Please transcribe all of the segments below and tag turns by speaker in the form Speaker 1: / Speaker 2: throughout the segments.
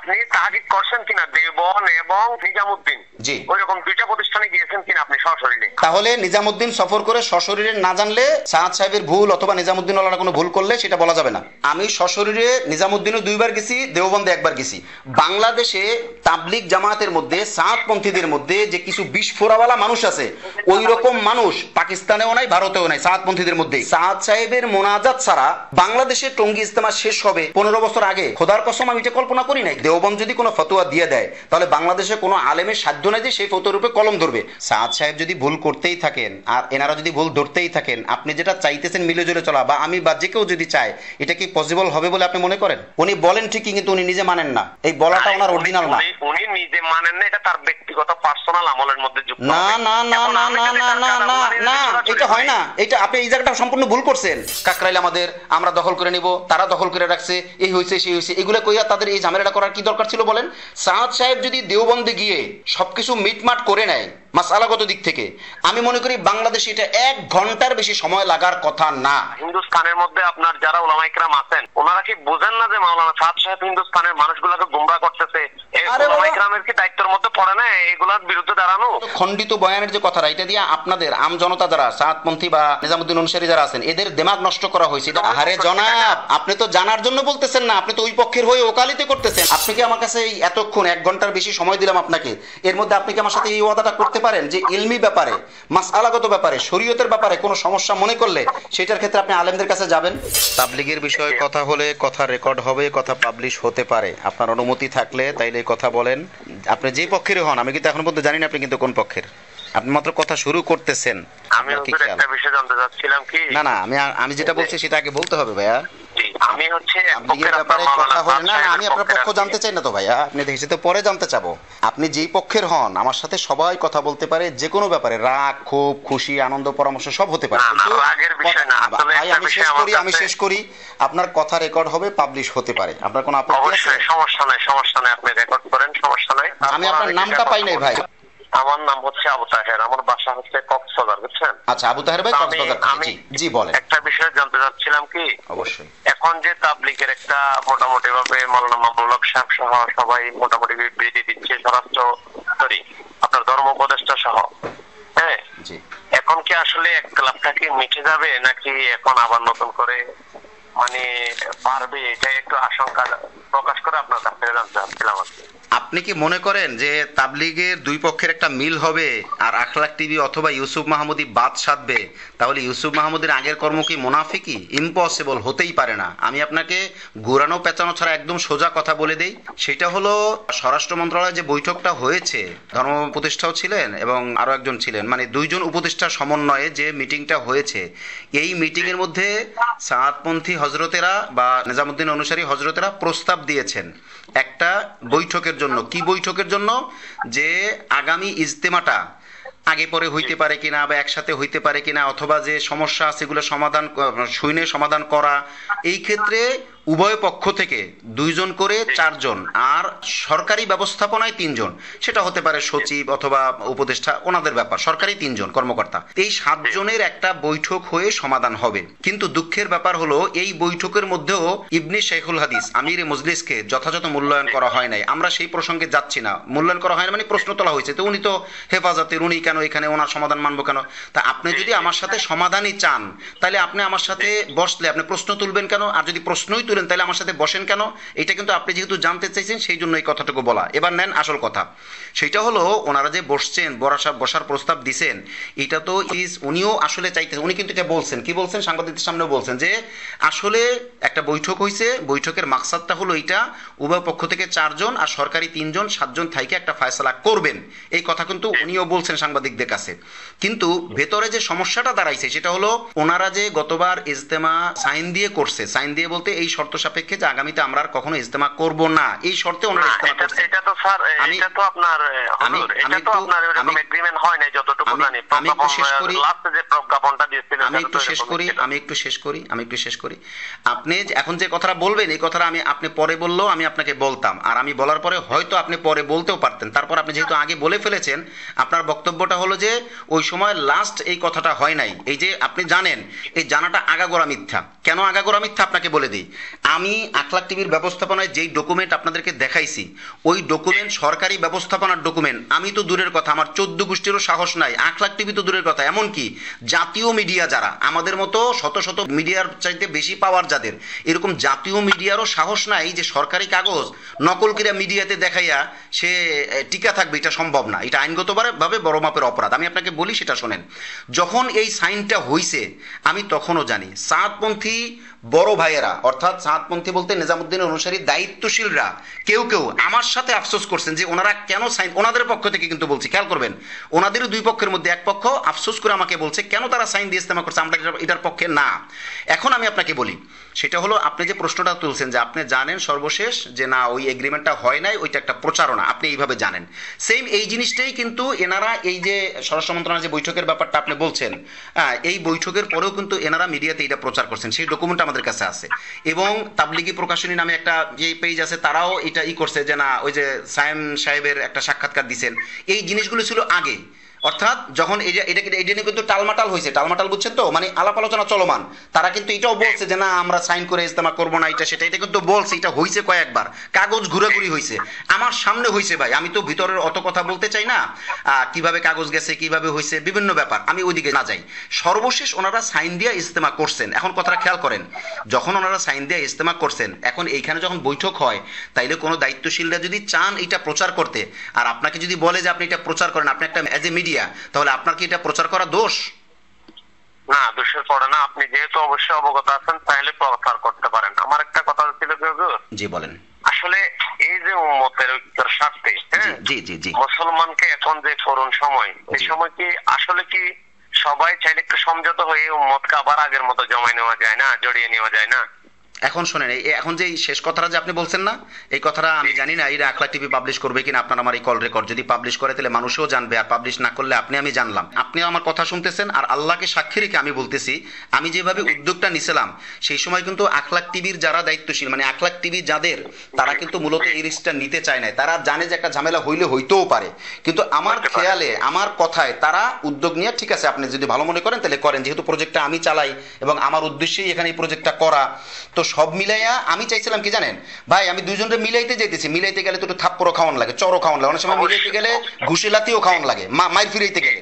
Speaker 1: আপনি তাহাকিক করছেন কিনা দেওবন্দ এবং নিজামুদ্দিন,
Speaker 2: জি,
Speaker 1: ওইরকম দুইটা প্রতিষ্ঠানে গিয়েছেন কিনা আপনি সশরীরে?
Speaker 2: তাহলে নিজামুদ্দিন সফর করে সশরীরে না জানলে সাদ সাহেবের ভুল অথবা নিজামুদ্দিন ওয়ালার কোনো ভুল করলে সেটা বলা যাবে না। আমি সশরীরে নিজামুদ্দিনও 2 বার গেছি, দেওবন্দে 1 বার গেছি। বাংলাদেশে তাবলিগ জামাতের মধ্যে সাদপন্থীদের মধ্যে যে কিছু বিস্ফোরাওয়ালা মানুষ আছে, ওই রকম মানুষ পাকিস্তানেও নাই, ভারতেও নাই। সাদপন্থীদের মধ্যে সাদ সাহেবের মোনাজাত ছাড়া বাংলাদেশে টঙ্গী ইজতেমা শেষ হবে 15 বছর আগে, খোদার কসম আমি এটা কল্পনা করি নাই। দেওবন্দ যদি কোনো ফতোয়া দিয়ে দেয় তাহলে বাংলাদেশে কোনো আলেমের সাধ্য নাই যে সেই ফতোয়ার রূপে কলম ধরবে। সাদ সাহেব যদি ভুল করতেই থাকেন আর এনারা যদি ভুল ধরতেই থাকেন, আপনি যেটা চাইতেছেন মিলে জুলে চলা, বা আমি বা যে কেউ যদি চায়, এটা কি পসিবল হবে বলে আপনি মনে করেন? উনি বলেন ঠিকই, কিন্তু উনি নিজে মানেন না। এই বলাটা ওনার অরিজিনাল না।
Speaker 1: উনি নিজে মানেন না, এটা তার ব্যক্তিগত পার্সোনাল আমলের মধ্যে যুক্ত।
Speaker 2: না না না না না না না না না, এটা হয় না। এটা আপনি এই জায়গাটা সম্পূর্ণ ভুল করছেন। কাকরাইল আমাদের, আমরা দখল করে নিব, তারা দখল করে রাখছে, এই হয়েছে সেই হয়েছে, এগুলো কইয়া তাদের এই ঝামেলাটা করার কি দরকার ছিল বলেন? সাদ সাহেব যদি দেওবন্দে গিয়ে সবকিছু মিটমাট করে নেয় মাসআলাগত দিক থেকে, আমি মনে করি বাংলাদেশে এটা 1 ঘন্টার বেশি সময় লাগার কথা না।
Speaker 1: হিন্দুস্তানের মধ্যে আপনার যারা উলামা ইকরাম আছেন, ওনারা কি বোঝেন না যে মাওলানা সাদ সাহেব হিন্দুস্তানের মানুষগুলোকে গুমরাহ করতেছে? উলামা ইকরামের কি দায়িত্বের মধ্যে পড়ে না এগুলোর বিরুদ্ধে দাঁড়ানো?
Speaker 2: খণ্ডিত বয়ানের যে কথাটা, এটা দিয়ে আপনাদের আম জনতা যারা সাদপন্থী বা নিজামুদ্দিন অনুসারী যারা আছেন, এদের দিমাগ নষ্ট করা হয়েছে। আরে জনাব, আপনি তো জানার জন্য বলতেছেন না, আপনি তো ওই পক্ষের হয়ে ওকালতি করতেছেন। আপনি কি আমার কাছে এই এতক্ষণ 1 ঘন্টার বেশি সময় দিলাম আপনাকে, এর মধ্যে আপনি কি আমার সাথে এই ওয়াদাটা করতে পারেন যে ইলমি ব্যাপারে, মাসআলাগত ব্যাপারে, শরীয়তের ব্যাপারে কোনো সমস্যা মনে করলে সেটার ক্ষেত্রে আপনি আলেমদের কাছে যাবেন? তাবলিগের বিষয়ে কথা হলে কথা রেকর্ড হবে, কথা পাবলিশ হতে পারে। আপনার অনুমতি থাকলে তাইলে কথা বলেন। আপনি যে পক্ষের হন, আমি কিন্তু এখন পর্যন্ত জানি না আপনি কিন্তু কোন পক্ষের। আপনি মাত্র কথা শুরু করতেছেন।
Speaker 1: আমি একটা বিষয় জানতে চাচ্ছিলাম কি,
Speaker 2: না না, আমি যেটা বলছি সেটা আগে বলতে হবে ভাইয়া।
Speaker 1: আমি হচ্ছে
Speaker 2: তাবলিগের ব্যাপারে কথা হলে না, আমি আপনার পক্ষ জানতে চাই না তো ভাইয়া, আপনি দেখেছি তো পরে জানতে চাবো। আপনি যেই পক্ষের হন, আমার সাথে সবাই কথা বলতে পারে যে কোনো ব্যাপারে, রাগ, ক্ষোভ, খুশি, আনন্দ, পরামর্শ সব হতে পারে। কিন্তু ভাই আমি শেষ করি, আপনার কথা রেকর্ড হবে, পাবলিশ হতে পারে। আপনার কোনো আপত্তি আছে?
Speaker 1: সমস্যা নাই, সমস্যা নাই, আপনি রেকর্ড করেন, সমস্যা নাই।
Speaker 2: আমি আপনার নামটা পাই নাই ভাই।
Speaker 1: আমার নাম হচ্ছে আবু তাহের, আমার বাসা হচ্ছে কক্সবাজার, বুঝছেন?
Speaker 2: আচ্ছা, আবু তাহের ভাই কক্সবাজার থেকে। জি বলেন।
Speaker 1: একটা বিষয় জানতে চাচ্ছিলাম কি,
Speaker 2: অবশ্যই।
Speaker 1: এখন যে তাবলিগের একটা মোটামুটি ভাবে মাওলানা মামুনুল হক সাহেব সহ সবাই মোটামুটি বিবৃতি দিচ্ছে, স্বরাষ্ট্র আপনার ধর্ম উপদেষ্টা সহ, হ্যাঁ,
Speaker 2: জি, এখন
Speaker 1: কি আসলে একতলাপটা কি মিটে যাবে, নাকি এখন আবার নতুন করে মানে পারবে, এটা একটু আশঙ্কা প্রকাশ করে আপনার কাছ থেকে জানতে চাচ্ছিলাম।
Speaker 2: আপনি কি মনে করেন যে তাবলিগের 2 পক্ষের একটা মিল হবে আর আখলাক টিভি অথবা ইউসুফ মাহমুদি বাদ সাধবে? তাহলে ইউসুফ মাহমুদের আগের কর্ম কি মুনাফিকি? ইম্পসিবল, হতেই পারে না। আমি আপনাকে ঘোরানো পেঁচানো ছাড়া একদম সোজা কথা বলে দেই। সেটা হলো স্বরাষ্ট্র মন্ত্রণালয়ে যে বৈঠকটা হয়েছে, ধর্ম উপদেষ্টাও ছিলেন এবং আরো একজন ছিলেন, মানে 2 জন উপদেষ্টার সমন্বয়ে যে মিটিংটা হয়েছে, এই মিটিং এর মধ্যে সাদপন্থী হজরতেরা বা নিজামুদ্দিন অনুসারী হজরতেরা প্রস্তাব দিয়েছেন একটা বৈঠকের জন্য। কি বৈঠকের জন্য? যে আগামী ইজতেমাটা আগে পরে হইতে পারে কিনা, বা একসাথে হইতে পারে কিনা, অথবা যে সমস্যা আছে এগুলো শুনে সমাধান করা। এই ক্ষেত্রে উভয় পক্ষ থেকে 2 জন করে 4 জন, আর সরকারি ব্যবস্থাপনায় 3 জন। সেটা হতে পারে সচিব অথবা উপদেষ্টা, ওনাদের ব্যাপার। সরকারি 3 জন কর্মকর্তা। এই 7 জনের একটা বৈঠক হয়ে সমাধান হবে। কিন্তু দুঃখের ব্যাপার হলো এই বৈঠকের মধ্যেও ইবনে শেখুল হাদিস আমিরে মজলিসকে যথাযথ মূল্যায়ন করা হয় নাই। আমরা সেই প্রসঙ্গে যাচ্ছি না। মূল্যায়ন করা হয় না মানে প্রশ্ন তোলা হয়েছে, তো উনি তো হেফাজতের, উনি কেন এখানে ওনার সমাধান মানবো কেন? তা আপনি যদি আমার সাথে সমাধানই চান, তাহলে আপনি আমার সাথে বসলে আপনি প্রশ্ন তুলবেন কেন? আর যদি প্রশ্নই তুলেন তাহলে আমার সাথে বসেন কেন? এটা কিন্তু আপনি যেহেতু জানতে চাইছেন সেই জন্য এই কথাটুকু বলা। এবার নেন আসল কথা। সেটা হলো ওনারা যে বসছেন, বসার প্রস্তাব দিছেন, এটা তো উনিও আসলে চাইতেছেন। উনি কিন্তু এটা বলছেন, কি বলছেন, সাংবাদিকদের সামনেও বলছেন যে আসলে একটা বৈঠক হয়েছে, বৈঠকের মাকসাদটা হলো এইটা, উভয় পক্ষ থেকে 4 জন আর সরকারি 3 জন, 7 জন থাইকে একটা ফয়সালা করবেন। এই কথা কিন্তু উনিও বলছেন সাংবাদিকদের কাছে। কিন্তু ভেতরে যে সমস্যাটা দাঁড়াইছে সেটা হলো ওনারা যে গতবার ইজতেমা সাইন দিয়ে করছে, সাইন দিয়ে বলতে এই শর্ত সাপেক্ষে যে আগামীতে আমরা আর কখনো ইজতেমা করব না, এই শর্তে ওনারা ইজতেমা করছে।
Speaker 1: এটা তো স্যার, এটা তো আপনার এটা তো আপনার এরকম এগ্রিমেন্ট হয় না যতটুকু জানি।
Speaker 2: আমি একটু শেষ করি,
Speaker 1: লাস্টে যে প্রজ্ঞাপনটা দিয়েছিলেন,
Speaker 2: আমি একটু শেষ করি। আপনি এখন যে কথাটা বলবেন, এই কথাটা আপনি পরে বললেও আমি আপনাকে বলতাম, আর আমি বলার পরে হয়তো আপনি পরে বলতেও পারতেন। তারপর আপনি যেহেতু আগে বলে ফেলেছেন, আপনার বক্তব্যটা হলো যে ওই সময় লাস্ট এই কথাটা হয় নাই। এই যে আপনি জানেন, এই জানাটা আগাগোড়া মিথ্যা। কেন আগাগোড়া মিথ্যা আপনাকে বলে দিই। আমি আখলাক টিভির ব্যবস্থাপনায় যেই ডকুমেন্ট আপনাদেরকে দেখাইছি ওই ডকুমেন্ট সরকারি ব্যবস্থাপনার ডকুমেন্ট। আমি তো দূরের কথা, আমার 14 গোষ্ঠীরও সাহস নাই, আখলাক টিভি তো দূরের কথা, এমনকি জাতীয় মিডিয়া যারা আমাদের মতো শত শত মিডিয়ার চাইতে বেশি পাওয়ার যাদের, এরকম জাতীয় মিডিয়ারও সাহস নাই যে সরকারি কাগজ নকল করে মিডিয়াতে দেখাইয়া সে টিকা থাকবে। এটা সম্ভব না, এটা আইনগতভাবে বড় মাপের অপরাধ। আমি আপনাকে বলি সেটা শোনেন। যখন এই সাইনটা হইছে আমি তখনও জানি সাদপন্থী বড় ভাইয়েরা, অর্থাৎ সাদপন্থী বলতে নিজামুদ্দিনের অনুসারী দায়িত্বশীলরা কেউ কেউ আমার সাথে আফসোস করছেন যে ওনারা কেন সাইন, ওনাদের পক্ষ থেকে কিন্তু বলছি, খেয়াল করবেন, ওনাদেরও দুই পক্ষের মধ্যে এক পক্ষ আফসোস করে আমাকে বলছে কেন তারা সাইন দিয়ে ইস্তেমা করছে, আমরা এটার পক্ষে না। এখন আমি আপনাকে বলি, সেটা হলো আপনি যে প্রশ্নটা তুলছেন যে আপনি জানেন সর্বশেষ যে না ওই এগ্রিমেন্টটা হয় নাই, ওইটা একটা প্রচারণা, আপনি এইভাবে জানেন। সেম এই জিনিসটাই কিন্তু এনারা এই যে স্বরাষ্ট্র মন্ত্রণালয়ের যে বৈঠকের ব্যাপারটা আপনি বলছেন, এই বৈঠকের পরেও কিন্তু এনারা মিডিয়াতে এটা প্রচার করছেন, সেই ডকুমেন্ট আমাদের কাছে আছে। এবং তাবলিগি প্রকাশনী নামে একটা যে পেজ আছে তারাও এটা করছে যে না ওই যে সায়েম সাহেবের একটা সাক্ষাৎকার দিচ্ছেন, এই জিনিসগুলো ছিল আগে। অর্থাৎ যখন এটা নিয়ে কিন্তু টালমাটাল হয়েছে, টালমাটাল বুঝছেন তো, মানে আলাপ আলোচনা চলমান, তারা কিন্তু এটাও বলছে যে না আমরা সাইন করে ইজতেমা করবো না, এটা সেটা, এটা কিন্তু বলছে, এটা হয়েছে কয়েকবার, কাগজ ঘুরাঘুরি হয়েছে, আমার সামনে হয়েছে ভাই, আমি তো ভিতরের অত কথা বলতে চাই না, কিভাবে কাগজ গেছে কিভাবে হয়েছে বিভিন্ন ব্যাপার, আমি ওইদিকে না যাই। সর্বশেষ ওনারা সাইন দিয়ে ইজতেমা করছেন। এখন কথাটা খেয়াল করেন, যখন ওনারা সাইন দিয়ে ইজতেমা করছেন, এখন এইখানে যখন বৈঠক হয় তাইলে কোনো দায়িত্বশীলরা যদি চান এটা প্রচার করতে, আর আপনাকে যদি বলে যে আপনি এটা প্রচার করেন, আপনি একটা এজ এ মিডিয়া, তাহলে আপনার কি এটা প্রচার করা দোষ?
Speaker 1: না, দোষের পড়ে না। আপনি যেহেতু অবশ্যই অবগত আছেন তাহলে প্রচার করতে পারেন। আমার একটা কথা ছিল
Speaker 2: জি বলেন।
Speaker 1: আসলে এই যে উম্মতের ঐক্যের স্বার্থে
Speaker 2: জি জি জি
Speaker 1: মুসলমানকে এখন যে করুণ সময়, এই সময় কি আসলে কি সবাই চাইলে একটু সমঝোতা হয়ে উম্মতকে আবার আগের মতো জমায় নেওয়া যায় না, জড়িয়ে নেওয়া যায় না?
Speaker 2: এখন শোনেন, এখন যে শেষ কথাটা যে আপনি বলছেন না, এই কথাটা আমি জানি না এটা আখলাক টিভি পাবলিশ করবে কিনা, আপনার আমার এই কল রেকর্ড যদি পাবলিশ করে তাহলে মানুষও জানবে, আর পাবলিশ না করলে আপনি আমি জানলাম। আপনি আমার কথা শুনতেছেন, আর আল্লাহকে সাক্ষী রেখে আমি বলতেছি, আমি যেভাবে উদ্যোগটা নিছিলাম সেই সময় কিন্তু আখলাক টিভির যারা দায়িত্বশীল, মানে আখলাক টিভি যাদের, তারা কিন্তু মূলত এই রিস্কটা নিতে চায় না। তারা জানে যে একটা ঝামেলা হইলে হইতেও পারে, কিন্তু আমার খেয়ালে আমার কথায় তারা উদ্যোগ নিয়ে, ঠিক আছে আপনি যদি ভালো মনে করেন তাহলে করেন, যেহেতু প্রজেক্টটা আমি চালাই এবং আমার উদ্দেশ্যেই এখানে এই প্রজেক্টটা করা, তো সব মিলাইয়া আমি চাইছিলাম কি জানেন ভাই, আমি দুইজনরে মিলাইতে যাইতেছি, মিলাইতে গেলে তো একটু থাপ্পড়ও খাওয়ান লাগে, চরও খাওয়ান লাগে, অনেক সময় মিলাইতে গেলে ঘুষে লাতিও খাওয়ান লাগে, মাইর ফিরাইতে গেলে।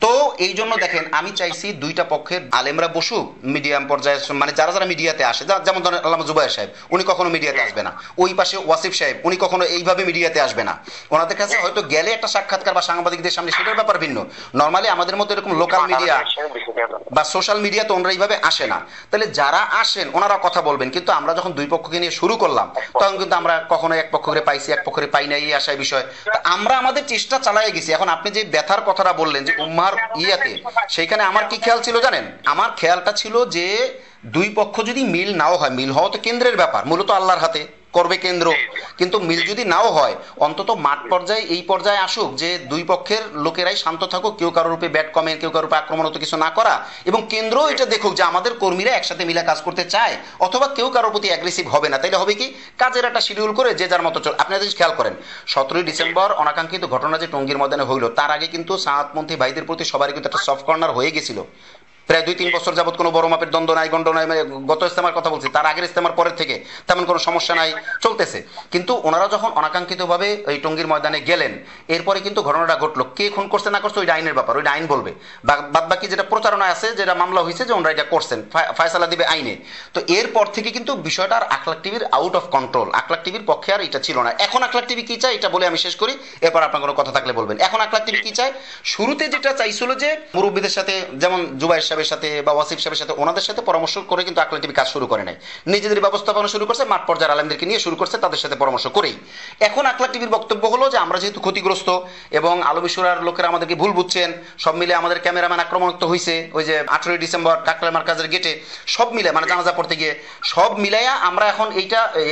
Speaker 2: তো এই জন্য দেখেন আমি চাইছি দুইটা পক্ষের আলেমরা বসুক মিডিয়াম পর্যায়ে, মানে যারা যারা মিডিয়াতে আসে, যেমন ধরেন আল্লামা জুবায়ের সাহেব, উনি কখনো মিডিয়াতে আসবে না, ওই পাশে ওয়াসিফ সাহেব, উনি কখনো এইভাবে মিডিয়াতে আসবে না, ওনাদের কাছে হয়তো গেলে একটা সাক্ষাৎকার বা সাংবাদিকদের সামনে সেটার ব্যাপার ভিন্ন। নর্মালি আমাদের মতো এরকম লোকাল মিডিয়া বা সোশ্যাল মিডিয়া তো ওনারা এইভাবে আসে না, তাহলে যারা আসেন ওনারা কথা বলবেন। কিন্তু আমরা যখন দুই পক্ষকে নিয়ে শুরু করলাম তখন কিন্তু আমরা কখনো এক পক্ষ করে পাইছি, এক পক্ষ করে পাই নাই, এই আশায় বিষয়, আমরা আমাদের চেষ্টা চালাই গেছি। এখন আপনি যে ব্যথার কথাটা বললেন যে উম্মার ইয়াতে, সেইখানে আমার কি খেয়াল ছিল জানেন, আমার খেয়ালটা ছিল যে দুই পক্ষ যদি মিল নাও হয়, মিল হওয়া তো কেন্দ্রের ব্যাপার, মূলত আল্লাহর হাতে করবে কেন্দ্র, কিন্তু মিল যদি নাও হয় অন্তত মাঠ পর্যায়ে এই পর্যায়ে আসুক যে দুই পক্ষের লোকেরাই শান্ত থাকুক, কেউ কারোর রূপে ব্যাড কমেন্ট, কেউ কারোর রূপে আক্রমণাত্মক কিছু না করা, এবং কেন্দ্র এটা দেখুক যে আমাদের কর্মীরা একসাথে মিলে কাজ করতে চায়, অথবা কেউ কারোর প্রতি অ্যাগ্রেসিভ হবে না। তাইলে হবে কি, কাজের একটা শিডিউল করে যে যার মতো চল। আপনারা যদি খেয়াল করেন 17ই ডিসেম্বর অনাকাঙ্ক্ষিত ঘটনা যে টঙ্গীর ময়দানে হইল, তার আগে কিন্তু সাহাতপন্থী ভাইদের প্রতি সবারই কিন্তু একটা সফট কর্নার হয়ে গেছিল। প্রায় 2-3 বছর যাবত কোনো বড় মাপের দ্বন্দ্ব নাই, গন্ড নাই, মানে গত ইস্তেমার কথা বলছি, তার আগের ইস্তেমার পরের থেকে তেমন কোনো সমস্যা নাই, চলতেছে। কিন্তু ওনারা যখন অনাকাঙ্ক্ষিতভাবে ওই টঙ্গীর ময়দানে গেলেন, এরপরে কিন্তু ঘটনাটা ঘটলো, কে খুন করছে না করছে ওই আইনের ব্যাপার, ওই আইন বলবে, বাদ বাকি যেটা প্রচারণা আছে, যেটা মামলা হয়েছে যে ওনারা এটা করছেন, ফয়সালা দিবে আইনে। তো এরপর থেকে কিন্তু বিষয়টা আর আখলাক টিভির আউট অফ কন্ট্রোল, আখলাক টিভির পক্ষে আর এটা ছিল না। এখন আখলাক টিভি কি চায় এটা বলে আমি শেষ করি, এরপর আপনার কোনো কথা থাকলে বলবেন। এখন আখলাক টিভি কি চায়, শুরুতে যেটা চাইছিল যে মুরব্বীদের সাথে, যেমন জুবাইর সাহেবের সাথে বা ওয়াসিফ সাহেবের সাথে, ওনাদের সাথে পরামর্শ করে কিন্তু আখলাক টিভি কাজ শুরু করে নাই, নিজেদের ব্যবস্থাপনা শুরু করছে, মাঠ পর্যায়ের আলেমদেরকে নিয়ে শুরু করছে, তাদের সাথে পরামর্শ করেই। এখন আখলাক টিভির বক্তব্য হলো যে আমরা যেহেতু ক্ষতিগ্রস্ত এবং আলমিশুরার লোকেরা আমাদেরকে ভুল বুঝছেন, সব মিলে আমাদের ক্যামেরাম্যান আক্রমণাত্মক হয়েছে ওই যে 18ই ডিসেম্বর টাকলা মার্কাজের গেটে, সব মিলে মানে জানাজা পড়তে গিয়ে, সব মিলাইয়া আমরা এখন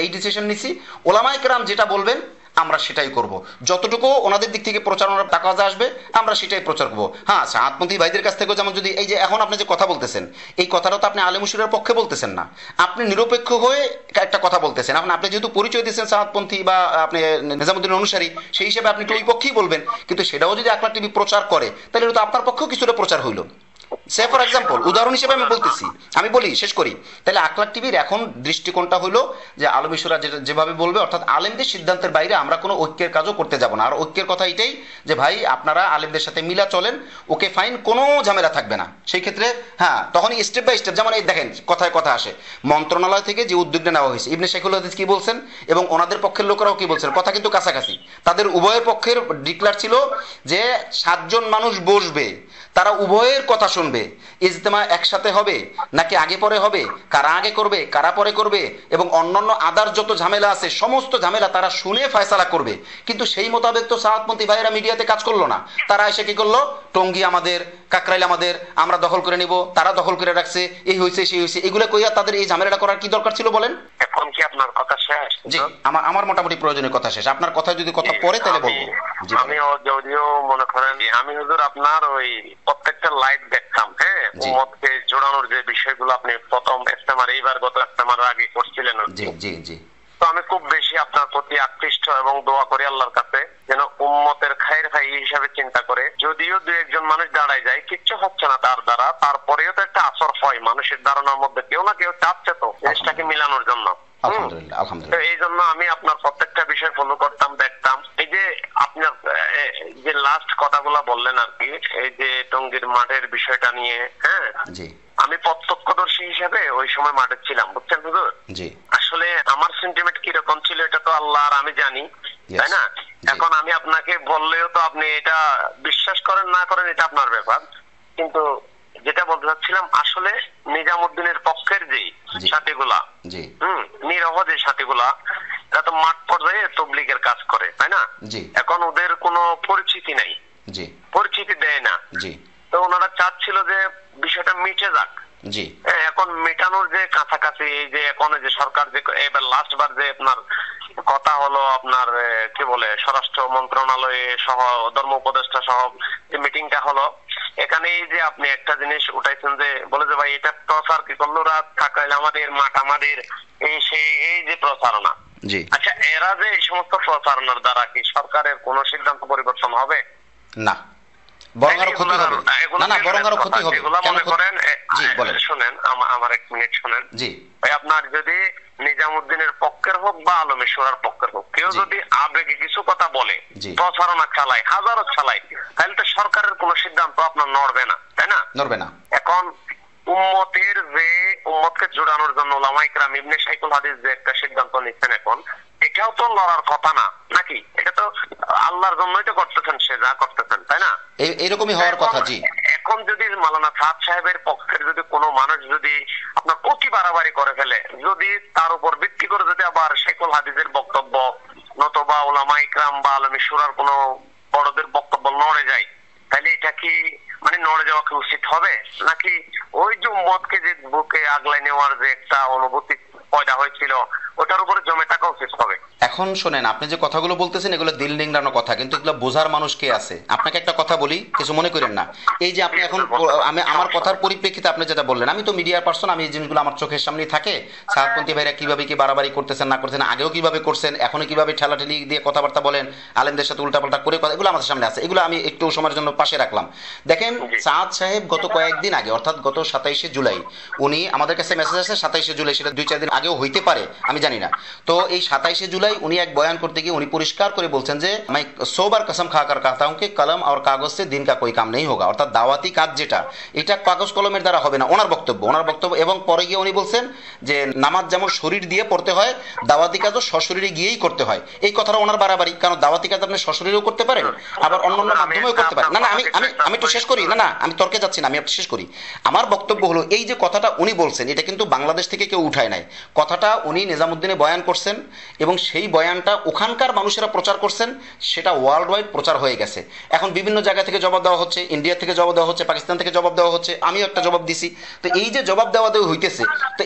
Speaker 2: এই ডিসিশন নিছি, ওলামায়ে কেরাম যেটা বলবেন আমরা সেটাই করব, যতটুকু ওনাদের দিক থেকে প্রচারণার টাকা আসবে আমরা সেটাই প্রচার করবো। হ্যাঁ, সাহাতপন্থী ভাইদের কাছ থেকেও যেমন, যদি এই যে এখন আপনি যে কথা বলতেছেন, এই কথাটা তো আপনি আলেমুশিরের পক্ষে বলতেছেন না, আপনি নিরপেক্ষ হয়ে একটা কথা বলতেছেন। এখন আপনি যেহেতু পরিচয় দিয়েছেন সাহাতপন্থী বা আপনি নিজামুদ্দিনের অনুসারী, সেই হিসেবে আপনি তো ওই পক্ষেই বলবেন, কিন্তু সেটাও যদি আখলাক টিভি প্রচার করে তাহলে তো আপনার পক্ষেও কিছুটা প্রচার হইল। সে ফর এক্সাম্পল উদাহরণ হিসেবে আমি বলতেছি, আমি বলি শেষ করি। তাহলে আকলাক টিভির এখন দৃষ্টিকোণটা হলো যে আলমিশুরা যেভাবে বলবে, অর্থাৎ আলেমদের সিদ্ধান্তের বাইরে আমরা কোনো ঐক্যের কাজও করতে যাব না। আর ঐক্যের কথা এটাই যে ভাই আপনারা আলেমদের সাথে মিলা চলেন, ওকে ফাইন, কোনো ঝামেলা থাকবে না। সেই ক্ষেত্রে হ্যাঁ তখনই স্টেপ বাই স্টেপ, যেমন এই দেখেন কথায় কথা আসে, মন্ত্রণালয় থেকে যে উদ্যোগটা নেওয়া হয়েছে, ইবনে শাইখুল হাদিস কি বলছেন এবং ওনাদের পক্ষের লোকেরাও কি বলছেন, কথা কিন্তু কাছাকাছি। তাদের উভয়ের পক্ষের ডিক্লার ছিল যে 7 জন মানুষ বসবে, তারা উভয়ের কথা শুনবে, ইজতেমা একসাথে হবে নাকি আগে পরে হবে, কারা আগে করবে কারা পরে করবে, এবং অন্যান্য আদার যত ঝামেলা আছে সমস্ত ঝামেলা তারা শুনে ফয়সালা করবে। কিন্তু সেই মোতাবেক তো সাহাতপন্থী ভাইয়েরা মিডিয়াতে কাজ করলো না। তারা এসে কি করলো, টঙ্গী আমাদের, কাকরাইল আমাদের, আমরা দখল করে নিব, তারা দখল করে রাখছে, এই হয়েছে সেই হয়েছে, এগুলো কইয়া তাদের এই ঝামেলাটা করার কি দরকার ছিল বলেন?
Speaker 1: এখন কি আপনার কথা শেষ?
Speaker 2: জি, আমার মোটামুটি প্রয়োজনীয় কথা শেষ। আপনার কথা যদি কথা পরে তাহলে বলবো।
Speaker 1: আমি যদিও মনে করেন আমি হুজুর আপনার ওই প্রত্যেকটা লাইভ দেখতাম, হ্যাঁ, উম্মতকে জোড়ানোর যে বিষয়গুলো আপনি প্রথম ইস্তেমার, এইবার গত ইস্তেমার আগে করছিলেন,
Speaker 2: জি জি জি,
Speaker 1: তো আমি খুব বেশি আপনার প্রতি আকৃষ্ট এবং দোয়া করি আল্লাহর কাছে যেন উম্মতের খায়ের ভাই হিসাবে চিন্তা করে, যদিও 2-1 মানুষ দাঁড়ায় যায়, কিচ্ছু হচ্ছে না তার দ্বারা, তারপরেও তো একটা আসর হয় মানুষের ধারণার মধ্যে, কেউ না কেউ চাচ্ছে তো জিনিসটাকে মিলানোর জন্য। এই জন্য আমি আপনার প্রত্যেকটা বিষয় ফলো করতাম, দেখতাম। এই যে আপনার যে লাস্ট কথাগুলা বললেন আর কি, এই যে টঙ্গীর মাঠের বিষয়টা নিয়ে, হ্যাঁ, আমি প্রত্যক্ষদর্শী হিসেবে ওই সময় মাঠে ছিলাম, বুঝছেন হুজুর। আসলে আমার সেন্টিমেন্ট কিরকম ছিল এটা তো আল্লাহ আর আমি জানি, তাই না? এখন আমি আপনাকে বললেও তো আপনি এটা বিশ্বাস করেন না করেন এটা আপনার ব্যাপার, কিন্তু যেটা বলতে চাচ্ছিলাম, আসলে নিজামুদ্দিনের পক্ষের যে সাথীগুলা, নিরহ যে সাথীগুলা, এরা তো মাঠ পর্যায়ে তবলিগের কাজ করে, তাই না? এখন ওদের কোনো পরিচিতি নাই, পরিচিতি দেয় না, তো ওনারা চাচ্ছিল যে বিষয়টা মিটে যাক। এখন মেটানোর যে কাছাকাছি, এই যে এখন যে সরকার যে এবার লাস্ট বার যে আপনার কথা হলো, আপনার কি বলে স্বরাষ্ট্র মন্ত্রণালয়ে সহ ধর্ম উপদেষ্টা সহ যে মিটিংটা হলো, এখানে এই যে আপনি একটা জিনিস উঠাইছেন যে বলে যে ভাই এটা প্রচার কি করলো, রাত কাকাইল আমাদের, মাঠ আমাদের, এই সেই এই যে প্রচারণা। আচ্ছা, এরা যে এই সমস্ত প্রচারণার দ্বারা কি সরকারের কোন সিদ্ধান্ত পরিবর্তন হবে?
Speaker 2: না, বরং আরো ক্ষতি হবে। না না, বরং আরো ক্ষতি হবে।
Speaker 1: মনে করেন, শুনেন আমার 1 মিনিট শুনেন। ভাই আপনার যদি নিজামুদ্দিনের পক্ষের হোক বা আলমী শুরার পক্ষের হোক, কেউ যদি আবেগে কিছু কথা বলে, প্রচারণা চালায়, হাজারো চালায়, তাহলে তো সরকারের কোন সিদ্ধান্ত আপনার নড়বে না, তাই না? নড়বে না। এখন উম্মতের যে উম্মতকে জোড়ানোর জন্য ওলামায়ে কেরাম ইবনে শাইখুল হাদিস যে একটা সিদ্ধান্ত নিচ্ছেন, এখন এটাও তো লড়ার কথা না নাকি? এটা তো আল্লাহর জন্যই তো করতেছেন, সে যা করতেছেন, তাই না? এরকমই হওয়ার কথা। জি, এখন যদি মাওলানা সাদ সাহেবের পক্ষের যদি কোনো মানুষ যদি আপনার অতি বাড়াবাড়ি করে ফেলে, যদি তার উপর ভিত্তি করে যদি আবার শাইখুল হাদিসের বক্তব্য নতুবা ওলামায়ে কেরাম বা আলমী শুরার কোনো বড়দের বক্তব্য নড়ে যায়, তাহলে এটা কি মানে নড়ে যাওয়া কি উচিত হবে, নাকি ওই যে উম্মতকে যে বুকে আগলাই নেওয়ার যে একটা অনুভূতি পয়দা হয়েছিল ওটার উপরে জমে থাকা উচিত হবে? এখন শোনেন, আপনি যে কথাগুলো বলতেছেন এগুলো দিল নিংড়ানো কথা, কিন্তু এগুলো বোঝার মানুষ কে আছে? আপনাকে একটা কথা বলি, কিছু মনে করেন না। এই যে আপনি এখন আমি আমার কথার পরিপ্রেক্ষিতে আপনি যেটা বললেন, আমি তো মিডিয়ার পার্সন, আমি এই জিনিসগুলো আমার চোখের সামনেই থাকে। সাহাবপন্থী ভাইরা কিভাবে কি বাড়াবাড়ি করতেছেন না করতেছেন, আগেও কিভাবে করছেন, এখনো কিভাবে ঠেলাঠেলি দিয়ে কথাবার্তা বলেন, আলেমদের সাথে উল্টাপাল্টা করে কথা, এগুলো আমাদের সামনে আছে। এগুলো আমি একটু সময়ের জন্য পাশে রাখলাম। দেখেন, সাদ সাহেব গত কয়েকদিন আগে, অর্থাৎ গত 27শে জুলাই, উনি আমাদের কাছে মেসেজ আছে 27শে জুলাই, সেটা 2-4 দিন আগেও হইতে পারে, আমি জানি না। তো এই 27শে জুলাই উনি এক বয়ান করতে গিয়ে উনি পরিষ্কার করে বলছেন যে मैं 100 बार कसम खाकर कहता हूं कि कलम और कागज से दिन का कोई काम नहीं होगा। অর্থাৎ দাওয়াতি কাজ যেটা, এটা কাগজ কলমের দ্বারা হবে না, ওনার বক্তব্য। এবং পরে গিয়ে উনি বলছেন যে নামাজ যেমন শরীর দিয়ে পড়তে হয়, দাওয়াতি কাজও সশরীরে গিয়েই করতে হয়। এই কথাটা ওনার বাড়াবাড়ি, কারণ দাওয়াতি কাজ আপনি সশরীরেও করতে পারেন, আবার অন্যান্য মাধ্যমেও করতে পারেন। না না, আমি একটু শেষ করি। না না, আমি তর্কে যাচ্ছি না, আমি একটু শেষ করি। আমার বক্তব্য হলো, এই যে কথাটা উনি বলছেন, এটা কিন্তু বাংলাদেশ থেকে কেউ উঠায় নাই। কথাটা উনি নিজামুদ্দিনে বয়ান করছেন এবং সেই বয়ানটা ওখানকার মানুষেরা প্রচার করছেন, সেটা ওয়ার্ল্ড ওয়াইড প্রচার হয়ে গেছে। এখন বিভিন্ন জায়গা থেকে জবাব দেওয়া হচ্ছে, ইন্ডিয়া থেকে জবাব দেওয়া হচ্ছে, পাকিস্তান থেকে জবাব দেওয়া হচ্ছে, আমিও একটা জবাব দিছি। তো এই যে জবাব দেওয়া হইতেছে, তো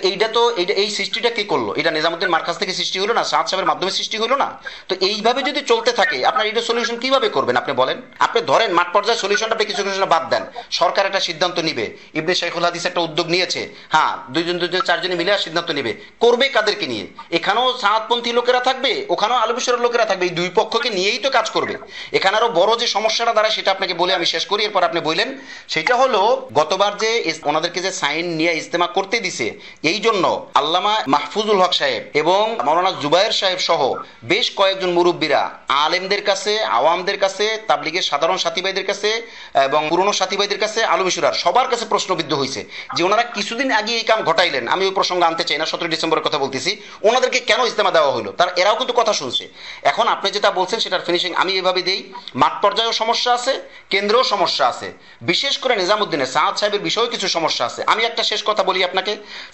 Speaker 1: এই সৃষ্টিটা কে করলো? এটা নিজামুদ্দিন মার্কাজ থেকে সৃষ্টি হলো না? সাদ সাহেবের মাধ্যমে সৃষ্টি হলো না? তো এইভাবে যদি চলতে থাকে, আপনার এটা সলিউশন কিভাবে করবেন আপনি বলেন? আপনি ধরেন মাঠ পর্যায়ে সলিউশনটা কিছু বাদ দেন, সরকার একটা সিদ্ধান্ত নিবে, ইবনে শাইখুল হাদিস একটা উদ্যোগ নিয়েছে, হ্যাঁ, 2-4 জন মিলে সিদ্ধান্ত নিবে, করবে কাদেরকে নিয়ে? এখানেও সাহাতপন্থী লোকেরা থাকবে,
Speaker 2: থাকবে, ওখানেও আলু মিশরের লোকেরা থাকবে, এই দুই পক্ষকে নিয়েই তো কাজ করবে। এখানে আরো বড় যে সমস্যাটা দাঁড়ায় সেটা আপনাকে বলে আমি শেষ করি, এরপর আপনি বললেন। সেটা হলো গতবার যে ওনাদেরকে যে সাইন নিয়ে ইজতেমা করতে দিছে, এই জন্য আল্লামা মাহফুজুল হক সাহেব এবং মাওলানা জুবায়ের সাহেব সহ বেশ কয়েকজন মুরব্বীরা আলেমদের কাছে, আওয়ামদের কাছে, তাবলিগের সাধারণ সাথী ভাইদের কাছে এবং পুরনো সাথী ভাইদের কাছে, আলু মিশরার সবার কাছে প্রশ্নবিদ্ধ হয়েছে যে ওনারা কিছুদিন আগে এই কাম ঘটাইলেন। আমি ওই প্রসঙ্গ আনতে চাই না, 17 ডিসেম্বরের কথা বলতেছি। ওনাদেরকে কেন ইজতেমা দেওয়া হলো, তার এরাও কিন্তু কথা শুনছে। এখন আপনি যেটা বলছেন সেটার ফিনিশিং আমি এভাবে দেই, মাঠ পর্যায়েও সমস্যা আছে, কেন্দ্রেও সমস্যা আছে, বিশেষ করে নিজামুদ্দিনের সাআদ সাহেবের বিষয়েও কিছু সমস্যা আছে। আমি একটা শেষ কথা বলি আপনাকে,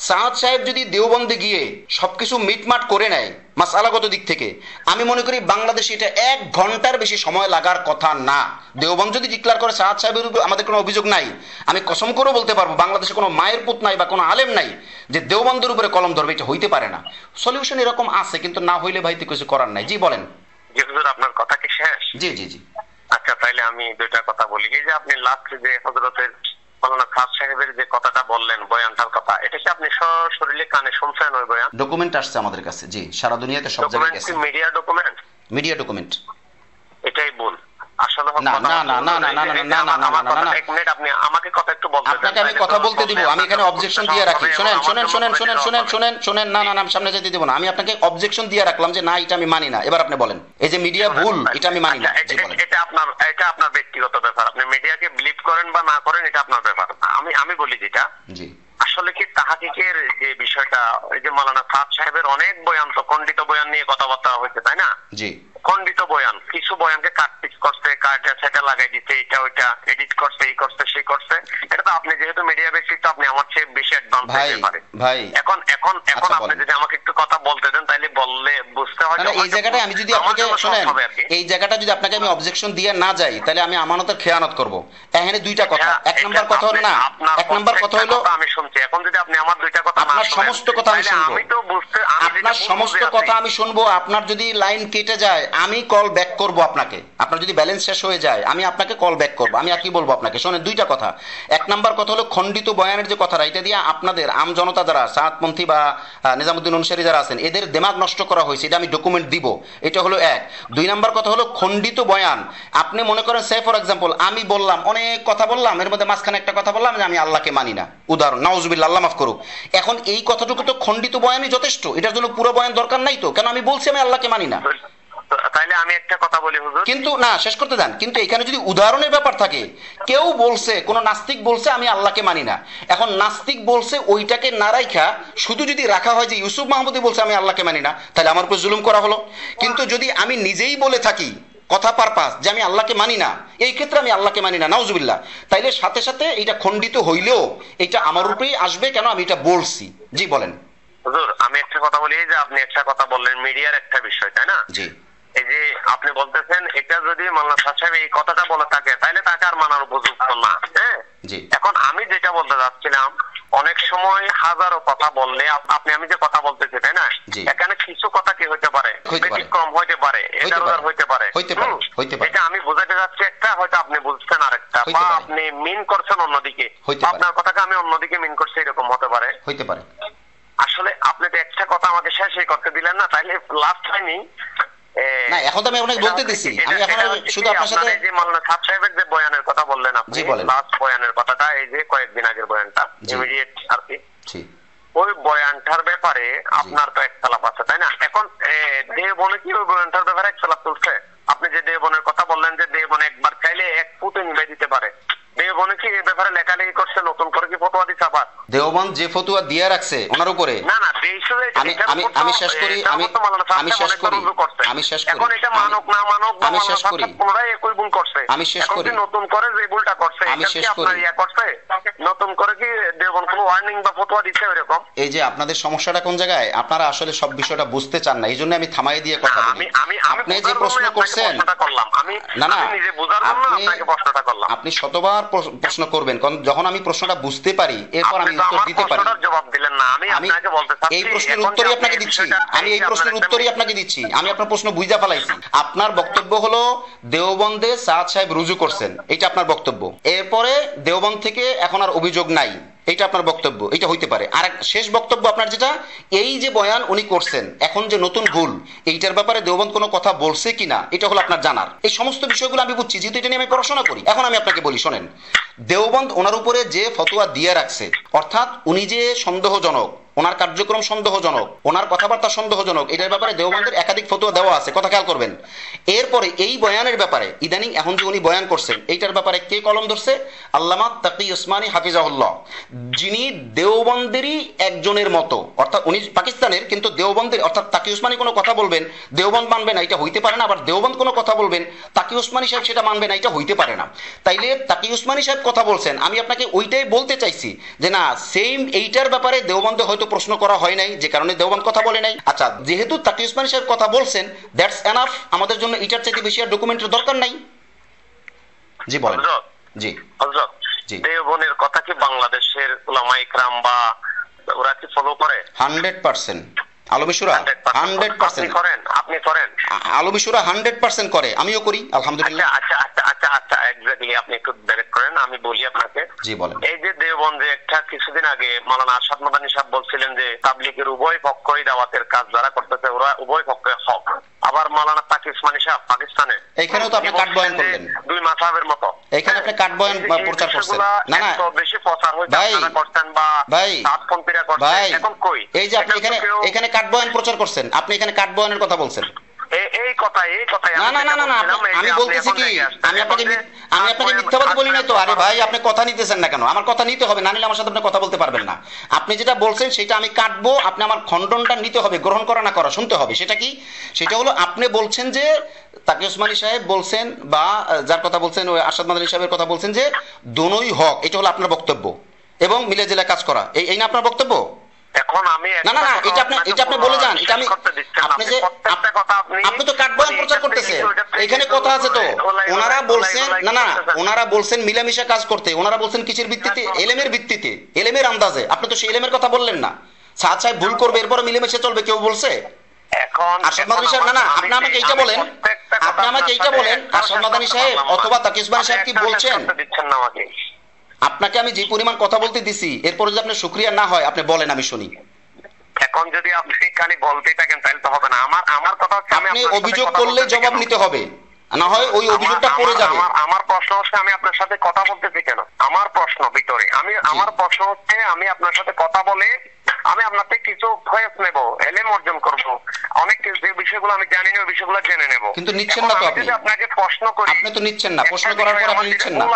Speaker 2: সাআদ সাহেব যদি দেওবন্দে গিয়ে সবকিছু মিটমাট করে নেয় মাসআলাগত দিক থেকে, আমি মনে করি বাংলাদেশে এটা 1 ঘন্টার বেশি সময় লাগার কথা না। দেওবন্দ যদি ডিক্লেয়ার করে সাআদ সাহেবের উপর আমাদের কোনো অভিযোগ নাই, আমি কসম করেও বলতে পারবো বাংলাদেশে কোনো মায়ের পুত নাই বা কোনো আলেম নাই যে দেওবন্দের উপরে কলম ধরবে, এটা হইতে পারে না। সলিউশন এরকম আছে, কিন্তু না হইলে ভাই তো কিছু করার নাই। জি বলেন।
Speaker 1: জি হুজুর, আপনার কথা কি শেষ?
Speaker 2: জি জি জি।
Speaker 1: আচ্ছা, তাইলে আমি দুইটা কথা বলি। এই যে আপনি লাস্ট যে হযরতের মাওলানা সাদ সাহেবের যে কথাটা বললেন, বয়ানটার কথা, এটা কি আপনি সশরীরে কানে শুনছেন? ওই বয়ান
Speaker 2: ডকুমেন্ট আসছে আমাদের কাছে, জি, সারা দুনিয়াতে সব জায়গায় গেছে।
Speaker 1: Media document,
Speaker 2: media document.
Speaker 1: এটাই বল আসলে।
Speaker 2: না না না না না না না না না না না,
Speaker 1: এক মিনিট, আপনি আমাকে কথা একটু বলতে দেন।
Speaker 2: আপনাকে আমি কথা বলতে দিব, আমি এখানে অবজেকশন দিয়ে রাখি। শুনেন শুনেন শুনেন শুনেন শুনেন শুনেন শুনেন, না না না, সামনে যেতে দেব না। আমি আপনাকে অবজেকশন দিয়ে রাখলাম যে না, এটা আমি মানি না। এবার আপনি বলেন, এই যে মিডিয়া ভুল, এটা আমি মানি না। জি বলেন।
Speaker 1: এটা আপনার ব্যক্তিগত ব্যাপার, আপনি মিডিয়াকে বিলিভ করেন বা না করেন, এটা আপনার ব্যাপার। আমি বলি যেটা
Speaker 2: জি,
Speaker 1: আসলে কি তাহাকিকের যে বিষয়টা, এই যে মাওলানা সাদ সাহেবের অনেক বয়ান, তো খণ্ডিত বয়ান নিয়ে কথাবার্তা হয়েছে, তাই না?
Speaker 2: জি,
Speaker 1: খণ্ডিত বয়ান, কিছু বয়ানকে কাটপিট করছে, কাটা সেটা লাগাই দিতে, এটা ওইটা এডিট করছে, এই করছে, সেই করছে। এটা তো আপনি যেহেতু মিডিয়া ব্যক্তিত্ব, আপনি আমার চেয়ে বেশি অ্যাডভান্স হতে পারে ভাই। এখন এখন এখন আপনি যদি আমাকে একটু কথা বলতে দেন, তাইলে বললে বুঝতে হয়।
Speaker 2: এই জায়গাটা আমি যদি আপনাকে শুনেন, এই জায়গাটা যদি আপনাকে আমি অবজেকশন দিয়ে না যাই, তাহলে আমি আমানতের খেয়ানত করব। এখানে দুইটা কথা। এক নাম্বার কথা হলো না, এক নাম্বার কথা হলো
Speaker 1: আমি শুনছি। এখন যদি আপনি আমার দুইটা কথা না
Speaker 2: আপনার সমস্ত কথা আমি শুনবো,
Speaker 1: আমি তো বুঝতে,
Speaker 2: আপনার সমস্ত কথা আমি শুনবো। আপনার যদি লাইন কেটে যায়, আমি কল ব্যাক করব আপনাকে। আপনার যদি ব্যালেন্স শেষ হয়ে যায়, আমি আপনাকে কল ব্যাক করব। আমি আর কি বলবো আপনাকে, শোনেন দুইটা কথা। এক নাম্বার কথা হলো খণ্ডিত বয়ানের যে কথাটা, এটা দিয়ে আপনাদের আম জনতা যারা সাআদপন্থী বা নিজামুদ্দিন অনুসারী যারা আছেন, এদের দিমাগ নষ্ট করা হয়েছে, এটা আমি ডকুমেন্ট দিব। এটা হলো এক। দুই নাম্বার কথা হলো খণ্ডিত বয়ান। আপনি মনে করেন সে ফর এক্সাম্পল, আমি বললাম অনেক কথা বললাম, এর মধ্যে মাঝখানে একটা কথা বললাম যে আমি আল্লাহকে মানি না, উদাহরণ, নাউজুবিল্লাহ, আল্লাহ মাফ করুক। এখন এই কথাটুকু তো খণ্ডিত বয়ানই যথেষ্ট, এটার জন্য পুরো বয়ান দরকার নাই তো, কেন আমি বলছি আমি আল্লাহকে মানি না।
Speaker 1: তাইলে আমি একটা কথা বলি হুজুর,
Speaker 2: কিন্তু না, শেষ করতে দেন। কিন্তু এখানে যদি উদাহরণের ব্যাপার থাকে, কেউ বলছে, কোন নাস্তিক বলছে আমি আল্লাহকে মানি না, এখন নাস্তিক বলছে ওইটাকে না রাখা শুধু যদি রাখা হয় যে ইউসুফ মাহমুদি বলছে আমি আল্লাহকে মানি না, তাহলে আমার উপর জুলুম করা হলো। কিন্তু যদি আমি নিজেই বলে থাকি কথা পারপাস যে আমি আল্লাহকে মানি না, এই ক্ষেত্রে আমি আল্লাহকে মানি না, নাউজুবিল্লাহ, তাইলে সাথে সাথে এটা খণ্ডিত হইলেও এটা আমার উপরেই আসবে, কেন আমি এটা বলছি। জি বলেন।
Speaker 1: হুজুর, আমি একটা কথা বলি, যে আপনি একটা কথা বললেন মিডিয়ার একটা বিষয়, তাই না?
Speaker 2: জি।
Speaker 1: এই যে আপনি বলতেছেন, এটা যদি মাওলানা সাদ সাহেব এই কথাটা বলে থাকে, তাহলে তাকে আর মানার উপযুক্ত না। হ্যাঁ, এখন আমি যেটা বলতে চাচ্ছিলাম, অনেক সময় হাজারো কথা বললে আপনি আমি যে কথা বলতেছি, তাই না, এখানে কিছু কথা কি হইতে পারে, ব্যতিক্রম হইতে পারে, এটা হইতে পারে। এটা আমি বোঝাতে যাচ্ছি একটা, হয়তো আপনি বুঝছেন আরেকটা, বা আপনি মিন করছেন অন্যদিকে, আপনার কথাকে আমি অন্যদিকে মিন করছি, এরকম হতে পারে।
Speaker 2: হইতে পারে।
Speaker 1: আসলে আপনি তো একটা কথা আমাকে শেষই করতে দিলেন না, তাইলে লাস্ট টাইমই
Speaker 2: না, এখন তো আমি আপনাকে বলতে দিছি। আমি এখন শুধু আপনার সাথে
Speaker 1: যে মাওলানা সাদ সাহেবের যে বয়ানের কথা বললেন আপনি, লাস্ট বয়ানের কথাটা, এই যে কয়েকদিন আগের বয়ানটা, ইমিডিয়েট আর কি, ওই বয়ানটার ব্যাপারে আপনার তো একতলাপ আছে, তাই না? এখন দেবনে কি ওই বয়ানটার ব্যাপারে একতলাপ চলছে? আপনি যে দেবনের কথা বললেন, যে দেবন একবার চাইলে 1 ফুটে নিভে দিতে পারে, দেবনে কি এই ব্যাপারে লেখালেখি করছে, নতুন করে কি ফতোয়া দিচ্ছে আবার?
Speaker 2: দেওবন্দ যে ফতোয়া দিয়ে রাখছে ওনার উপরে,
Speaker 1: না না,
Speaker 2: আমি শেষ করি,
Speaker 1: এখন এটা মানক না মানক,
Speaker 2: আমি শেষ করি,
Speaker 1: পুনরায় একই ভুল করছে,
Speaker 2: আমি শেষ করি,
Speaker 1: নতুন করে যে ভুলটা করছে,
Speaker 2: আমি শেষ করি,
Speaker 1: করছে নতুন করে কি দেওবন্দ কোনো ওয়ার্নিং বা ফতোয়া দিচ্ছে এরকম?
Speaker 2: এই যে আপনাদের সমস্যাটা কোন জায়গায়, আপনারা আসলে সব বিষয়টা বুঝতে চান না, এই জন্য আমি থামাই দিয়ে কথা বলি। আপনি যে প্রশ্ন করছেন, না না, আপনি শতবার প্রশ্ন করবেন, কারণ যখন আমি প্রশ্নটা বুঝতে পারি, এরপর আমি উত্তর দিতে পারি।
Speaker 1: জবাব দিলেন না, আমি আপনাকে বলতে চাচ্ছি,
Speaker 2: এই প্রশ্নের উত্তরই আপনাকে দিচ্ছি, আমি এই প্রশ্নের উত্তরই আপনাকে দিচ্ছি। আমি আপনার প্রশ্ন বুঝা ফেলাইছি। আপনার বক্তব্য হলো দেওবন্দে সাদ সাহেব রুজু করছেন, এটা আপনার বক্তব্য। এরপরে দেওবন্দ থেকে এখন আর অভিযোগ নাই, এইটা আপনার বক্তব্য, এটা হইতে পারে। আর শেষ বক্তব্য আপনার যেটা, এই যে বয়ান উনি করছেন এখন যে নতুন ভুল, এইটার ব্যাপারে দেওবন্দ কোনো কথা বলছে কিনা এটা হলো আপনার জানার। এই সমস্ত বিষয়গুলো আমি বুঝছি, যেহেতু এটা নিয়ে আমি পড়াশোনা করি। এখন আমি আপনাকে বলি, শোনেন, দেওবন্দ ওনার উপরে যে ফতোয়া দিয়ে রাখছে, অর্থাৎ উনি যে সন্দেহজনক, ওনার কার্যক্রম সন্দেহজনক, ওনার কথাবার্তা সন্দেহজনক, এটার ব্যাপারে দেওবন্দের একাধিক ফতোয়া দেওয়া আছে, কথা খেয়াল করবেন। এরপরে এই বয়ানের ব্যাপারে ইদানিং এখন যে উনি বয়ান করছেন, এইটার ব্যাপারে কে কলম ধরছে? আল্লামা তাকি উসমানী হাফিজাহুল্লাহ, যিনি দেওবন্দেরই একজনের মতো, অর্থাৎ উনি পাকিস্তানের, কিন্তু দেওবন্দের, অর্থাৎ তাকি উসমানী কোনো কথা বলবেন দেওবন্দ মানবে না, এটা হইতে পারে না। আবার দেওবন্দ কোনো কথা বলবেন তাকি উসমানী সাহেব সেটা মানবে না, এটা হইতে পারে না। তাইলে তাকি উসমানী সাহেব কথা বলছেন, আমি আপনাকে ওইটাই বলতে চাইছি যে না, সেম এইটার ব্যাপারে দেওবন্দে হয়তো প্রশ্ন করা হয় নাই, যে কারণে দেওবন্দ কথা বলে নাই। আচ্ছা, যেহেতু তাকি উসমানী সাহেব কথা বলছেন, দ্যাটস এনাফ, আমাদের জন্য এটার চাইতে বেশি আর ডকুমেন্টের দরকার নাই। জি বলেন। জি
Speaker 1: হযরত, দেওবন্দের কথা কি বাংলাদেশের উলামা ইকরাম বা ওরা কি ফলো করে?
Speaker 2: 100%। আলমী শুরা 100%
Speaker 1: করেন, আপনি করেন?
Speaker 2: আলমী শুরা 100% করে, আমিও করি আলহামদুলিল্লাহ।
Speaker 1: আচ্ছা, এক্স্যাক্টলি, আপনি একটু ডাইরেক্ট করেন, আমি বলি আপনাকে।
Speaker 2: জি বলেন।
Speaker 1: এই যে দেওবন্দে একটা কিছুদিন আগে মাওলানা আরশাদ মাদানী সাহেব বলছিলেন যে তাবলীগের উভয় পক্ষই দাওয়াতের কাজ যারা করতেছে ওরা উভয় পক্ষে হক। আবার মাওলানা তাকি উসমানী সাহেব পাকিস্তানে,
Speaker 2: এখানেও তো আপনি কাট বয়ান করলেন
Speaker 1: দুই মাযহাবের মতো,
Speaker 2: এখানে আপনি কাট বয়ান প্রচার করছেন। না না,
Speaker 1: তো বেশি প্রচার হইছে, আপনারা করতেন বা সাতপন্থীরা করতেন, এখন কই?
Speaker 2: এই যে আপনি এখানে কাট বয়ান প্রচার করছেন, আপনি এখানে কাট বয়ানের কথা বলছেন।
Speaker 1: এই কথাই
Speaker 2: না, আমি বলতেছি কি, আমি আপনাকে মিথ্যাবাদী বলি না তো। আরে ভাই, আপনি কথা নিতেছেন না কেন? আমার কথা নিতে হবে, না নিলে আমার সাথে আপনি কথা বলতে পারবেন না। আপনি যেটা বলছেন সেটা আমি কাটবো, আপনি আমার খণ্ডনটা নিতে হবে, গ্রহণ করা না করা শুনতে হবে। সেটা কি? সেটা হলো আপনি বলছেন যে তাকি উসমানী সাহেব বলছেন, বা যার কথা বলছেন ওই আরশাদ মাদানী সাহেবের কথা বলছেন যে দোনোই হক, এটা হলো আপনার বক্তব্য, এবং মিলে জেলা কাজ করা, এই না আপনার বক্তব্য?
Speaker 1: এখন আমি
Speaker 2: না, এটা আপনি বলে যান। এটা আমি, আপনি তো কাট বয়ান প্রচার করতেছেন, এখানে কথা আছে তো। ওনারা বলছেন মিলামিশা কাজ করতে, ওনারা বলছেন কিসের ভিত্তিতে? এলেমের ভিত্তিতে, এলেমের আন্দাজে। আপনি তো সেই এলেমের কথা বললেন না। সাদ সাহেব ভুল করবে, এরপরে মিলেমিশে চলবে, কেউ বলছে? আরশাদ মাদানী সাহেব, না, আপনি আমাকে এইটা বলেন, আরশাদ মাদানী সাহেব অথবা তাকি উসমানী সাহেব কি বলছেন? আপনাকে আমি যে পরিমাণ কথা বলতে দিছি, এরপরে যদি আপনার শুকরিয়া না হয় আপনি বলেন, আমি শুনি।
Speaker 1: এখন যদি আপনি এখানে বলতে থাকেন তাহলে তো হবে না। আমার কথা হচ্ছে,
Speaker 2: আপনি অভিযোগ করলে জবাব নিতে হবে, না হয় ওই অভিযোগটা পড়ে যাবে।
Speaker 1: আমার প্রশ্ন হচ্ছে, আমি আপনার সাথে কথা বলতেছি কেন? আমার প্রশ্ন ভিতরে, আমার প্রশ্ন হচ্ছে, আমি আপনার সাথে কথা বলে আমি আপনার থেকে কিছু ভয়েস নেব, এলেম অর্জন করব, অনেক যে বিষয়গুলো আমি জানি না ওই বিষয়গুলো জেনে নেব।
Speaker 2: কিন্তু নিচ্ছেন না তো আপনি।
Speaker 1: যদি আপনাকে প্রশ্ন করি,
Speaker 2: আপনি তো নিচ্ছেন না, প্রশ্ন করার পর আপনি নিচ্ছেন না।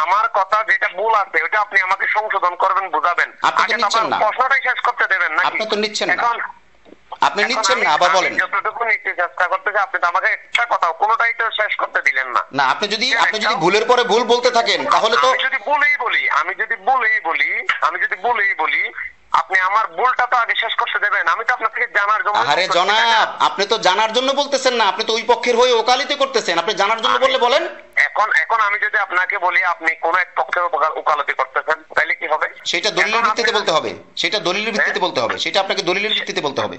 Speaker 1: আমার কথা যেটা ভুল আছে ওটা আপনি আমাকে সংশোধন করবেন, বুঝাবেন।
Speaker 2: আপনি তো নিচ্ছেন না,
Speaker 1: প্রশ্নটাই শেষ করতে দেবেন না।
Speaker 2: আপনি তো নিচ্ছেন না, আপনি নিচ্ছেন না, আবার বলেন।
Speaker 1: যতটুকু নিতে চেষ্টা করতেছি, আপনি তো আমাকে একটা কথা কোনোটাই তো শেষ করতে দিলেন না।
Speaker 2: না, আপনি যদি ভুলের পরে ভুল বলতে থাকেন তাহলে তো,
Speaker 1: আমি যদি ভুলেই বলি আপনি আমার ভুলটা তো আগে শেষ করতে দেবেন। আমি তো আপনার থেকে জানার জন্য।
Speaker 2: আরে জনাব, আপনি তো জানার জন্য বলতেছেন না, আপনি তো ওই পক্ষের হয়ে ওকালতি করতেছেন। আপনি জানার জন্য বললে বলেন।
Speaker 1: এখন আমি যদি আপনাকে বলি আপনি কোন এক পক্ষের ওকালতি করতেছেন, তাহলে কি হবে?
Speaker 2: সেটা দলিলের ভিত্তিতে বলতে হবে, সেটা আপনাকে দলিলের ভিত্তিতে বলতে হবে।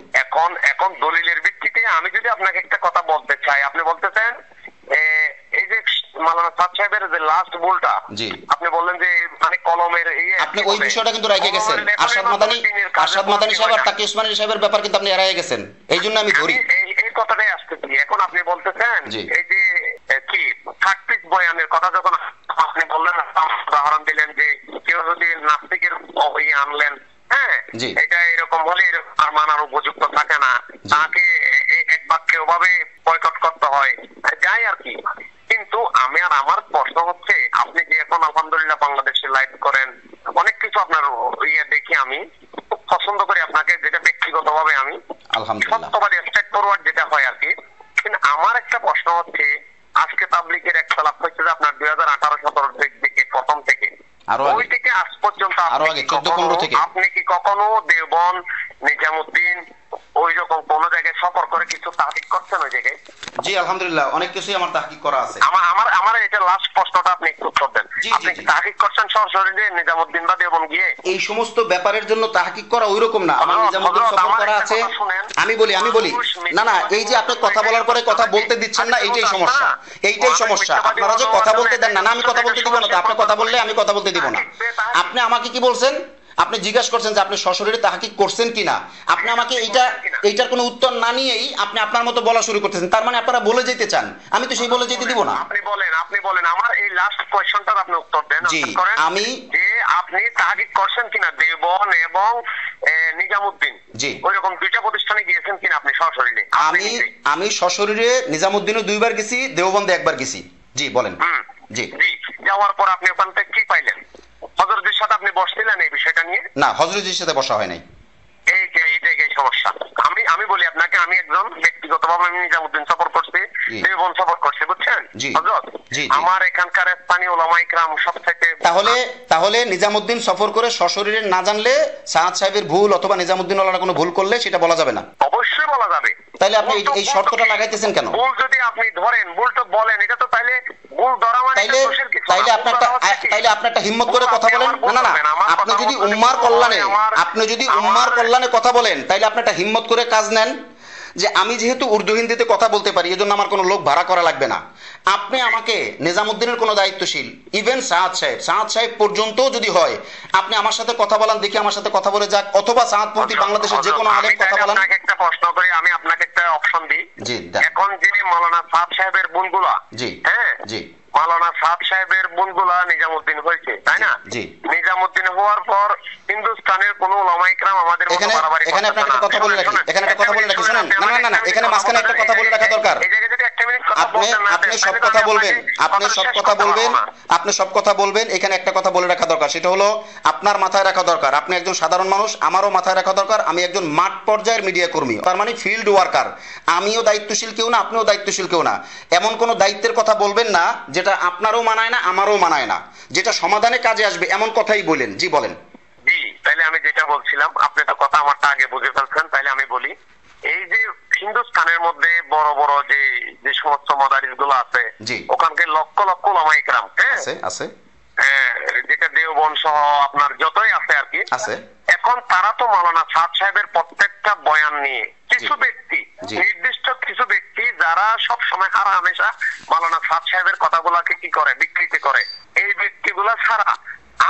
Speaker 1: এখন দলিলের ভিত্তিতে আমি যদি আপনাকে একটা কথা বলতে চাই, আপনি বলতেছেন এই যে মাওলানা সাদ সাহেবের যে লাস্ট ভুলটা, আপনি বললেন যে মানে কলমের
Speaker 2: আপনি ওই বিষয়টা কিন্তু রেখে গেছেন। আরশাদ মাদানী সাহেব আর তাকি উসমানী সাহেবের ব্যাপার কিন্তু আপনি এড়িয়ে গেছেন, এই জন্য আমি ধরি
Speaker 1: এই কথাটাই আসতেছি। এখন আপনি বলতেছেন এই যে কি থাকপিস বয়ানের কথা, যখন আপনি বললেন, উদাহরণ দিলেন যে কেউ যদি নাস্তিকের আনলেন, হ্যাঁ, এটা এরকম হলে আর মানার উপযুক্ত থাকে না, তাকে এক বাক্যে ওভাবে বয়কট করতে হয়, যাই আর কি। কিন্তু আমার প্রশ্ন হচ্ছে, আপনি যে এখন আলহামদুলিল্লাহ বাংলাদেশে লাইভ করেন, অনেক কিছু আপনার দেখি, আমি খুব পছন্দ করি আপনাকে, যেটা ব্যক্তিগত ভাবে আমি সত্যবাদী স্ট্রেট ফরওয়ার্ড যেটা হয় আর কি। কিন্তু আমার একটা প্রশ্ন হচ্ছে, আজকে তাবলীগের একটা লাভ হচ্ছে যে আপনার 2018-17 থেকে প্রথম থেকে ওই থেকে আজ পর্যন্ত আপনি কি কখনো দেওবন্দ, নিজামুদ্দিন ওই রকম কোন জায়গায় সফর করে কিছু তাহকিক করছেন ওই জায়গায়?
Speaker 2: জি আলহামদুলিল্লাহ অনেক কিছুই আমার তাহকিক করা আছে।
Speaker 1: আমার এটা লাস্ট প্রশ্নটা আপনি একটু উত্তর দেন। আপনি তাহকিক করছেন সরাসরি নিজামুদ্দিন বা দেওবন্দ গিয়ে?
Speaker 2: এই সমস্ত ব্যাপারের জন্য তাহকিক করা ওইরকম না, আমার নিজামুদ্দিন সফর করা আছে। আমি বলি না না, এই যে আপনি কথা বলার পরে কথা বলতে দিচ্ছেন না, এইটাই সমস্যা, এইটাই সমস্যা। আপনারা যে কথা বলতে দেন না, না আমি কথা বলতে দিব না, আপনি কথা বললে আমি কথা বলতে দিব না। আপনি আমাকে কি বলছেন, আপনি জিজ্ঞাসা করছেন যে আপনি সশরীরে তাহকিক করছেন কিনা, আপনি আমাকে এইটার কোনো উত্তর না নিয়েই আপনি আপনার মতো বলা শুরু করতেছেন, তার মানে আপনারা বলে যেতে চান, আমি তো সেই বলে যেতে দিব না।
Speaker 1: আপনি বলেন আমার এই লাস্ট কোশ্চেনটার আপনি উত্তর দেন।
Speaker 2: জি, আমি
Speaker 1: যে আপনি তাহকিক করছেন কিনা দেওবন্দ এবং নিজামুদ্দিন, জি ওইরকম দুইটা প্রতিষ্ঠানে গিয়েছেন কিনা আপনি সশরীরে?
Speaker 2: আমি সশরীরে নিজামুদ্দিনও 2 বার গেছি, দেওবন্দে 1 বার গেছি। জি বলেন।
Speaker 1: জি জি, যাওয়ার পর আপনি ওখান থেকে কি পাইলেন? হযরতের সাথে আপনি বসছিলেন এই বিষয়টা নিয়ে?
Speaker 2: না, হযরতের সাথে বসা হয় নাই।
Speaker 1: এই জায়গায় সমস্যা। আমি বলি আপনাকে, আমি একজন ব্যক্তিগতভাবে আমি নিজামুদ্দিন সফর করছি, দেওবন্দ সফর করছি, বুঝছেন হযরত? আমার এখানকার স্থানীয় উলামায়ে কেরাম সবথেকে
Speaker 2: তাহলে নিজামুদ্দিন সফর করে সশরীরে না জানলে সাআদ সাহেবের ভুল অথবা নিজামুদ্দিন ওয়ালারা কোনো ভুল করলে সেটা বলা যাবে না?
Speaker 1: অবশ্যই বলা যাবে।
Speaker 2: তাহলে আপনি এই শর্তটা লাগাইতেছেন কেন?
Speaker 1: ভুল যদি আপনি ধরেন, ভুল তো বলেন, এটা তো তাইলে ভুল ধরা মানে দোষের কিছু না।
Speaker 2: তাইলে আপনি একটা হিম্মত করে কথা বলেন। না না, আপনি যদি উম্মার কল্যাণে কথা বলেন, তাইলে আপনি একটা হিম্মত করে কাজ নেন যে আমি যেহেতু উর্দু হিন্দিতে কথা বলতে পারি, এজন্য আমার কোনো লোক ভাড়া করা লাগবে না। আপনি আমাকে নিজামুদ্দিনের কোনো দায়িত্বশীল, ইভেন সাআদ সাহেব পর্যন্ত যদি হয়, আপনি আমার সাথে কথা বলান, দেখি আমার সাথে কথা বলে যাক, অথবা সাআদপন্থী বাংলাদেশের যে কোনো আলেম কথা বলান।
Speaker 1: আপনাকে একটা প্রশ্ন করি, আমি আপনাকে একটা অপশন দিই। জি, এখন যে মাওলানা সাআদ সাহেবের বোনগুলা, জি হ্যাঁ জি, মাওলানা সাআদ সাহেবের বোনগুলা নিজামুদ্দিন হয়েছে, তাই না? জি, নিজামুদ্দিন হওয়ার পর হিন্দুস্তানের কোন উলামায়ে কেরাম আমাদের মতো বাড়াবাড়ি করতে না।
Speaker 2: এখানে আপনাকে কথা বলে রাখি, শুনেন। না, এখানে মাঝখানে একটা কথা বলে রাখা দরকার।
Speaker 1: এই জায়গায় যদি একটা মিনিট কথা বলতেন না,
Speaker 2: আপনি সব কথা বলবেন, এখানে একটা কথা বলে রাখা দরকার, সেটা হলো আপনার মাথায় রাখা দরকার, আপনি একজন সাধারণ মানুষ, আমারও মাথায় রাখা দরকার, আমি একজন মাঠ পর্যায়ের মিডিয়া কর্মী, তার মানে ফিল্ড ওয়ার্কার। আমিও দায়িত্বশীল কেউ না, আপনিও দায়িত্বশীল কেউ না। এমন কোনো দায়িত্বের কথা বলবেন না যেটা আপনারও মানায় না, আমারও মানায় না, যেটা সমাধানে কাজে আসবে এমন কথাই বলেন। জি বলেন।
Speaker 1: জি, তাহলে আমি যেটা বলছিলাম, আপনি তো কথা আমারটা আগে বুঝে ফেলছেন, তাহলে আমি বলি, এই যে হিন্দুস্তানের মধ্যে বড় বড় যে সমস্ত মাদারিস গুলো আছে, ওখানকার লক্ষ লক্ষ উলামায়ে কেরাম
Speaker 2: আছে,
Speaker 1: যেটা দেওবন্দ সহ আপনার যতই আছে আর কি আছে, এখন তারা তো মাওলানা সাআদ সাহেবের প্রত্যেকটা বয়ান নিয়ে কিছু ব্যক্তি, নির্দিষ্ট কিছু ব্যক্তি যারা সব সময় হারা হামেশা মাওলানা সাআদ সাহেবের কথাগুলাকে কি করে, বিকৃতি করে, এই ব্যক্তিগুলা ছাড়া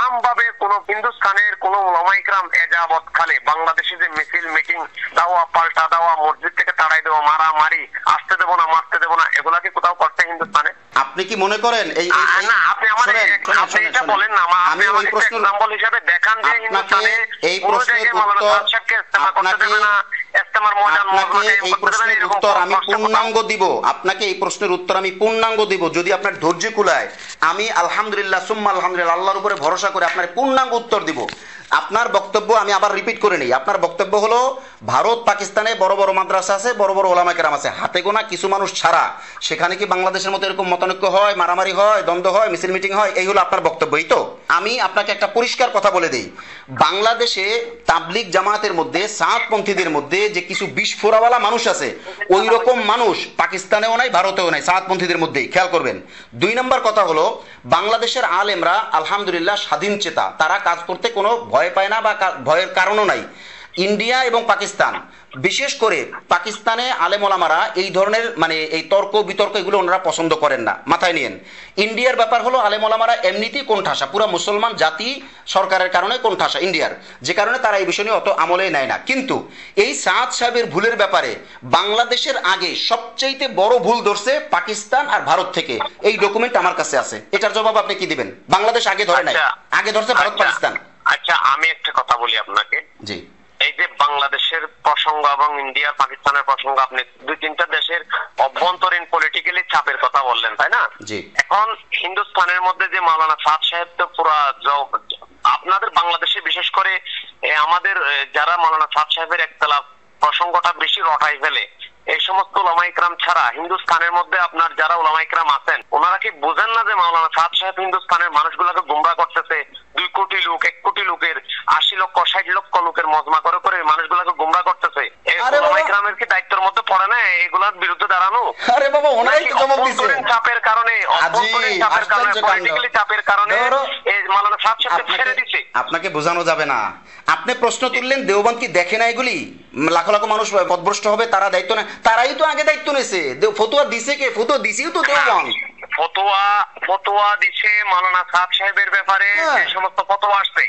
Speaker 1: আমভাবে কোন হিন্দুস্তানের কোন উলামায়ে কেরাম এজাবত খালে বাংলাদেশে যে মিছিল মিটিং, দাওয়া পাল্টা দাওয়া, মসজিদ থেকে তাড়াই দেওয়া, মারামারি, আসতে দেবো না, মারতে দেবো না, এগুলা কি কোথাও করতে হিন্দুস্তানে?
Speaker 2: আপনি কি মনে করেন এই
Speaker 1: না, আপনি আমার এটা বলেন না, আমি ওই প্রশ্ন এক্সাম্পল হিসেবে দেখান যে হিন্দুস্তানে
Speaker 2: এই প্রশ্নের উত্তর আমি পূর্ণাঙ্গ দিব, আপনাকে এই প্রশ্নের উত্তর আমি পূর্ণাঙ্গ দিব যদি আপনার ধৈর্য কুলায়। আমি আলহামদুলিল্লাহ সুম্মা আলহামদুলিল্লাহ আল্লাহর উপরে ভরসা করে আপনার পূর্ণাঙ্গ উত্তর দিব। আপনার বক্তব্য আমি আবার রিপিট করে নিই। আপনার বক্তব্য হলো ভারত পাকিস্তানে বড় বড় মাদ্রাসা আছে, বড় বড় ওলামায়ে কেরাম আছে, হাতে গোনা কিছু মানুষ ছাড়া সেখানে কি বাংলাদেশের মতো এরকম মতানৈক্য হয়, মারামারি হয়, দ্বন্দ্ব হয়, মিছিল মিটিং হয়? এই হলো আপনার বক্তব্যই তো? আমি আপনাকে একটা পরিষ্কার কথা বলে দিই, বাংলাদেশে তাবলিগ জামাতের মধ্যে, সাআদপন্থীদের মধ্যে যে কিছু বিস্ফোরাওয়ালা মানুষ আছে, ওই রকম মানুষ পাকিস্তানেও নাই, ভারতেও নাই, সাআদপন্থীদের মধ্যেই। খেয়াল করবেন। 2 নম্বর কথা হলো, বাংলাদেশের আলেমরা আলহামদুলিল্লাহ স্বাধীন চেতা, তারা কাজ করতে কোনো ভয় পায় না বা ভয়ের কারণও নাই। ইন্ডিয়া এবং পাকিস্তান, বিশেষ করে পাকিস্তানে আলেম ওলামারা এই ধরনের এই তর্ক বিতর্ক এগুলো ওনারা পছন্দ করেন না, মাথায় নিয়েন। ইন্ডিয়ার ব্যাপার হলো আলেম ওলামারা এমনিতেই কোণঠাসা, পুরো মুসলমান জাতি সরকারের কারণে কোণঠাসা ইন্ডিয়ার, যে কারণে তারা এই বিষয় নিয়ে অত আমলে নেয় না। কিন্তু এই সাআদ সাহেবের ভুলের ব্যাপারে বাংলাদেশের আগে সবচাইতে বড় ভুল ধরছে পাকিস্তান আর ভারত থেকে। এই ডকুমেন্ট আমার কাছে আছে, এটার জবাব আপনি কি দিবেন? বাংলাদেশ আগে ধরে নাই, আগে ধরছে ভারত পাকিস্তান।
Speaker 1: আচ্ছা, আমি একটা কথা বলি আপনাকে। জি, এই যে বাংলাদেশের প্রসঙ্গ এবং ইন্ডিয়া পাকিস্তানের প্রসঙ্গ, আপনি 2-3টা দেশের অভ্যন্তরীণ পলিটিক্যালি চাপের কথা বললেন, তাই না? জি। এখন হিন্দুস্তানের মধ্যে যে মাওলানা সাআদ সাহেব তো পুরা আপনাদের বাংলাদেশে বিশেষ করে আমাদের যারা মাওলানা সাআদ সাহেবের একতলা প্রসঙ্গটা বেশি রটাই ফেলে, এই সমস্ত উলামায়ে কেরাম ছাড়া হিন্দুস্তানের মধ্যে আপনার যারা উলামায়ে কেরাম আছেন, ওনারা কি বোঝেন না যে মাওলানা সাআদ সাহেব হিন্দুস্তানের মানুষগুলোকে গুমরাহ করতেছে? 2 কোটি লোক, 1 কোটি লোকের, 80 লক্ষ 60 লক্ষ লোকের মজমা করে করে মানুষগুলোকে গুমরাহ করতেছে। এই উলামায়ে কেরামের কি দায়িত্বের মধ্যে পড়ে না এগুলোর বিরুদ্ধে দাঁড়ানো?
Speaker 2: আরে বাবা ওনারাই তো জবাব দিয়েছে
Speaker 1: চাপের কারণে, পলিটিক্যালি চাপের কারণে এই মাওলানা সাহেব সাহেবকে ছেড়ে দিয়েছে।
Speaker 2: আপনাকে বোঝানো যাবে না। আপনি প্রশ্ন তুললেন দেওবন্দ কি দেখে না এগুলি? লাখ লাখ মানুষ পথভ্রষ্ট হবে, তারা দায়িত্ব নেয়, তারাই তো আগে দায়িত্ব নিয়েছে। ফতুয়া দিছে কে? ফতুয়া দিছেই তো দেওবন্দ।
Speaker 1: ফতোয়া দিছে মাওলানা সাদ সাহেবের ব্যাপারে, যে সমস্ত ফতোয়া আসছে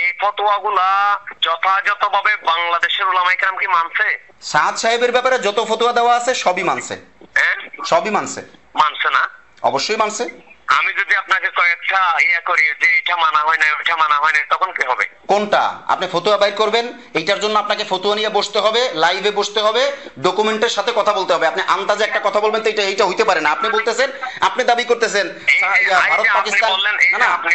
Speaker 1: এই ফতোয়াগুলা যথাযথভাবে বাংলাদেশের উলামায়ে কেরাম কি মানছে?
Speaker 2: সাদ সাহেবের ব্যাপারে যত ফতোয়া দেওয়া আছে সবই মানছে। সবই মানছে।
Speaker 1: মানছে না?
Speaker 2: অবশ্যই মানছে।
Speaker 1: আমি যদি আপনাকে কয়েকটা করি যে এটা মানা হয় না, ওটা মানা হয় না, তখন কি হবে?
Speaker 2: কোনটা? আপনি ফতোয়া বাইর করবেন, এইটার জন্য আপনাকে ফতোয়া নিয়ে বসতে হবে, লাইভে বসতে হবে, ডকুমেন্টের সাথে কথা বলতে হবে। আপনি আন্দাজে একটা কথা বলবেন তো এইটা হইতে পারে না। আপনি বলতেছেন, আপনি দাবি করতেছেন ভারত পাকিস্তান, না আপনি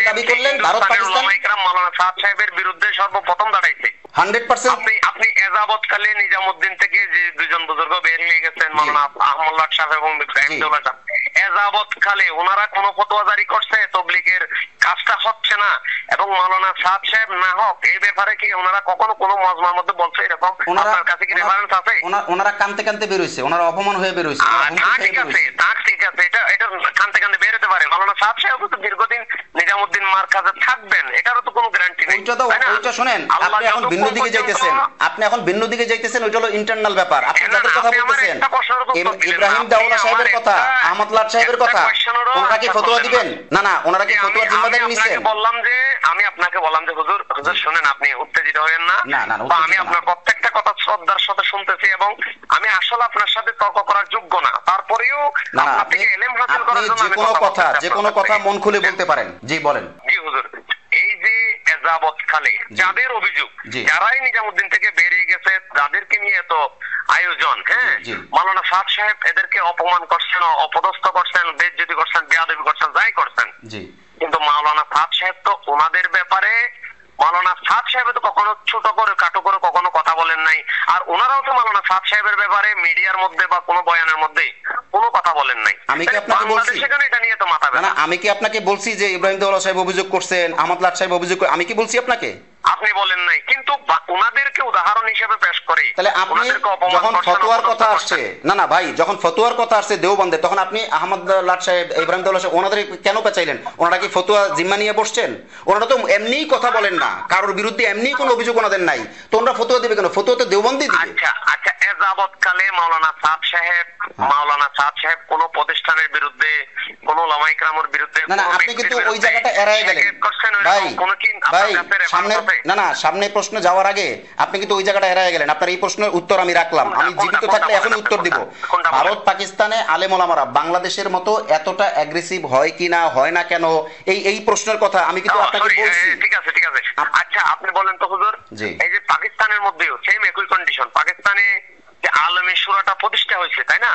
Speaker 2: দাবি করলেন ভারত পাকিস্তান
Speaker 1: মাওলানা সাদ সাহেবের বিরুদ্ধে সর্বপ্রথম দাঁড়াইছে
Speaker 2: 100%।
Speaker 1: আপনি এজাবৎকালে নিজামুদ্দিন থেকে যে দুজন বুজুর্গ বের হয়ে গেছেন, মাওলানা আহমদুল্লাহ সাহেব এবং ইব্রাহিমউল্লাহ সাহেব, এজাবৎকালে ওনারা কোন ফতোয়া জারি করছে? তবলিগের কাজটা হচ্ছে না এবং মাওলানা সাদ সাহেব না হোক, এই ব্যাপারে কি ওনারা কখনো কোনো মজমার মধ্যে বলছে এরকম? আপনার কাছে কি রেফারেন্স আছে?
Speaker 2: ওনারা কানতে কানতে বের হইছে, ওনারা অপমান হয়ে বের হইছে।
Speaker 1: ঠিক আছে, এটা কানতে কানতে বের হতে পারে। মাওলানা সাদ সাহেব তো দীর্ঘদিন নিজামুদ্দিন মার কাছে থাকবেন, এটারও তো কোনো গ্যারান্টি নেই।
Speaker 2: ওইটা শুনেন, আপনি এখন ভিন্ন দিকে যাইতেছেন, ওইটা হলো ইন্টারনাল ব্যাপার। আপনি যাদের কথা বলতেছেন, ইব্রাহিম দাওলা সাহেবের কথা, আহমদুল্লাহ সাহেবের কথা, ওনারা কি ফতোয়া দিবেন? না ওনারা কি ফতোয়ার জিম্মাদারি নিছেন?
Speaker 1: আমি আপনাকে বললাম যে হুজুর শুনেন, আপনি উত্তেজিত হবেন না। আমি আপনার প্রত্যেকটা কথা শ্রদ্ধার সাথে শুনতেছি এবং আমি আসলে আপনার সাথে তর্ক করার যোগ্য না, তারপরেও আপনার থেকে ইলম হাসিল করার জন্য
Speaker 2: যে কোনো কথা মন খুলে বলতে পারেন। জি বলেন।
Speaker 1: জি হুজুর, এই যে এজাবৎকালে যাদের অভিযোগ, যারাই নিজামুদ্দিন থেকে বেরিয়ে গেছে, যাদেরকে নিয়ে এত আয়োজন, মাওলানা সাদ সাহেব এদেরকে অপমান করছেন, অপদস্থ করছেন, বেইজ্জতি করছেন, বেয়াদবি করছেন, যাই করছেন, কিন্তু মাওলানা সাদ সাহেব তো ওনাদের ব্যাপারে, মাওলানা সাদ সাহেব তো কখনো ছোট করে খাটো করে কখনো কথা বলেন নাই। আর ওনারাও তো মাওলানা সাদ সাহেবের ব্যাপারে মিডিয়ার মধ্যে বা কোনো বয়ানের মধ্যে কোনো কথা বলেন নাই।
Speaker 2: আমি কি আপনাকে বলছি
Speaker 1: সেখানে এটা নিয়ে তো মাথা ব্যথা।
Speaker 2: না, আমি কি আপনাকে বলছি যে ইব্রাহিম দাওলা সাহেব অভিযোগ করছেন, আহমদুল্লাহ সাহেব অভিযোগ, আমি কি বলছি আপনাকে?
Speaker 1: আপনি বলেন নাই, কিন্তু ওনাদেরকে উদাহরণ হিসেবে পেশ করে।
Speaker 2: তাহলে আপনি যখন ফতোয়ার কথা আসছে, না ভাই, যখন ফতোয়ার কথা আসছে দেওবন্দে, তখন আপনি আহমদুল্লাহ সাহেব, ইব্রাহিম দাওলা সাহেব, ওনাদের কেন পেঁচাইলেন? ওনারা কি ফতোয়া জিম্মা নিয়ে বসছেন? ওনারা তো এমনিই কথা বলেন না, কারোর বিরুদ্ধে এমনিই কোনো অভিযোগ ওনাদের নাই, তো ওনারা ফতোয়া দিবে কেন? ফতোয়া তো দেওবন্দই দিবে।
Speaker 1: আচ্ছা, এজাবৎকালে মাওলানা সাদ সাহেব কোন প্রতিষ্ঠানের বিরুদ্ধে, কোন উলামায়ে কেরামের বিরুদ্ধে,
Speaker 2: না আপনি কিন্তু ওই জায়গাটা এড়ায় গেলেন ভাই। সামনে প্রশ্ন যাওয়ার আগে আপনি কিন্তু ওই জায়গাটা এড়ায় গেলেন। আপনার এই প্রশ্নের উত্তর আমি রাখলাম, আমি জীবিত থাকলে এখন উত্তর দিব। ভারত পাকিস্তানে আলেম ওলামারা বাংলাদেশের মতো এতটা অ্যাগ্রেসিভ হয় কি না, হয় না কেন, এই প্রশ্নের কথা আমি কিন্তু আপনাকে বলছি।
Speaker 1: ঠিক আছে। আচ্ছা, আপনি বলেন তো হুজুর, এই যে পাকিস্তানের মধ্যেও সেম একই কন্ডিশন, পাকিস্তানে যে আলমে শুরাটা প্রতিষ্ঠা হয়েছে, তাই না?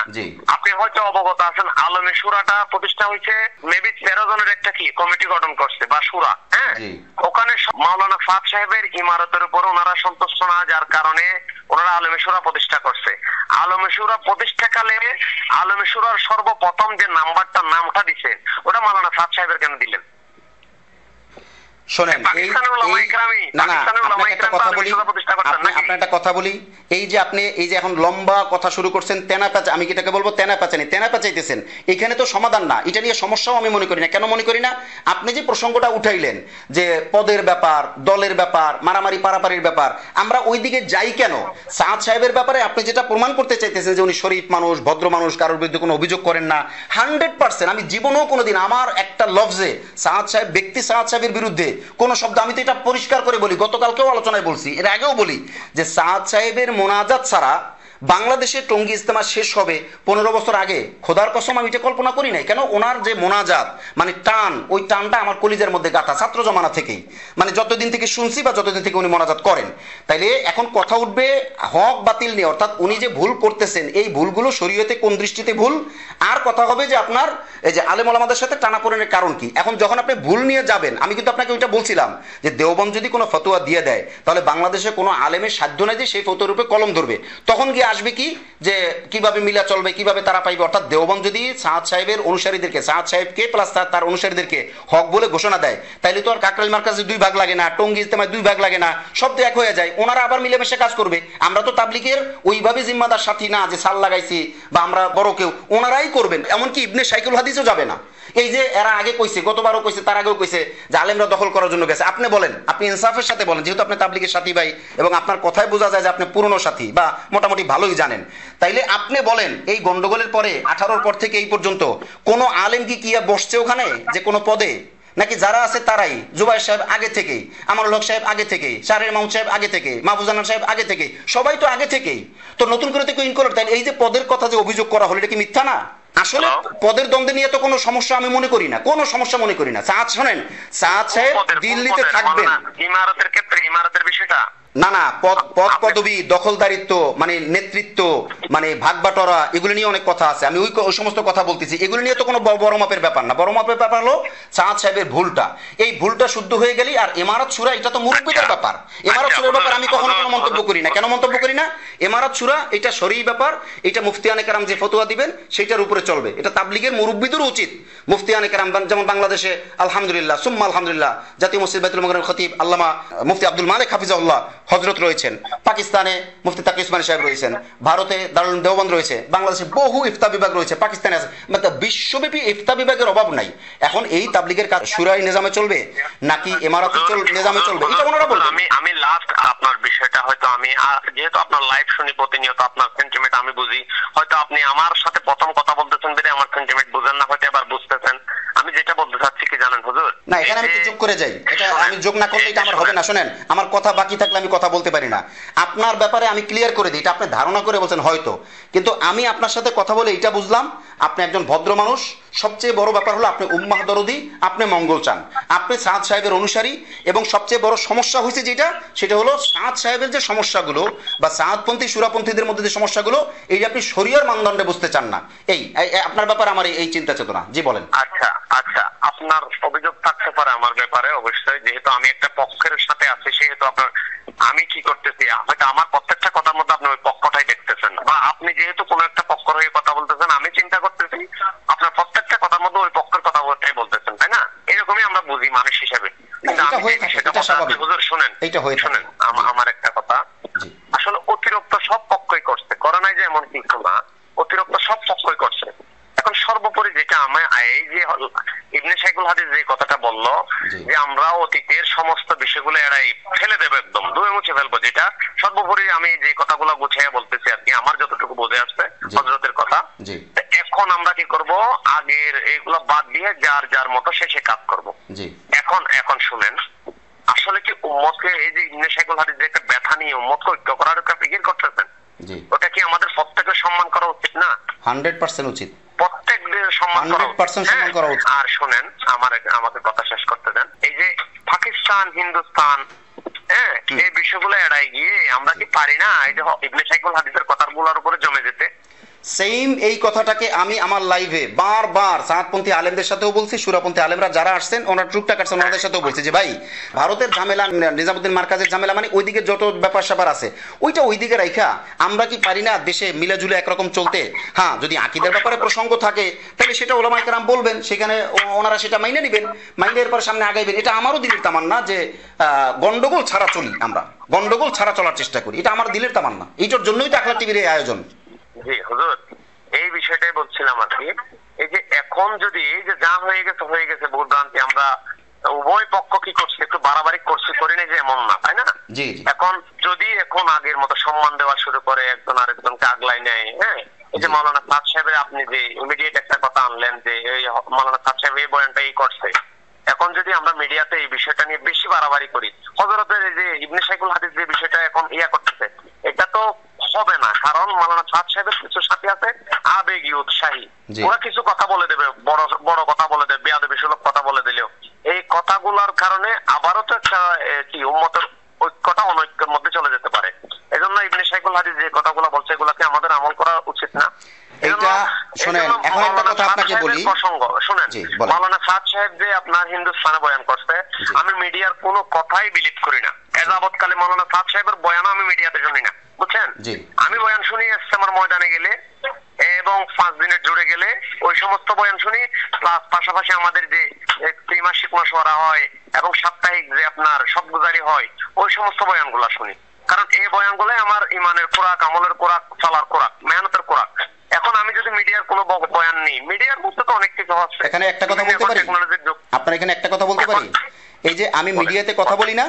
Speaker 1: আপনি হয়তো অবগত আছেন, আলমে শুরাটা প্রতিষ্ঠা হয়েছে মেবি 13 জনের একটা কি কমিটি গঠন করছে বা শুরা, ওখানে মাওলানা সাদ সাহেবের ইমারতের উপর ওনারা সন্তুষ্ট না, যার কারণে ওনারা আলমে শুরা প্রতিষ্ঠা করছে। আলমে শুরা প্রতিষ্ঠাকালে আলমে শুরার সর্বপ্রথম যে নামটা দিছে, ওটা মাওলানা সাদ সাহেবের কেন দিলেন?
Speaker 2: শোনেন, আপনাকে একটা কথা বলি, এই যে আপনি এখন লম্বা কথা শুরু করছেন, তেনা প্যাচা, আমি এটাকে বলবো তেনা প্যাচানি, তেনা প্যাচাইতেছেন, এখানে তো সমাধান না, এটা নিয়ে সমস্যাও আমি মনে করি না। কেন মনে করি না? আপনি যে প্রসঙ্গটা উঠাইলেন যে পদের ব্যাপার, দলের ব্যাপার, মারামারি পারাপারির ব্যাপার, আমরা ওই দিকে যাই কেন? সাদ সাহেবের ব্যাপারে আপনি যেটা প্রমাণ করতে চাইতেছেন যে উনি শরীফ মানুষ, ভদ্র মানুষ, কারোর বিরুদ্ধে কোনো অভিযোগ করেন না, 100%। আমি জীবনেও কোনোদিন আমার একটা লফজে সাদ সাহেব, ব্যক্তি সাদ সাহেবের বিরুদ্ধে কোন শব্দ, আমি তো এটা পরিষ্কার করে বলি, গতকালকেও আলোচনায় বলছি, এর আগেও বলি যে সাদ সাহেবের মোনাজাত ছাড়া বাংলাদেশে টঙ্গী ইজতেমা শেষ হবে 15 বছর আগে, খোদার কসম আমি এটা কল্পনা করি নাই। কেন? ওনার যে মোনাজাত, মানে টান, ওই টানটা আমার কলিজার মধ্যে গাঁথা ছাত্র জমানা থেকেই, মানে যতদিন থেকে শুনছি বা যতদিন থেকে উনি মোনাজাত করেন। তাইলে এখন কথা উঠবে হক বাতিল নিয়ে, অর্থাৎ উনি যে ভুল করতেছেন, এই ভুলগুলো শরীয়তে কোন দৃষ্টিতে ভুল, আর কথা হবে যে আপনার এই যে আলেম ওলামাদের সাথে টানাপোড়েনের কারণ কি। এখন যখন আপনি ভুল নিয়ে যাবেন, আমি কিন্তু আপনাকে ওইটা বলছিলাম যে দেওবন্দ যদি কোনো ফতোয়া দিয়ে দেয়, তাহলে বাংলাদেশে কোনো আলেমের সাধ্য নাই যে সেই ফতোয়ার রূপে কলম ধরবে, তখন গিয়ে আসবে কি যে কিভাবে মিলা চলবে, কিভাবে তারা পাইবে। অর্থাৎ দেওবন্দ যদি সাদ সাহেবের অনুসারীদেরকে, সাদ সাহেবকে প্লাস তার অনুসারীদেরকে হক বলে ঘোষণা দেয়, তাইলে তো আর কাকরাইল মার্কাজে 2 ভাগ লাগে না, টঙ্গী ইজতেমায় 2 ভাগ লাগে না, সব তো এক হয়ে যায়। ওনারা আবার মিলেমিশে কাজ করবে। আমরা তো তাবলিগের ওইভাবে জিম্মাদার সাথী না যে সাল লাগাইছি বা আমরা বড় কেউ, ওনারাই করবেন। এমনকি ইবনে শাইখুল হাদিসও যাবে না। এই যে এরা আগে কইছে, গতবারও কইছে, তার আগেও কইছে যে আলেমরা দখল করার জন্য গেছে। আপনি বলেন, আপনি ইনসাফের সাথে বলেন, যেহেতু আপনি তাবলিগের সাথী ভাই এবং আপনার কথায় বোঝা যায় যে আপনি পুরনো সাথী বা মোটামুটি ভালোই জানেন, তাইলে আপনি বলেন এই গন্ডগোলের পরে 18-র পর থেকে এই পর্যন্ত কোন আলেম কি বসছে ওখানে যে কোনো পদে? নাকি যারা আছে তারাই? জুবাইর সাহেব আগে থেকেই, আমানুল হক সাহেব আগে থেকেই, শাহরিয়ার মাহমুদ সাহেব আগে থেকে, মাহফুজ আনার সাহেব আগে থেকেই, সবাই তো আগে থেকেই। তো নতুন করে তো কেউ ইনকোয়ারি, তাই এই যে পদের কথা যে অভিযোগ করা হলো, এটা কি মিথ্যা না? আসলে পদের দ্বন্দ্বে নিয়ে তো কোনো সমস্যা আমি মনে করি না, কোনো সমস্যা মনে করি না। সাদ শোনেন, সাদ সাহেব দিল্লিতে থাকবেন।
Speaker 1: ইমারতের ক্ষেত্রে ইমারতের বিষয়টা
Speaker 2: না না, পদ পদবি, দখলদারিত্ব, মানে নেতৃত্ব, মানে ভাগবাটোয়ারা, এগুলো নিয়ে অনেক কথা আছে। আমি ওই সমস্ত কথা বলতেছি, এগুলো নিয়ে তো কোনো বড় মাপের ব্যাপার না। বড় মাপের ব্যাপার হলো সাদ সাহেবের ভুলটা। এই ভুলটা শুদ্ধ হয়ে গেলি আর ইমারত সূরা, এটা তো মুরব্বিদের ব্যাপার। ইমারত সূরার ব্যাপার আমি কখনো কোনো মন্তব্য করি না। কেন মন্তব্য করি না? ইমারত সূরা এটা শরঈ ব্যাপার, এটা মুফতিয়ানে কেরাম যে ফতোয়া দিবেন সেটার উপরে চলবে। এটা তাবলিগের মুরব্বিদের উচিত। মুফতিয়ানে কেরাম যেমন বাংলাদেশে আলহামদুলিল্লাহ সুম্মা আলহামদুলিল্লাহ জাতীয় মসজিদ বাইতুল মুকাররমের খতিব আল্লামা মুফতি আব্দুল মালিক হাফিজাহুল্লাহ হযরত রয়েছেন, পাকিস্তানে মুফতি তাকি উসমানী সাহেব রয়েছেন, ভারতে দারুল উলুম দেওবন্দ রয়েছে, বাংলাদেশে বহু ইফতা বিভাগ রয়েছে, পাকিস্তানে আছে, মানে বিশ্বব্যাপী ইফতা বিভাগের অভাব নাই। এখন এই তাবলিগের কাজ শুরাই নিজামে চলবে নাকি ইমারতের নিজামে চলবে, এটা ওনারা বলবেন।
Speaker 1: আমি লাস্ট আপনার বিষয়টা হয়তো আমি যেহেতু আপনার লাইভ শুনি প্রতিনিয়ত, আপনার সেন্টিমেন্ট আমি বুঝি। হয়তো আপনি আমার সাথে প্রথম কথা বলতেছেন বলে আমার সেন্টিমেন্ট বুঝেন না, হয়তো এবার বুঝতেছেন। আমি যেটা বলতে চাচ্ছি কি জানেন হুজুর,
Speaker 2: না এখানে আমি যোগ করে যাই, এটা আমি যোগ না করলে এটা আমার হবে না। শুনেন, আমার কথা বাকি থাকলে আমি কথা বলতে পারি না। আপনার ব্যাপারে আমি ক্লিয়ার করে দিই, এটা আপনি ধারণা করে বলছেন হয়তো, কিন্তু আমি আপনার সাথে কথা বলে এটা বুঝলাম আপনি একজন ভদ্র মানুষ। সবচেয়ে বড় ব্যাপার হলো আপনি উম্মাহ দরদি, আপনি মঙ্গল চান, আপনি সাদ সাহেবের অনুসারী। এবং সবচেয়ে বড় সমস্যা হয়েছে যেটা, সেটা হলো সাদ সাহেবের যে সমস্যাগুলো বা সাদপন্থী সুরাপন্থীদের মধ্যে যে সমস্যাগুলো, এই যে আপনি শরিয়ার মানদণ্ডে বুঝতে চান না, এই আপনার ব্যাপারে আমার এই চিন্তা চেতনা। জি বলেন।
Speaker 1: আচ্ছা আচ্ছা, আপনার অভিযোগ থাকতে পারে আমার ব্যাপারে অবশ্যই, যেহেতু আমি একটা পক্ষের সাথে আছি, সেহেতু আপনার আমি কি করতেছি, হয়তো আমার প্রত্যেকটা কথার মধ্যে আপনি ওই পক্ষটাই দেখতেছেন, বা আপনি যেহেতু কোনো একটা পক্ষ হয়ে কথা বলতেছেন, আমি চিন্তা করতেছি আপনার প্রত্যেকটা কথার মধ্যে ওই পক্ষের কথাটাই বলতেছেন, তাই না? এরকমই আমরা বুঝি মানুষ হিসেবে। শুনেন আমার একটা কথা, আসলে অতিরিক্ত সব পক্ষই করছে, করে নাই যে এমন কিছু না, অতিরিক্ত সব পক্ষই করছে। এখন সর্বোপরি যেটা আমি এই যে ইবনে শাইখুল হাদিস যে কথাটা বললো যে আমরা অতীতের সমস্ত বিষয়গুলো এড়াই ফেলে দেবো, একদম ধুয়ে মুছে ফেলবো, যেটা সর্বোপরি আমি যে কথাগুলো গুছিয়ে বলতেছি আর কি, আমার যতটুকু বোঝে আসছে হযরতের কথা। এখন আমরা কি করব, আগের এগুলো বাদ দিয়ে যার যার মতো সে কাজ করব। এখন শুনেন, আসলে কি উম্মতকে এই যে ইবনে শাইখুল হাদিস যে একটা ব্যথা নিয়ে উম্মতকে ঐক্য করার একটা ফিকির করতেছেন, ওটা কি আমাদের প্রত্যেকের সম্মান করা উচিত না?
Speaker 2: 100% উচিত,
Speaker 1: প্রত্যেকদের সম্মান করা উচিত। আর শুনেন, আমাকে কথা শেষ করতে দেন। এই যে পাকিস্তান, হিন্দুস্তান, হ্যাঁ, এই বিষয়গুলো এড়াই গিয়ে আমরা কি পারি না এই যে ইবনে শাইখুল হাদিসের কথাগুলোর উপরে জমে যেতে?
Speaker 2: সেম এই কথাটাকে আমি আমার লাইভে বারবার সাদপন্থী আলেমদের সাথেও বলছি, সুরাপন্থী আলেমরা যারা আসছেন ওনার টুকটাক আসছেন ওনাদের সাথেও বলছি যে ভাই, ভারতের ঝামেলা, নিজামুদ্দিন মার্কাজের ঝামেলা, মানে ওইদিকে যত ব্যাপার স্যাপার আছে ওইটা ওইদিকে রাইখা আমরা কি পারি না দেশে মিলাজুলে একরকম চলতে? হ্যাঁ, যদি আকীদার ব্যাপারে প্রসঙ্গ থাকে তাহলে সেটা ওলামায়ে কেরাম বলবেন, সেখানে ওনারা সেটা মাইনে নেবেন, মাইনে এরপর সামনে আগাইবেন। এটা আমারও দিলের তামান্না যে গন্ডগোল ছাড়া চলি, আমরা গন্ডগোল ছাড়া চলার চেষ্টা করি, এটা আমার দিলের তামান্না। এইটার জন্যই তো আখলাক টিভির এই আয়োজন।
Speaker 1: জি হুজুর, এই বিষয়টাই বলছিলাম আর কি। এই যে এখন যদি এই যে যা হয়ে গেছে ভুল ভ্রান্তি, আমরা উভয় পক্ষ কি করছে, একটু বাড়াবাড়ি করছি, করি না যে এমন না, তাই না? এখন যদি এখন আগের মতো সম্মান দেওয়া শুরু করে, একজন আরেকজনকে আগলাই নেয়, হ্যাঁ, এই যে মাওলানা সাদ সাহেবের আপনি যে ইমিডিয়েট একটা কথা আনলেন যে এই মাওলানা সাদ সাহেব এই বয়ানটা এই করছে, এখন যদি আমরা মিডিয়াতে এই বিষয়টা নিয়ে বেশি বাড়াবাড়ি করি, হযরতের এই যে ইবনে শাইখুল হাদিস যে বিষয়টা এখন করতেছে, এটা তো হবে না। কারণ মাওলানা সাদ সাহেবের কিছু সাথী আছে আবেগী উৎসাহী, ওরা কিছু কথা বলে দেবে, বড় বড় কথা বলে দেবে, বেয়াদবি সুলভ কথা বলে দিলেও এই কথাগুলোর কারণে আবারও তো একটা কি উম্মতের ঐক্যটা অনৈক্যের মধ্যে চলে যেতে পারে। এজন্য ইবনে শাইখুল হাদিস যে কথাগুলো বলছে এগুলাকে আমাদের আমল করা উচিত না।
Speaker 2: এটা শুনেন, এখন একটা কথা আপনাকে বলি,
Speaker 1: প্রসঙ্গ শুনেন, মাওলানা সাদ সাহেব যে আপনার হিন্দুস্তানে বয়ান করছে, আমি মিডিয়ার কোনো কথাই বিলিভ করি না। এযাবৎকালে মাওলানা সাদ সাহেবের বয়ানও আমি মিডিয়াতে শুনি না। বুঝছেন? আমি বয়ান শুনি ইজতেমার ময়দানে গেলে এবং 5 দিনের জুড়ে গেলে ওই সমস্ত বয়ান শুনি, প্লাস পাশাপাশি আমাদের যে ত্রিমাসিক মাসওয়ারা হয় এবং সাপ্তাহিক যে আপনার শব্দজারি হয় ওই সমস্ত বয়ানগুলো শুনি। কারণ এই বয়ানগুলো আমার ইমানের খোরাক, আমলের খোরাক, চলার খোরাক, মেহনতের খোরাক। এখন আমি যদি মিডিয়ার কোনো বয়ান নেই, মিডিয়ার মধ্যে তো অনেক কিছু হচ্ছে।
Speaker 2: এখানে একটা কথা বলতে পারি, আপনার এখানে একটা কথা বলতে পারি, এই যে আমি মিডিয়াতে কথা বলি না,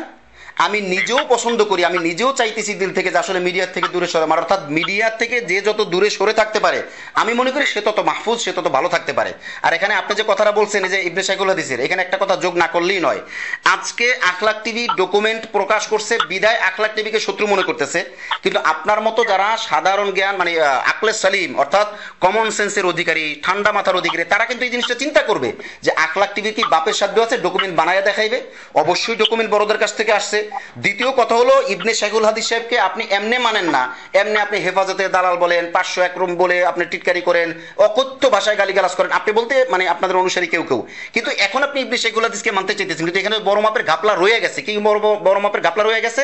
Speaker 2: আমি নিজেও পছন্দ করি, আমি নিজেও চাইতেছি দিল থেকে যে আসলে মিডিয়া থেকে দূরে সরে, মানে অর্থাৎ মিডিয়া থেকে যে যত দূরে সরে থাকতে পারে আমি মনে করি সে তত মাহফুজ, সে তত ভালো থাকতে পারে। আর এখানে আপনি যে কথাটা বলছেন যে ইবনে শাইখুল হাদিসের, এখানে একটা কথা যোগ না করলেই নয়। আজকে আখলাক টিভি ডকুমেন্ট প্রকাশ করছে বিদায় আখলাক টিভিকে শত্রু মনে করতেছে, কিন্তু আপনার মতো যারা সাধারণ জ্ঞান মানে আকলে সালিম অর্থাৎ কমন সেন্সের অধিকারী, ঠান্ডা মাথার অধিকারী, তারা কিন্তু এই জিনিসটা চিন্তা করবে যে আখলাক টিভির কি বাপের সাধ্য আছে ডকুমেন্ট বানায় দেখাইবে? অবশ্যই ডকুমেন্ট বড়দের কাছ থেকে আসছে। দ্বিতীয় কথা হলো ইবনে শাইখুল হাদিস সাহেবকে আপনি এমনি মানেন না, এমনি আপনি হেফাজতের দালাল বলেন, 501 রুম বলে আপনি টিটকারি করেন, অকথ্য ভাষায় গালিগালাজ করেন, আপনি বলতে মানে আপনাদের অনুসারী কেউ কেউ, কিন্তু এখন আপনি ইবনে শাইখুল হাদিসকে মানতে চাইতেছেন, কিন্তু এখানে বড় মাপের ঘাপলা রয়ে গেছে। কি বড় মাপের ঘাপলা রয়ে গেছে?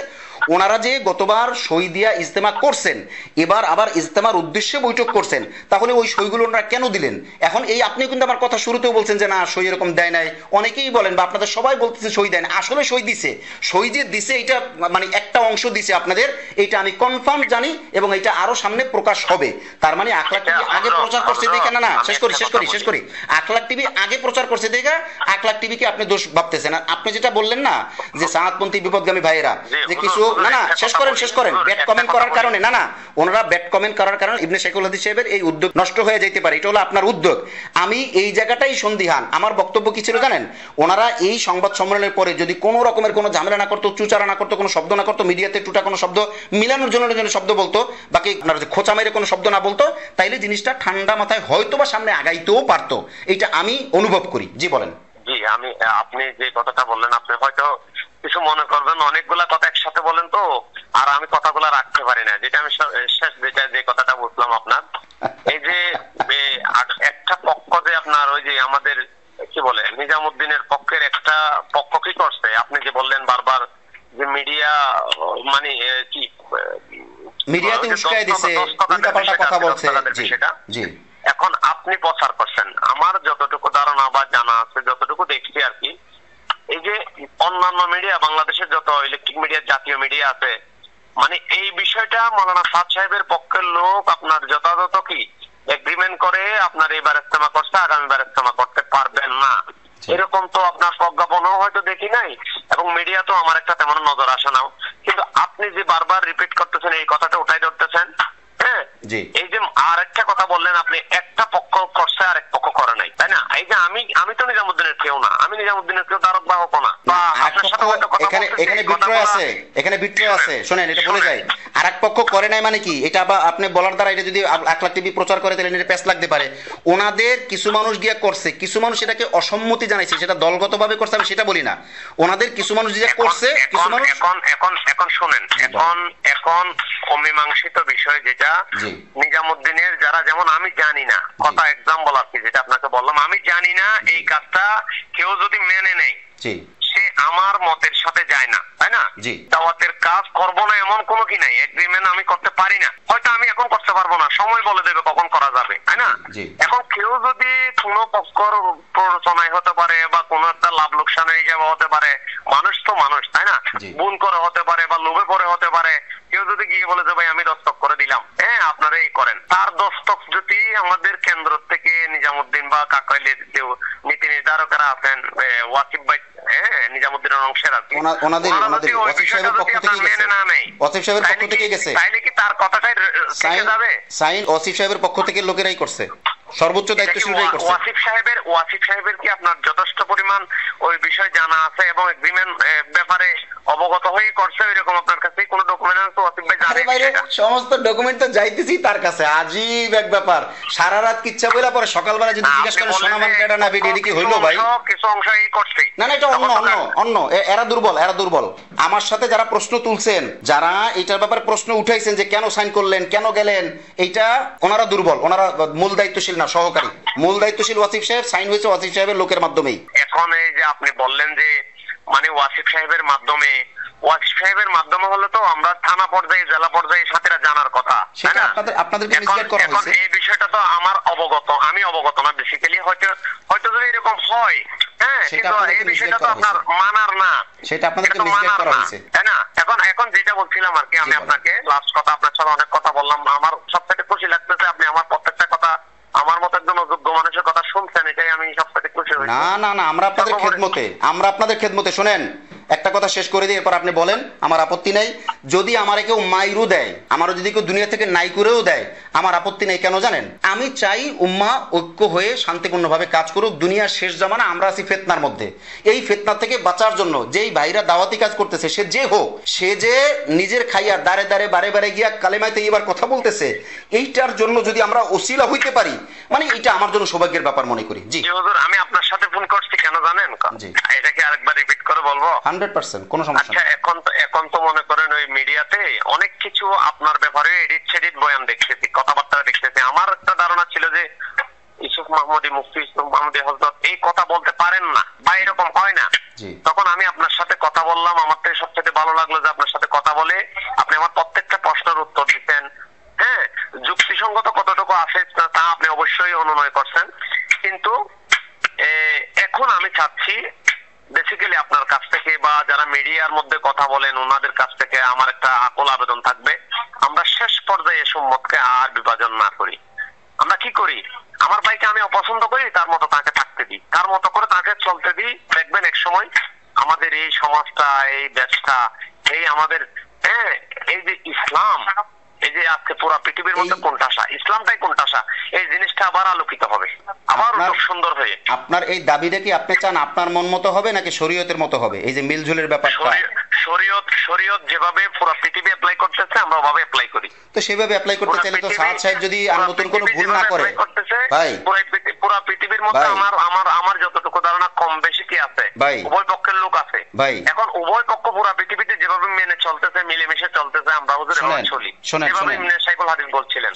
Speaker 2: ওনারা যে গতবার সই দিয়া ইজতেমা করছেন, এবার আবার ইজতেমার উদ্দেশ্যে বৈঠক করছেন, তাহলে ওই সইগুলো ওনারা কেন দিলেন? এখন এই আপনি কিন্তু আমার কথা শুরুতেও বলছেন যে না সই এরকম দেয় নাই, অনেকেই বলেন বা আপনাদের সবাই বলতেছে সই দেয় না, আসলে সই দিছে। সই যে দিছে এটা মানে একটা অংশ দিছে আপনাদের, এটা আমি কনফার্ম জানি এবং এটা আরো সামনে প্রকাশ হবে। তার মানে আখলাক টিভি আগে প্রচার করছে দেখে না শেষ করি আখলাক টিভি আগে প্রচার করছে দেখে আখলাক টিভিকে আপনি দোষ ভাবতেছেন। আর আপনি যেটা বললেন না যে সাহাতপন্থী বিপদগামী ভাইয়েরা যে কিছু না শেষ করেন ব্যাড কমেন্ট করার কারণে, না ওনারা ব্যাড কমেন্ট করার কারণে ইবনে শাইখুল হাদিস সাহেবের এই উদ্যোগ নষ্ট হয়ে যেতে পারে, এটা হলো আপনার উদ্যোগ। আমি এই জায়গাটাই সন্দিহান। আমার বক্তব্য কি ছিল জানেন? ওনারা এই সংবাদ সম্মেলনের পরে যদি কোনো রকমের কোনো ঝামেলা না করতো, চুচারা না করতো, কোনো শব্দ না করতো, মিডিয়াতে টুটা কোনো শব্দ মিলানোর জন্য শব্দ বলতো, বাকি আপনার খোঁচা মেরে কোনো শব্দ না বলতো, তাইলে জিনিসটা ঠান্ডা মাথায় হয়তো বা সামনে আগাইতেও পারতো, এটা আমি অনুভব করি। জি বলেন।
Speaker 1: জি আমি আপনি যে কথাটা বললেন, আপনি হয়তো কিছু মনে করবেন, অনেকগুলা কথা একসাথে বলেন তো, আর আমি কথাগুলো রাখতে পারি না। যেটা আমি শেষ যে কথাটা বুঝলাম আপনার, এই যে একটা পক্ষ যে আপনার ওই যে আমাদের কি বলে নিজামুদ্দিনের পক্ষের একটা পক্ষ কি করছে, আপনি যে বললেন বারবার যে মিডিয়া মানে কি
Speaker 2: মিডিয়াতে উস্কায় দিছে, উল্টাপাল্টা কথা বলছে, জি
Speaker 1: এখন আপনি প্রচার করছেন। আমার যতটুকু ধারণা বা জানা আছে, যতটুকু দেখছি আর কি, এই যে অন্যান্য মিডিয়া, বাংলাদেশের যত ইলেকট্রিক মিডিয়া, জাতীয় মিডিয়া আছে, মানে এই বিষয়টা মৌলানা সাদ সাহেবের পক্ষের লোক আপনার যথাযথ কি এগ্রিমেন্ট করে আপনার এবার ইজতেমা করছে, আগামীবার ইজতেমা করতে পারবেন না, এরকম তো আপনার প্রজ্ঞাপনও হয়তো দেখি নাই, এবং মিডিয়া তো আমার একটা তেমন নজর আসে নাও। কিন্তু আপনি যে বারবার রিপিট করতেছেন এই কথাটা উঠাই ধরতেছেন, হ্যাঁ, এই যে আর একটা কথা বললেন আপনি, একটা পক্ষ করছে আর এক পক্ষ করে নাই, তাই না? এই যে আমি তো নিজামুদ্দিনের কেউ না, আমি নিজামুদ্দিনের কেউ তারক বাহক না, বা আপনার সাথে হয়তো কথা বলতেছি,
Speaker 2: এখানে বিট্রয় আছে। শুনেন, এটা বলে যাই, আর এক পক্ষ করে নাই মানে কি, এটা বা আপনি বলার দ্বারা এটা যদি আখলাক টিভি প্রচার করে তাহলে এটা প্যাচ লাগতে পারে। ওনাদের কিছু মানুষ গিয়া করছে, কিছু মানুষ এটাকে অসম্মতি জানাইছে, সেটা দলগতভাবে করছে আমি সেটা বলি না, ওনাদের কিছু মানুষ যে করছে, কিছু মানুষ
Speaker 1: এখন শুনেন, এখন অমীমাংসিত বিষয় যেটা নিজামুদ্দিনের যারা, যেমন আমি জানি না, কথা এক্সাম্পল আর কি যেটা আপনাকে বললাম, আমি জানি না এই কাজটা কেউ যদি মেনে নেয় সে আমার মতের সাথে যায় না, তাই না? দাওয়াতের কাজ করব না এমন কোনো কি নাই, এগ্রিমেন্ট আমি করতে পারি না, হয়তো আমি এখন করতে পারবো না, সময় বলে দেবে কখন করা যাবে, তাই না? এখন কেউ যদি কোনো পক্ষর প্ররোচনায় হতে পারে বা কোনো একটা লাভ লোকসানের হিসাবে হতে পারে, মানুষ তো মানুষ, তাই না? ভুল করে হতে পারে বা লোভে পড়ে হতে পারে, কেউ যদি গিয়ে বলে যে ভাই আমি দস্তক করে দিলাম, হ্যাঁ আপনারা এই করেন, তার দস্তক যদি আমাদের কেন্দ্র থেকে নিজামুদ্দিন বা কাকরাইলের যে নীতি নির্ধারকেরা আছেন, ওয়াসিফ ভাই, হ্যাঁ নিজামুদ্দিনের অংশের আর কি, তাইলে কি তার কথাটাই থেকে যাবে?
Speaker 2: সাইন ওসিফ সাহেবের পক্ষ থেকে লোকেরাই করছে, সর্বোচ্চ দায়িত্বশীলরাই করছে।
Speaker 1: ওয়াসিফ সাহেবের কি আপনার যথেষ্ট পরিমাণ ওই বিষয় জানা আছে এবং এগ্রিমেন্ট ব্যাপারে অবগত হয়ে করছে, এরকম আপনার কাছে কোনো ডকুমেন্ট আছে ওয়াসিফ ভাই জানেন?
Speaker 2: সমস্ত ডকুমেন্ট তো যাইতেছি তার কাছে, আজীব এক ব্যাপার। সারা রাত কিচ্ছা বইলা পরে সকালবেলা যদি জিজ্ঞেস করেন সোনামান কেডা না বেডি, এটা কি হইলো ভাই?
Speaker 1: কিছু অংশ এই করছে
Speaker 2: না, এটা অন্য এরা দুর্বল। আমার সাথে যারা প্রশ্ন তুলছেন, যারা এটার ব্যাপারে প্রশ্ন উঠাইছেন যে কেন সাইন করলেন, কেন গেলেন, এইটা ওনারা দুর্বল, ওনারা মূল দায়িত্বশীল না, সহকারী। মূল দায়িত্বশীল ওয়াসিফ সাহেব, সাইন হয়েছে ওয়াসিফ সাহেবের লোকের মাধ্যমেই।
Speaker 1: এখন এই যে আপনি বললেন যে মানে ওয়াসিফ সাহেবের মাধ্যমে ওয়াকিফ সাহেবের মাধ্যমে হলে তো আমরা থানা পর্যায়ে জেলা পর্যায়ে সাথীরা জানার কথা।
Speaker 2: সেটা আপনাদেরকে মিসগাইড করা হয়েছে।
Speaker 1: এই বিষয়টা তো আমার আমি অবগত না বেসিক্যালি, হয়তো যদি এরকম হয়, হ্যাঁ, কিন্তু এই বিষয়টা তো আপনার মানার না,
Speaker 2: সেটা আপনাদেরকে মিসগাইড করা হয়েছে,
Speaker 1: তাই না? এখন যেটা বলছিলাম আর কি, আমি আপনাকে লাস্ট কথা, আপনার সাথে অনেক কথা বললাম, আমার সবথেকে খুশি লাগতেছে আপনি আমার প্রত্যেকটা কথা আমার মতো একজন অযোগ্য মানুষের কথা শুনছেন, এটাই আমি সবথেকে খুশি হয়েছি।
Speaker 2: না আমরা আপনাদের খেদমতে শুনেন, একটা কথা শেষ করে দিই, এরপর আপনি বলেন, আমার আপত্তি নাই। যদি আমার কেউ মাইরু দেয়, আমারও যদি কেউ দুনিয়া থেকে নাই করেও দেয়, আমার আপত্তি নেই। কেন জানেন? আমি চাই উম্মাহ ঐক্য হয়ে শান্তিপূর্ণভাবে কাজ করুক। দুনিয়ার শেষ জামানা, আমরা আছি ফিতনার মধ্যে। এই ফিতনা থেকে বাঁচার জন্য যেই ভাইরা দাওয়াতি কাজ করতেছে, সে যে হোক, সে যে নিজের খাইয়ার দাঁড়ে দাঁড়ে বারে বারে গিয়া কালেমাতে এবার কথা বলতেছে, এইটার জন্য যদি আমরা ওসিলা হইতে পারি, মানে এটা আমার জন্য সৌভাগ্যের ব্যাপার মনে করি। জি
Speaker 1: হুজুর, আমি আপনার সাথে ফোন করছি কেন জানেন? এটা কি আরেকবার রিপিট করে বলবো?
Speaker 2: 100% কোনো সমস্যা
Speaker 1: নেই। এখন তো মনে করেন ওই মিডিয়াতে অনেক কিছু আপনার ব্যাপারে এডিট বয়ান দেখতেছি, কথাবার্তা দেখতেছি। আমার একটা ধারণা ছিল যে ইউসুফ মাহমুদী, মুফতি ইউসুফ মাহমুদী হযরত এই কথা বলতে পারেন না বা এরকম হয় না। তখন আমি আপনার সাথে কথা বললাম, আমার থেকে সবচেয়ে ভালো লাগলো যে আপনার সাথে কথা বলে আপনি আমার প্রত্যেকটা প্রশ্নের উত্তর দিতেন। হ্যাঁ, যুক্তিসঙ্গত কতটুকু আছে তা আপনি অবশ্যই অনুনয় করছেন। কিন্তু এখন আমি চাচ্ছি বেসিক্যালি আপনার কাছ থেকে বা যারা মিডিয়ার মধ্যে কথা বলেন ওনাদের কাছ থেকে আমার একটা আকুল আবেদন থাকবে, আমরা শেষ পর্যায়ে সুম্মতকে আর বিভাজন না করি। আমরা কি করি, আমার ভাইকে আমি অপছন্দ করি, তার মতো তাকে থাকতে দিই, তার মতো করে তাকে চলতে দিই। দেখবেন এক সময় আমাদের এই সমাজটা, এই দেশটা, এই আমাদের এই যে ইসলাম, এই যে আজকে পুরো পৃথিবীর মধ্যে কোণঠাসা, ইসলামটাই কোণঠাসা, এই জিনিসটা আবার আলোকিত হবে, আবার খুব সুন্দর হয়ে।
Speaker 2: আপনার এই দাবিটা কি আপনি চান আপনার মন মতো হবে নাকি শরীয়তের মতো হবে? এই যে মিলঝুলের ব্যাপারটা,
Speaker 1: শরীয়ত যেভাবে পুরো পৃথিবী অ্যাপ্লাই করতেছে আমরা ওভাবে অ্যাপ্লাই করি।
Speaker 2: তো সেভাবে অ্যাপ্লাই করতে চাইলে তো সাদ সাহেব যদি আর নতুন কোনো ভুল না করে, ভাই
Speaker 1: পুরো পৃথিবীর মধ্যে আমার যতটুকু ধারণা কম বেশি কি আছে, উভয় পক্ষের লোক আছে। এখন উভয় পক্ষ পুরো পৃথিবীতে যেভাবে মেনে চলতেছে, মিলেমিশে চলতেছে, আমরা হুজুর এভাবে চলি।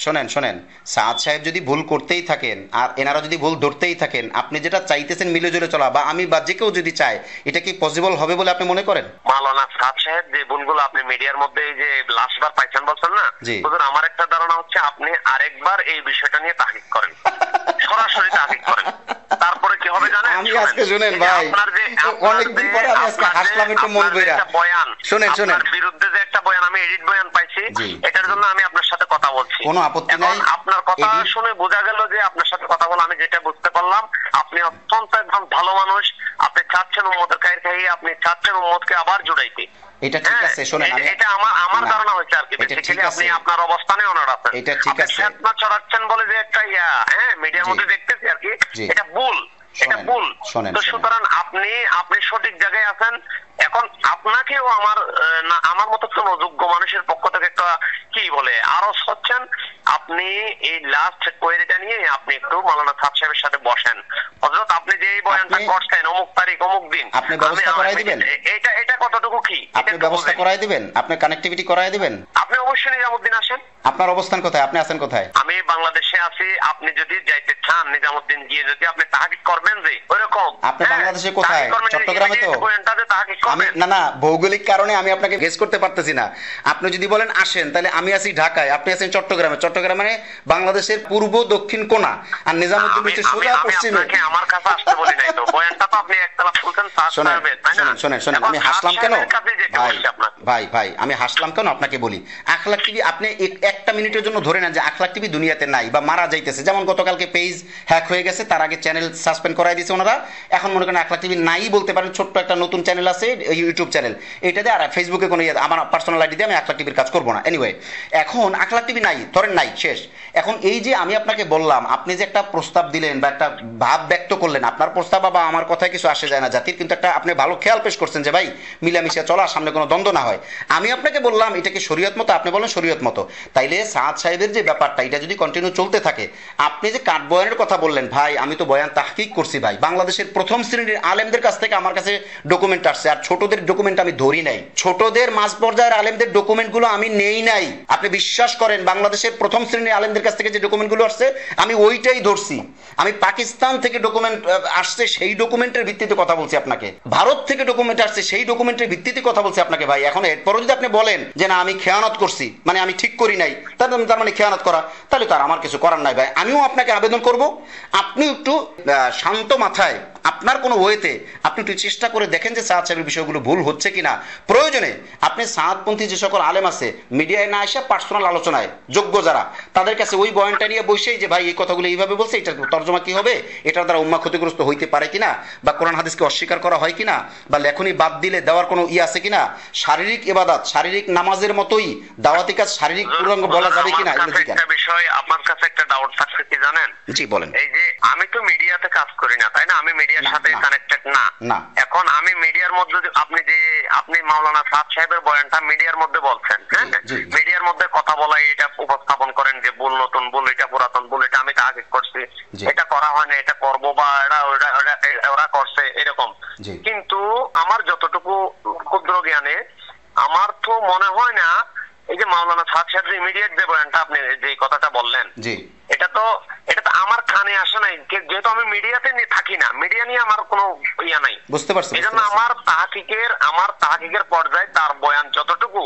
Speaker 2: শোনেন, সাদ সাহেব যদি ভুল করতেই থাকেন আর এনারা যদি ভুল ধরতেই থাকেন, আপনি যেটা চাইতেছেন মিলে জুলে চলা, বা আমি বা যে কেউ যদি চায়, এটা কি পসিবল হবে বলে আপনি মনে করেন?
Speaker 1: মাওলানা সাদ সাহেব যে ভুলগুলো আপনি মিডিয়ার মধ্যে এই যে লাস্টবার পাইছেন বলছেন না, হুজুর আমার একটা ধারণা হচ্ছে আপনি আরেকবার এই বিষয়টা নিয়ে তাহকিক করেন, সরাসরি তাহকিক করেন। তারপরে কি হবে জানেন?
Speaker 2: আমি আজকে শুনেন ভাই, অনেকদিন পরে আমি আজকে হাসলাম একটু মন কইরা।
Speaker 1: বয়ান শুনেন বিরুদ্ধে যে একটা বয়ান আমি এডিট বয়ান পাইছি, এটার জন্য আমি আপনার সাথে কথা বলছি,
Speaker 2: কোনো আপত্তি নাই।
Speaker 1: আপনার কথা শুনে বোঝা গেল যে আপনার সাথে কথা বলে আমি যেটা বুঝতে পারলাম, আপনি অত্যন্ত একদম ভালো মানুষ, আপনি চাচ্ছেন উম্মতের খায়ের খাইয়ে, আপনি চাচ্ছেন উম্মতকে আবার জুড়াইতে।
Speaker 2: এটা ঠিক আছে, শুনেন,
Speaker 1: এটা আমার ধারণা হচ্ছে আর কি, বেসিক্যালি আপনি আপনার অবস্থানে অনার আছেন,
Speaker 2: এটা ঠিক আছে।
Speaker 1: ফিতনা ছড়াচ্ছেন বলে যে একটা মিডিয়ার মধ্যে দেখতেছি আর কি, এটা ভুল, এটা ভুল। তো সুতরাং আপনি সঠিক জায়গায় আছেন। এখন আপনাকেও আমার মতো কোন অযোগ্য মানুষের পক্ষ থেকে একটা কি বলে আরজ হচ্ছেন, আপনি এই লাস্ট কোয়েরিটা নিয়ে আপনি একটু মাওলানা সাদ সাহেবের সাথে বসেন। হযরত আপনি যে এই বয়ানটা করছেন অমুক তারিখ অমুক দিন,
Speaker 2: আপনি ব্যবস্থা করাই দিবেন।
Speaker 1: এটা কতটুকু কি
Speaker 2: আপনি ব্যবস্থা করাই দিবেন, আপনি কানেক্টিভিটি করাই দিবেন।
Speaker 1: আপনি অবশ্যই নিজামুদ্দিন আসেন।
Speaker 2: আপনার অবস্থান কোথায়? আপনি আছেন কোথায়?
Speaker 1: আমি বাংলাদেশে আছি। আপনি যদি যাইতে চান নিজামুদ্দিন গিয়ে যদি আপনি তাহকিক করবেন যে ওইরকম।
Speaker 2: আপনি বাংলাদেশে কোথায়? চট্টগ্রামে তো? না, ভৌগোলিক কারণে আমি আপনাকে গেস করতে পারতেছি না। আপনি যদি বলেন আসেন, তাহলে আমি আছি ঢাকায়, আপনি আছেন চট্টগ্রামে। চট্টগ্রাম মানে বাংলাদেশের পূর্ব দক্ষিণ কোণা, আর নিজামুদ্দিন হচ্ছে সোজা পশ্চিমে।
Speaker 1: আমার কাছে আসতে বলি নাই তো, বয়ানটা তো আপনি একতলা বলছেন।
Speaker 2: শোনেন, আমি হাসলাম কেন ভাই, আমি হাসলাম কেন আপনাকে বলি। আখলাক টিভি আপনি একটা মিনিটের জন্য ধরে নেন যে আখলাক টিভি দুনিয়াতে নাই বা মারা যাইতেছে। যেমন গতকালকে পেজ হ্যাক হয়ে গেছে, তার আগে চ্যানেল সাসপেন্ড করাই দিয়েছে ওনারা। এখন মনে করেন আখলাক টিভি নাই বলতে পারেন, ছোট্ট একটা নতুন চ্যানেল আছে, ইউটিউব চ্যানেল, এইটাতে। আর ফেসবুকে কোনো আমার পার্সোনাল আইডি দিয়ে আমি আখলাক টিভির কাজ করবো না। এনিওয়ে, এখন আখলাক টিভি নাই, ধরেন নাই, শেষ। এখন এই যে আমি আপনাকে বললাম, আপনি যে একটা প্রস্তাব দিলেন বা একটা ভাব ব্যক্ত করলেন, আপনার প্রস্তাব বা আমার কথায় কিছু আসে যায় না জাতির, কিন্তু একটা আপনি ভালো খেয়াল পেশ করছেন যে ভাই মিলামিশা চলা, সামনে কোনো দ্বন্দ্ব না হয়। আমি আপনাকে বললাম এটা কি শরীয়ত মতো, আপনি বলেন শরীয়ত মতো। তাইলে সাদ সাহেবের যে ব্যাপারটা, এটা যদি কন্টিনিউ চলতে থাকে, আপনি যে কাঠবয়ান বয়ানের কথা বললেন, ভাই আমি তো বয়ান তাহকিক করছি ভাই, বাংলাদেশের প্রথম শ্রেণীর আলেমদের কাছ থেকে আমার কাছে ডকুমেন্ট আসছে, আর ছোটদের ডকুমেন্ট আমি ধরি নাই, ছোটদের মাঝ পর্যায়ের আলেমদের ডকুমেন্টগুলো আমি নেই নাই। আপনি বিশ্বাস করেন, বাংলাদেশের প্রথম শ্রেণীর আলেমদের কাছ থেকে যে ডকুমেন্টগুলো আসছে আমি ওইটাই ধরছি। আমি পাকিস্তান থেকে ডকুমেন্ট আসছে সেই ডকুমেন্টের ভিত্তিতে কথা বলছি আপনাকে, ভারত থেকে ডকুমেন্ট আসছে সেই ডকুমেন্টের ভিত্তিতে কথা বলছি আপনাকে ভাই। এখন এরপরও যদি আপনি বলেন যে না আমি খেয়ানত করছি, মানে আমি ঠিক করি নাই, তার মানে খেয়ানত করা, তাহলে তো আর আমার কিছু করার নাই ভাই। আমিও আপনাকে আবেদন করব, আপনি একটু শান্ত মাথায় আপনার কোনো ওয়েতে আপনি একটু চেষ্টা করে দেখেন যে সাদ সাহেবের বিষয়গুলো ভুল হচ্ছে কিনা। প্রয়োজনে আপনি সাদপন্থী যে সকল আলেম আছে মিডিয়ায় না এসে পার্সোনাল আলোচনায় যোগ্য যারা, তাদের কাছে ওই বয়ানটা নিয়ে বসেই যে ভাই এই কথাগুলো এইভাবে বলছে, এটার তর্জমা কি হবে, এটার দ্বারা উম্মাহ ক্ষতিগ্রস্ত হইতে পারে কিনা, বা কোরআন হাদিসকে অস্বীকার করা হয় কিনা, বা লেখনী বাদ দিলে দেওয়ার কোনো আছে কিনা, শারীরিক ইবাদত শারীরিক নামাজের মতোই দাওয়াতি কাজ শারীরিক পূর্ণাঙ্গ বলা যাবে কিনা।
Speaker 1: একটা বিষয় আপনার কাছে একটা ডাউট থাকছে কি জানেন?
Speaker 2: জি বলেন।
Speaker 1: এই যে আমি তো মিডিয়াতে কাজ করি না, তাই না? আমি মিডিয়ার সাথে কানেক্টেড না। এখন আমি মিডিয়ার মধ্যে আপনি মাওলানা সাদ সাহেবের বয়ানটা মিডিয়ার মধ্যে বলছেন, হ্যাঁ, মিডিয়ার মধ্যে কথা বলাই এটা উপস্থাপন করেন যে ভুল, নতুন ভুল, এটা পুরাতন ভুল, এটা আমি তাহকিক করছি, এটা করা হয় না, এটা করবো, বা ওরা করছে এরকম। কিন্তু আমার যতটুকু ক্ষুদ্র জ্ঞানে আমার তো মনে হয় না এই যে মাওলানা সাদ সাহেব ইমিডিয়েট যে বয়ানটা আপনি যে কথাটা বললেন, এটা তো আমার কানে আসে নাই, যেহেতু আমি মিডিয়াতে থাকি না, মিডিয়া নিয়ে আমার কোনো ইয়া নাই, বুঝতে পারছি। এই জন্য আমার তাহকিকের পর্যায়ে তার বয়ান যতটুকু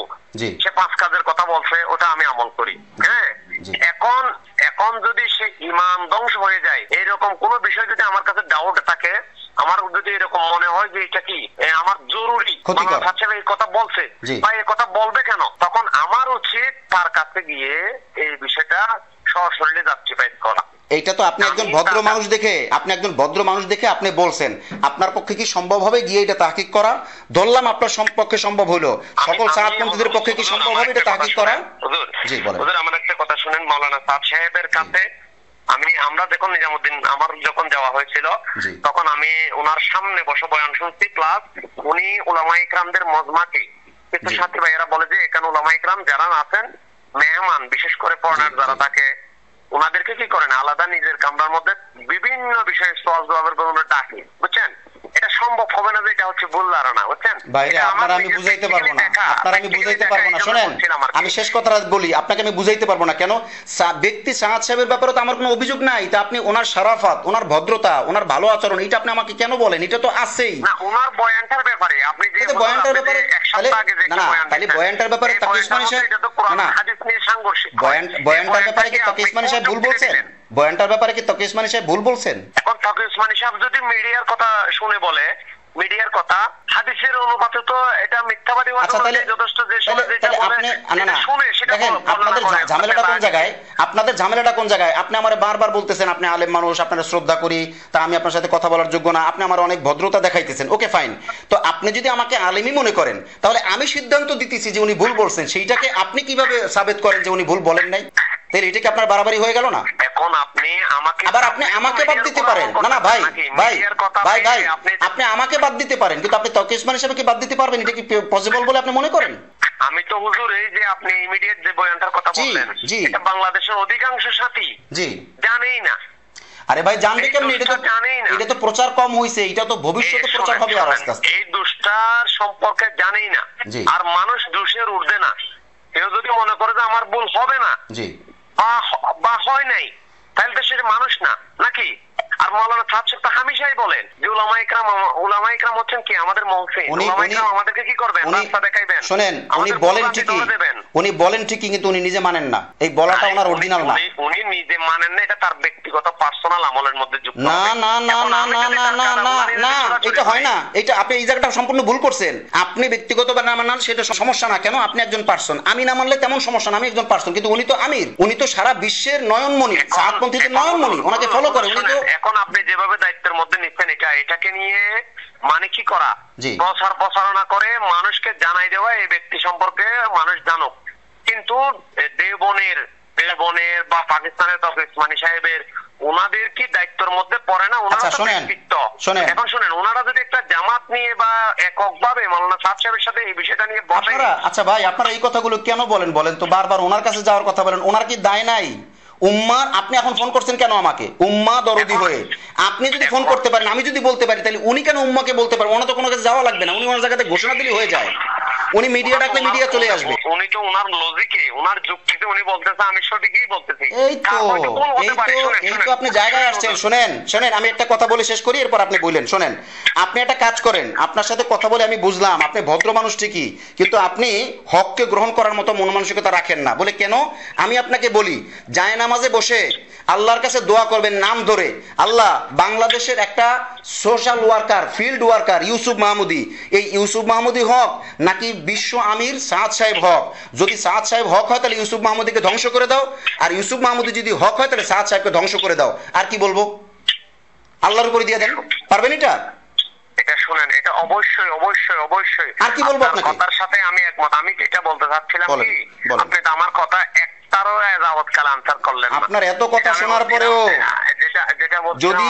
Speaker 1: সে 5 কাজের কথা বলছে ওটা আমি আমল করি, হ্যাঁ। এখন যদি সে ঈমান ধ্বংস হয়ে যায়, এইরকম কোন বিষয় যদি আমার কাছে ডাউট থাকে, আমার যদি এরকম মনে হয় যে এটা কি আমার জরুরি, এই কথা বলছে বা এই কথা বলবে কেন, তখন আমার উচিত তার কাছে গিয়ে এই বিষয়টা সশরীরে জাস্টিফাই করা।
Speaker 2: এইটা তো আপনি একজন ভদ্র মানুষ দেখে আপনি বলছেন, আপনার পক্ষে কি সম্ভব হবে গিয়ে এটা তাহকিক করা? ধরলাম আপনার পক্ষে সম্ভব হলো, সকল সাদপন্থীদের পক্ষে কি সম্ভব হবে এটা তাহকিক করা?
Speaker 1: জি বলেন। আমার একটা কথা শুনেন, মাওলানা সাদ সাহেবের কাছে আমরা যখন নিজামুদ্দিন আমার যখন যাওয়া হয়েছিল, তখন আমি ওনার সামনে বসে বয়ান শুনছি, প্লাস উনি উলামায়ে ইকরামদের মজমাকে কিছু সাথী ভাইয়েরা বলে যে এখানে উলামায়ে ইকরাম যারা আছেন মেহমান, বিশেষ করে পড়ার যারা থাকে, ওনাদেরকে কি করেন আলাদা নিজের কামরার মধ্যে বিভিন্ন বিষয়ে সওয়াল জবাবের জন্য ডাকে, বুঝছেন? এটা সম্ভব হবে না, যে এটা হচ্ছে ভুল ধারণা, বুঝছেন?
Speaker 2: আমি বুঝাইতে পারবো না, শোনেন আমি শেষ কথাটা বলি, আপনাকে আমি বুঝাইতে পারবো না। কেন? ব্যক্তি সাদ সাহেবের ব্যাপারে তো আমার কোনো অভিযোগ নাই, তা আপনি ওনার শারাফাত, ওনার ভদ্রতা, ওনার ভালো আচরণ, এটা আপনি আমাকে কেন বলেন? এটা তো আছেই
Speaker 1: না। ওনার বয়ানটার ব্যাপারে আপনি যে
Speaker 2: বয়ানটার ব্যাপারে তাহলে বয়ানটার ব্যাপারে তাকিস মানি সাহেব বয়ানটার ব্যাপারে কি তাকিস মানি সাহেব ভুল বলছেন? বয়ানটার ব্যাপারে কি তাকিস মানি সাহেব ভুল বলছেন?
Speaker 1: এখন তাকিস মানি সাহেব যদি মিডিয়ার কথা শুনে বলে, মিডিয়ার কথা হাদিসের অনুপাতে তো এটা মিথ্যাবাদী
Speaker 2: হওয়া যথেষ্ট। যে শুনে সেটা আপনাদের ঝামেলাটা কোন জায়গায়? আপনি আমারে বারবার বলতেছেন আপনি আলেম মানুষ, আপনারা শ্রদ্ধা করি, তা আমি আপনার সাথে কথা বলার যোগ্য না, আপনি আমার অনেক ভদ্রতা দেখাইতেছেন, ওকে ফাইন। তো আপনি যদি আমাকে আলেমই মনে করেন, তাহলে আমি সিদ্ধান্ত দিতেছি যে উনি ভুল বলছেন, সেইটাকে আপনি কিভাবে সাবেত করেন যে উনি ভুল বলেন নাই? তাহলে এটা কি আপনার বাড়াবাড়ি হয়ে গেল না?
Speaker 1: এখন আপনি
Speaker 2: আমাকে বাদ দিতে পারেন না ভাই, আপনি আমাকে বাদ দিতে পারেন, কিন্তু আপনি তাকিস মানি সাহেবকে বাদ দিতে পারবেন? এটা কি পসিবল বলে আপনি মনে করেন?
Speaker 1: আমি তো হুজুর এই যে আপনি ইমিডিয়েট যে বয়ানটার কথা বললেন, এটা বাংলাদেশের অধিকাংশ সাথী জানেই না।
Speaker 2: আরে ভাই জানবে কেমনে? এটা তো প্রচার কম হইছে, এটা তো ভবিষ্যতে প্রচার হবে আর আস্তে আস্তে।
Speaker 1: এই দুষ্টার সম্পর্কে জানেই না, আর মানুষ দোষের ঊর্ধ্বে না। কেউ যদি মনে করে যে আমার ভুল হবে না বা হয় নাই, তাহলে তো সেটা মানুষ না নাকি? আর মাওলানা সাদ সাহেব তো হামেশাই বলেন যে উলামায়ে ইকরাম হচ্ছেন কি আমাদের মৌসিন, উলামায়ে ইকরাম আমাদেরকে কি করবেন? রাস্তা দেখাইবেন।
Speaker 2: শুনেন, উনি বলেন ঠিকই, কিন্তু উনি নিজে মানেন না। এই বলাটা ওনার অরিজিনাল না।
Speaker 1: উনি নিজে মানেন না, এটা তার ব্যক্তিগত পার্সোনাল আমলের মধ্যে যুক্ত।
Speaker 2: না, এটা হয় না। এটা আপনি এই জায়গাটা সম্পূর্ণ ভুল করছেন। আপনি ব্যক্তিগত বা না মানান সেটা সমস্যা না। কেন? আপনি একজন পার্সন, আমি না মানলে তেমন সমস্যা না, আমি একজন পার্সন। কিন্তু উনি তো আমির, উনি তো সারা বিশ্বের নয়নমণি, সাদপন্থীদের নয়নমণি, ওনাকে ফলো করে। উনি তো
Speaker 1: এখন আপনি যেভাবে দায়িত্বের মধ্যে নিচ্ছেন, এটাকে নিয়ে মানে কি করা, প্রচারণা করে মানুষকে জানাই দেওয়া এই ব্যক্তি সম্পর্কে মানুষ জানুক। কিন্তু দেওবনের বা পাকিস্তানের তাকিস মানি সাহেবের ওনাদের কি দায়িত্বের মধ্যে পড়ে না? ওনারা তো ব্যক্তিত্ব। এখন শুনেন, ওনারা যদি একটা জামাত নিয়ে বা এককভাবে মাওলানা সাদ সাহেবের সাথে এই বিষয়টা নিয়ে বসে।
Speaker 2: আচ্ছা ভাই, আপনারা এই কথাগুলো কেন বলেন তো? বারবার ওনার কাছে যাওয়ার কথা বলেন। ওনার কি দায় নাই? উম্মার আপনি এখন ফোন করছেন কেন আমাকে উম্মা দরদি হয়ে? আপনি যদি ফোন করতে পারেন, আমি যদি বলতে পারি, তাহলে উনি কেন উম্মাকে বলতে পারেন? ওনা তো কোনো কাছে যাওয়া লাগবে না, উনি ওনার জায়গাতে ঘোষণা দিলে হয়ে যায়। উনি মিডিয়া ডাকলে মিডিয়া চলে আসবে।
Speaker 1: উনি তো ওনার লজিকে, ওনার যুক্তিতে উনি বলতেছে আমি সঠিকই বলতেছি।
Speaker 2: এই তো আপনি জায়গায় আসছেন। শোনেন আমি একটা কথা বলে শেষ করি, এরপর আপনি বললেন। শোনেন, আপনি একটা কাজ করেন, আপনার সাথে কথা বলে আমি বুঝলাম আপনি ভদ্র মানুষ ঠিকই, কিন্তু আপনি হককে গ্রহণ করার মতো মন মানসিকতা রাখেন না। বলে কেন? আমি আপনাকে বলি, জায়নামাজে বসে আল্লাহর কাছে দোয়া করবেন নাম ধরে, আল্লাহ বাংলাদেশের একটা social worker, field worker Yusuf Mahmudi, এই ইউসুফ মাহমুদী হক নাকি বিশ্ব আমির সাদ সাহেব হক? যদি সাদ সাহেব হক হয় তাহলে ইউসুফ মাহমুদীকে ধ্বংস করে দাও, আর ইউসুফ মাহমুদী যদি হক হয় তাহলে সাদ সাহেবকে ধ্বংস করে দাও। আর কি বলবো? আল্লাহর উপরে দিয়ে দেন। পারবেন এটা?
Speaker 1: এটা শুনেন, এটা অবশ্যই অবশ্যই অবশ্যই।
Speaker 2: আর কি বলবো আপনাকে?
Speaker 1: কথার সাথে আমি একমত। আমি যেটা বলতে চাচ্ছিলাম কি, আপনি তো আমার কথা একটারও যাবৎকাল আনসার করলেন না।
Speaker 2: আপনার এত কথা শোনার পরেও যদি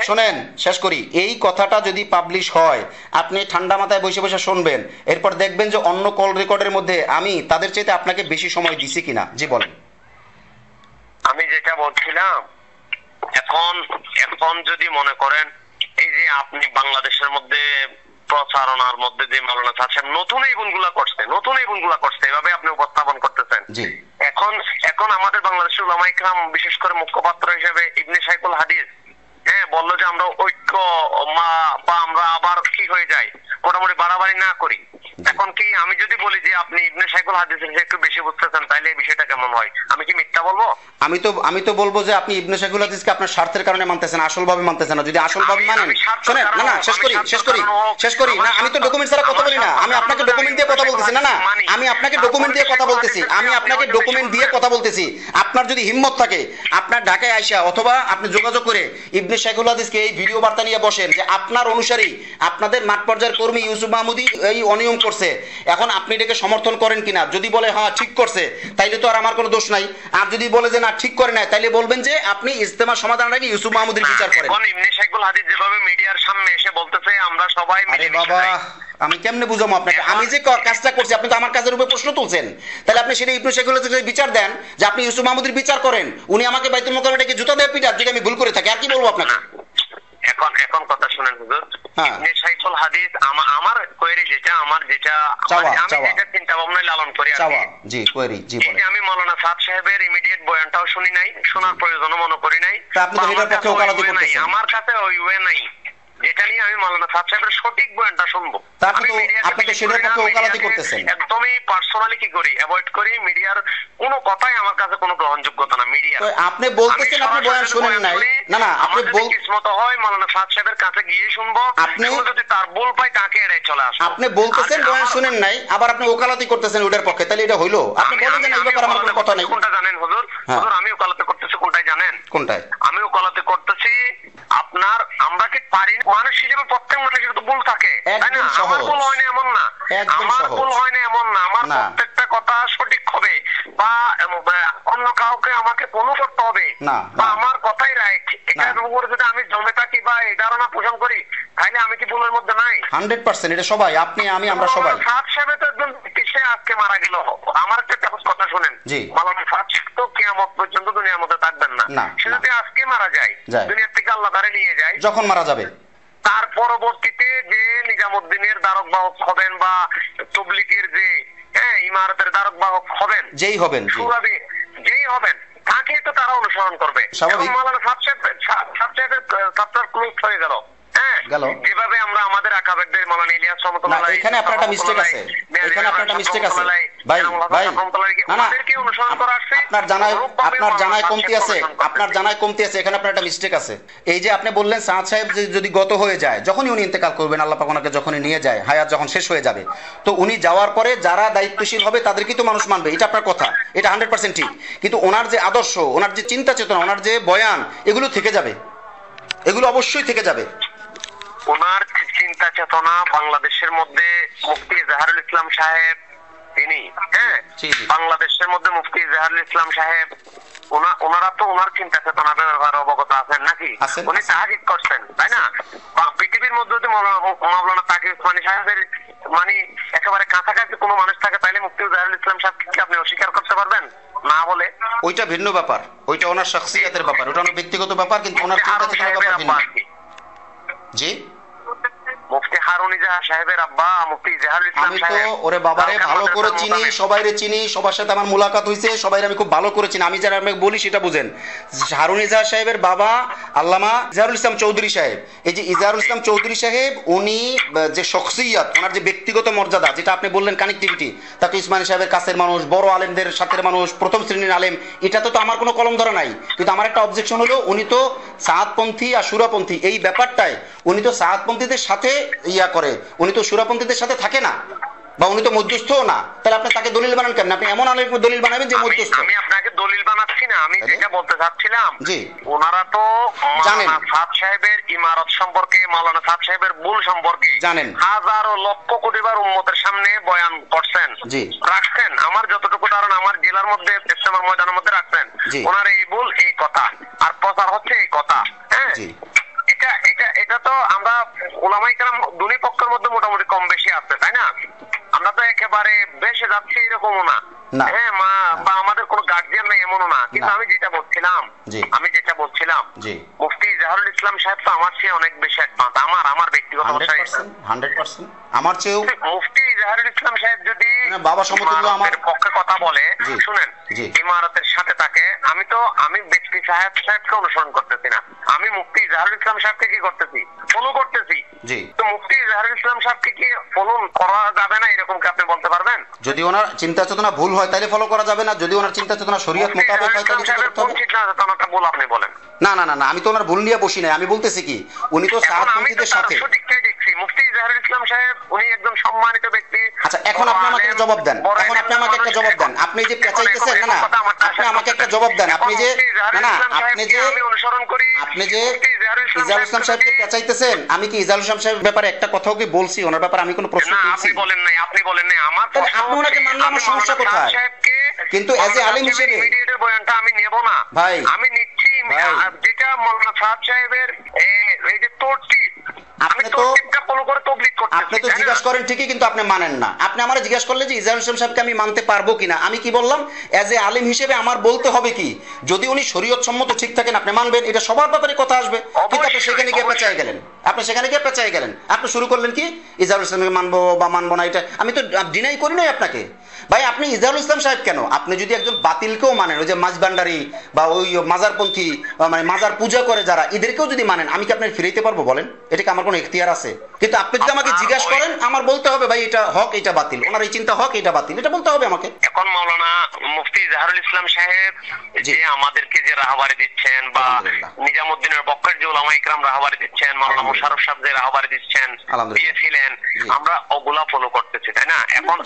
Speaker 2: শোনেন, শেষ করি, এই কথাটা যদি পাবলিশ হয় আপনি ঠান্ডা মাথায় বসে বসে শুনবেন, এরপর দেখবেন যে অন্য কল রেকর্ডের মধ্যে আমি তাদের চাইতে আপনাকে বেশি সময় দিছি কিনা। জি বলেন।
Speaker 1: আমি যেটা বলছিলাম, এখন যদি মনে করেন এই যে আপনি বাংলাদেশের মধ্যে প্রচারণার মধ্যে যে মাওলানা সাহেব নতুন এই গুণগুলা করছে এভাবে আপনি উপস্থাপন করতেছেন। এখন আমাদের বাংলাদেশের উলামায়ে কেরাম, বিশেষ করে মুখপাত্র হিসেবে ইবনে শাইখুল হাদিস বললো যে আমরা ঐক্য বা আমরা আবার কি হয়ে যায় মোটামুটি বাড়াবাড়ি না করি। এখন কি আমি যদি বলি যে আপনি ইবনে শাইখুল হাদিসের যে একটু বেশি বুঝতেছেন, তাইলে এই বিষয়টা কেমন হয়? আমি কি মিথ্যা বলবো?
Speaker 2: আমি তো বলবো যে আপনি ইবনে শাইখুল হাদিসকে আপনার স্বার্থের কারণে মানতেছেন, আসলভাবে মানতেছেন না। যদি আসলভাবে মানেন, শুনেন, না শেষ করি না, আমি তো ডকুমেন্ট ছাড়া কথা বলি না, আমি আপনাকে ডকুমেন্ট দিয়ে কথা বলতেছি। না আমি আপনাকে ডকুমেন্ট দিয়ে কথা বলতেছি। আপনার যদি হিম্মত থাকে আপনার ঢাকায় আইসা অথবা আপনি যোগাযোগ করে ইবনে শাইখুল হাদিসকে এই ভিডিও বার্তা নিয়ে বসেন যে আপনার অনুসারী, আপনাদের মাঠ পর্যায়ের কর্মী ইউসুফ মাহমুদী এই অনিয়ম করছে, এখন আপনি এটাকে সমর্থন করেন কিনা। যদি বলে হ্যাঁ ঠিক করছে, তাইলে তো আর আমার কোনো দোষ নাই। আর যদি বলে যে না ঠিক করে নাই, তাইলে বলবেন যে আপনি ইজতেমা সমাধান আগে ইউসুফ মাহমুদীর বিচার করেন।
Speaker 1: এখন ইবনে শাইখুল হাদিস যেভাবে মিডিয়ার সামনে এসে বলতেছে আমরা সবাই মিলে,
Speaker 2: বাবা আমি কেমনে বুঝাবো আপনাকে? আমি যে কাজটা করছি, আপনি তো আমার কাজের উপরে প্রশ্ন তুলছেন, তাহলে আপনি সেটা ইবনে শাইখুল হাদিসের বিচার দেন যে আপনি ইউসুফ মাহমুদীর বিচার করেন। উনি আমাকে বাইতুল মুকাররমে ডেকে জুতা দিয়ে পিটান যদি আমি ভুল করে থাকি। আর কি বলবো আপনাকে?
Speaker 1: এখন কথা শুনেন হুজুর, ইবনে শাইখুল হাদিস আমার কোয়েরি যেটা আমি যেটা চিন্তা ভাবনায় লালন করি আর
Speaker 2: জি কোয়েরি জি বলেন।
Speaker 1: আমি মাওলানা সাদ সাহেবের ইমিডিয়েট বয়ানটাও শুনি নাই, শোনার প্রয়োজনও মনে করি নাই।
Speaker 2: আপনি তো এটার পক্ষে ওকালতি করতেছেন।
Speaker 1: আমার কাছে ওই ওয়ে নাই যেটা নিয়ে আমি মাওলানা সাদ সাহেবের সঠিক বয়ানটা শুনবো।
Speaker 2: আপনি তো সেটার পক্ষে ওকালতি করতেছেন।
Speaker 1: একদমই পার্সোনালি কি করি, অ্যাভয়েড করি। মিডিয়ার কোনো কথাই আমার কাছে কোনো গ্রহণযোগ্যতা না। মিডিয়া
Speaker 2: আপনি বলতেছেন আপনি বয়ান শুনেন নাই। না আপনি
Speaker 1: কিসমত হয় মাওলানা সাদ সাহেবের কাছে গিয়ে শুনবো। আপনি যদি তার বল পাই তাকে এড়াই চলে আসবো।
Speaker 2: আপনি বলতেছেন বয়ান শুনেন নাই, আবার আপনি ওকালতি করতেছেন ওটার পক্ষে, তাহলে এটা হইলো? আপনি বলেন যে এই ব্যাপারে আমার কোনো কথা নাই।
Speaker 1: কোনটা জানেন হুজুর? হুজুর আমি ওকালতি করতেছি কোনটাই জানেন?
Speaker 2: কোনটায়?
Speaker 1: আমি ওকালতি করতেছি আপনার, আমরা কি পারি মানুষ হিসেবে প্রত্যেক মানুষের তো ভুল থাকে, তাই না? আমার ভুল হয় না এমন না, আমার প্রত্যেকটা কথা সঠিক হবে বা অন্য কাউকে আমাকে ফলো করতে হবে বা আমার কথাই রাইট, এটার উপরে যদি আমি জমে থাকি বা এই ধারণা পোষণ করি, তাহলে আমি কি ভুলের মধ্যে নাই?
Speaker 2: 100% এটা সবাই, আপনি আমি আমরা সবাই।
Speaker 1: সাদ সাহেব তো একদম কিসে আজকে মারা গেল। আমার একটা কথা শুনেন, মাওলানা সাদ সাহেব তো কিয়ামত পর্যন্ত দুনিয়ার মধ্যে থাকবেন না। সে যদি আজকে মারা যায়, দুনিয়া থেকে আল্লাহ তারে নিয়ে যায়,
Speaker 2: যখন মারা যাবে
Speaker 1: তার পরবর্তীতে যে নিজামুদ্দিনের ধারক বাহক হবেন বা তবলিগের যে ইমারতের ধারক বাহক হবেন, যেই হবেন তাকে তো তারা অনুসরণ করবে। মাওলানা সাদ সাহেবের ছাত্র ক্লোজ হয়ে গেল। যেভাবে আমরা আমাদের আকাবেরদের মাওলানা ইলিয়াস রহমাতুল্লাহ,
Speaker 2: এখানে আপনার একটা মিস্টেক আছে, ভাই ওদেরকে অনুসরণ করা আসছে। আপনার জানায় কমতি আছে, এখানে আপনার একটা মিস্টেক আছে। এই যে আপনি বললেন সাদ সাহেব যদি গত হয়ে যায়, যখনই উনি ইন্তেকাল করবেন, আল্লাহ পাক ওনাকে যখনই নিয়ে যায়, হায়াত যখন শেষ হয়ে যাবে, তো উনি যাওয়ার পরে যারা দায়িত্বশীল হবে তাদেরকেই তো মানুষ মানবে। এটা আপনার কথা, এটা 100% ঠিক। কিন্তু ওনার যে আদর্শ, ওনার যে চিন্তা চেতনা, ওনার যে বয়ান, এগুলো থেকে যাবে, এগুলো অবশ্যই থেকে যাবে।
Speaker 1: ওনার চিন্তা চেতনা বাংলাদেশের মধ্যে মুফতি ইজহারুল ইসলাম সাহেব, তিনি বাংলাদেশের মধ্যে মুফতি ইজহারুল ইসলাম সাহেব, ওনারা তো ওনার চিন্তা চেতনার ব্যাপারে অবগত আছেন নাকি? উনি তাহাজ্জুদ করছেন, তাই না? পৃথিবীর মধ্যে যদি মাওলানা তাকি উসমানী সাহেবের মানে একেবারে কাছাকাছি কোনো মানুষ থাকে, তাহলে মুফতি ইজহারুল ইসলাম সাহেবকে কি আপনি অস্বীকার করতে পারবেন? না বলে
Speaker 2: ওইটা ভিন্ন ব্যাপার, ওইটা ওনার শাখসিয়াতের ব্যাপার, ওটা ওনার ব্যক্তিগত ব্যাপার, কিন্তু ওনার চিন্তা চেতনার ব্যাপার ভিন্ন। জি,
Speaker 1: মুফতি হারুন ইজাহার সাহেবের আব্বা মুফতি ইজাহারুল ইসলাম
Speaker 2: সাহেব। আমি তো ওরে বাবারে ভালো করে চিনি, সবাইরে চিনি, সবার সাথে আমার মোলাকাত হইছে, সবাইরে আমি খুব ভালো করে চিনি। আমি যারা আমি বলি সেটা বুঝেন। হারুন ইজাহার সাহেবের বাবা আল্লামা ইজাহারুল ইসলাম চৌধুরী সাহেব। এই যে ইজাহারুল ইসলাম চৌধুরী সাহেব, উনি যে শখসিয়াত, ওনার যে ব্যক্তিগত মর্যাদা, যেটা আপনি বললেন কানেক্টিভিটি, তাকে ইসমাইল সাহেবের কাছের মানুষ, বড় আলেমদের সাথের মানুষ, প্রথম শ্রেণীর আলেম, এটা তো আমার কোনো কলম ধরা নাই। কিন্তু আমার একটা অবজেকশন হলো, উনি তো সাআদপন্থী আর সুরাপন্থী, এই ব্যাপারটায় উনি তো সাআদপন্থীদের সাথে ইয়া করে, উনি তো সুরাপন্থীদের সাথে থাকে না, বা উনি তো মধ্যস্থও না। তাহলে আপনি তাকে দলিল বানান কেন? আপনি এমন আলেম দলিল বানাবেন যে মধ্যস্থ।
Speaker 1: আমি আপনাকে দলিল বানাচ্ছি না, আমি যেটা বলতে চাচ্ছিলাম,
Speaker 2: জি,
Speaker 1: ওনারা তো মাওলানা সাদ সাহেবের ইমারত সম্পর্কে, মাওলানা সাদ সাহেবের ভুল সম্পর্কে জানেন, হাজারো লক্ষ কোটিবার উম্মতের সামনে বয়ান করছেন, জি, রাখছেন। আমার যতটুকু ধারণা, আমার জেলার মধ্যে ইস্তেমার ময়দানের মধ্যে রাখছেন, ওনার এই ভুল এই কথা, আর প্রচার হচ্ছে এই কথা। হ্যাঁ, এটা এটা এটা তো আমরা ওলামায়ে কেরাম দুই পক্ষের মধ্যে মোটামুটি কম বেশি আছে, তাই না? আমরা তো একেবারে বেশে যাচ্ছি এরকমও না, হ্যাঁ, বা আমাদের কোনো গার্জিয়ান নাই এমনও না। কিন্তু আমি যেটা বলছিলাম মুফতি ইজাহারুল ইসলাম সাহেব তো আমার চেয়ে অনেক বেশি অ্যাডভান্স, আমার ব্যক্তিগত
Speaker 2: 100% আমার চেয়েও।
Speaker 1: মুফতি ইজাহারুল ইসলাম সাহেব যদি
Speaker 2: বাবা সমতুল্য আমার
Speaker 1: পক্ষে কথা বলে, শুনেন, ইমারতের সাথে থাকে, আমি ব্যক্তি সাহেবকে অনুসরণ করতেছি না, আমি মুফতি ইজাহারুল ইসলাম সাহেবকে কি করতেছি? ফলো করতেছি। তো মুফতি ইজাহারুল ইসলাম সাহেবকে কি ফলো করা যাবে না, এরকম কি আপনি বলতে পারবেন?
Speaker 2: যদি ওনার চিন্তা চেতনা ভুল হয় তাহলে ফলো করা যাবে না, যদি ওনার চিন্তা চেতনা শরীয়ত মোতাবেক হয় তাহলে
Speaker 1: চিন্তা চেতনাটা ভুল আপনি বলেন।
Speaker 2: না না না না, আমি তো ওনার ভুল নিয়ে বসি নাই, আমি বলতেছি কি, উনি তো সাআদপন্থীদের সাথে
Speaker 1: সঠিকটাই দেখছি। মুফতি ইজাহারুল ইসলাম সাহেব উনি একজন সম্মানিত ব্যক্তি।
Speaker 2: আচ্ছা, এখন আপনি আমাকে জবাব দেন, এখন আপনি আমাকে একটা জবাব দেন। আপনি যে পেঁচাইতেছেন, না না, আপনি আমাকে একটা জবাব দেন। আপনি যে
Speaker 1: আমি অনুসরণ করি,
Speaker 2: আপনি যে ইজাহারুল ইসলাম সাহেবকে পেঁচাইতেছেন, আমি কি ইজাহারুল ইসলাম সাহেবের ব্যাপারে একটা কথাও কি বলছি? ওনার ব্যাপারে আমি কোনো প্রশ্ন তুলছি?
Speaker 1: আপনি বলেন নাই। আমার প্রশ্ন,
Speaker 2: আপনি ওনাকে মানলে আমার সমস্যা কোথায়? কিন্তু এজ এ আলেম হিসেবে
Speaker 1: ইমিডিয়েটের বয়ানটা আমি নেব না ভাই, আমি নিচ্ছি যেটা মাওলানা সাদ সাহেবের এই যে তোরটি,
Speaker 2: আপনি তো জিজ্ঞাসা করেন ঠিকই, কিন্তু আপনি মানেন না। আপনি আমার জিজ্ঞাসা করলে যে ইজাহারুল ইসলাম সাহেবকে আমি মানতে পারবো কিনা, আমি কি বললাম, এজ এ আলেম হিসেবে আমার বলতে হবে কি, যদি উনি শরীয়ত সম্মত ঠিক থাকেন আপনি মানবেন, এটা সবার ব্যাপারে কথা আসবে। কিন্তু আপনি সেখানে গিয়ে পেঁচাই গেলেন, আপনি শুরু করলেন কি ইজাহারুল ইসলামকে মানবো বা মানবো না, এটা আমি তো ডিনাই করি নাই আপনাকে। ভাই, আপনি ইজাহারুল ইসলাম সাহেব কেন, আপনি যদি একজন বাতিলকেও মানেন, ওই যে মাঝবান্ডারি বা ওই মাজারপন্থী, মানে মাজার পূজা করে যারা, এদেরকেও যদি মানেন, আমি কি আপনার ফিরাইতে পারবো বলেন? এটা কি আমার কোনো এখতিয়ার আছে? কিন্তু আপনি যদি আমাকে জিজ্ঞাসা করেন, আমার বলতে হবে ভাই এটা হক এটা বাতিল, ওনার এই চিন্তা হক এটা বাতিল, এটা বলতে হবে আমাকে।
Speaker 1: এখন মাওলানা মুফতি ইজাহারুল ইসলাম সাহেব যে আমাদেরকে যে রাহবারি দিচ্ছেন, বা নিজামুদ্দিনের পক্ষের যে উলামায়ে কেরাম রাহবারি দিচ্ছেন, মাওলানা মুশাররফ সাহেব যে রাহবারি দিচ্ছেন, দিয়েছিলেন, আমরা ওগুলা ফলো করতেছি, তাই না? এখন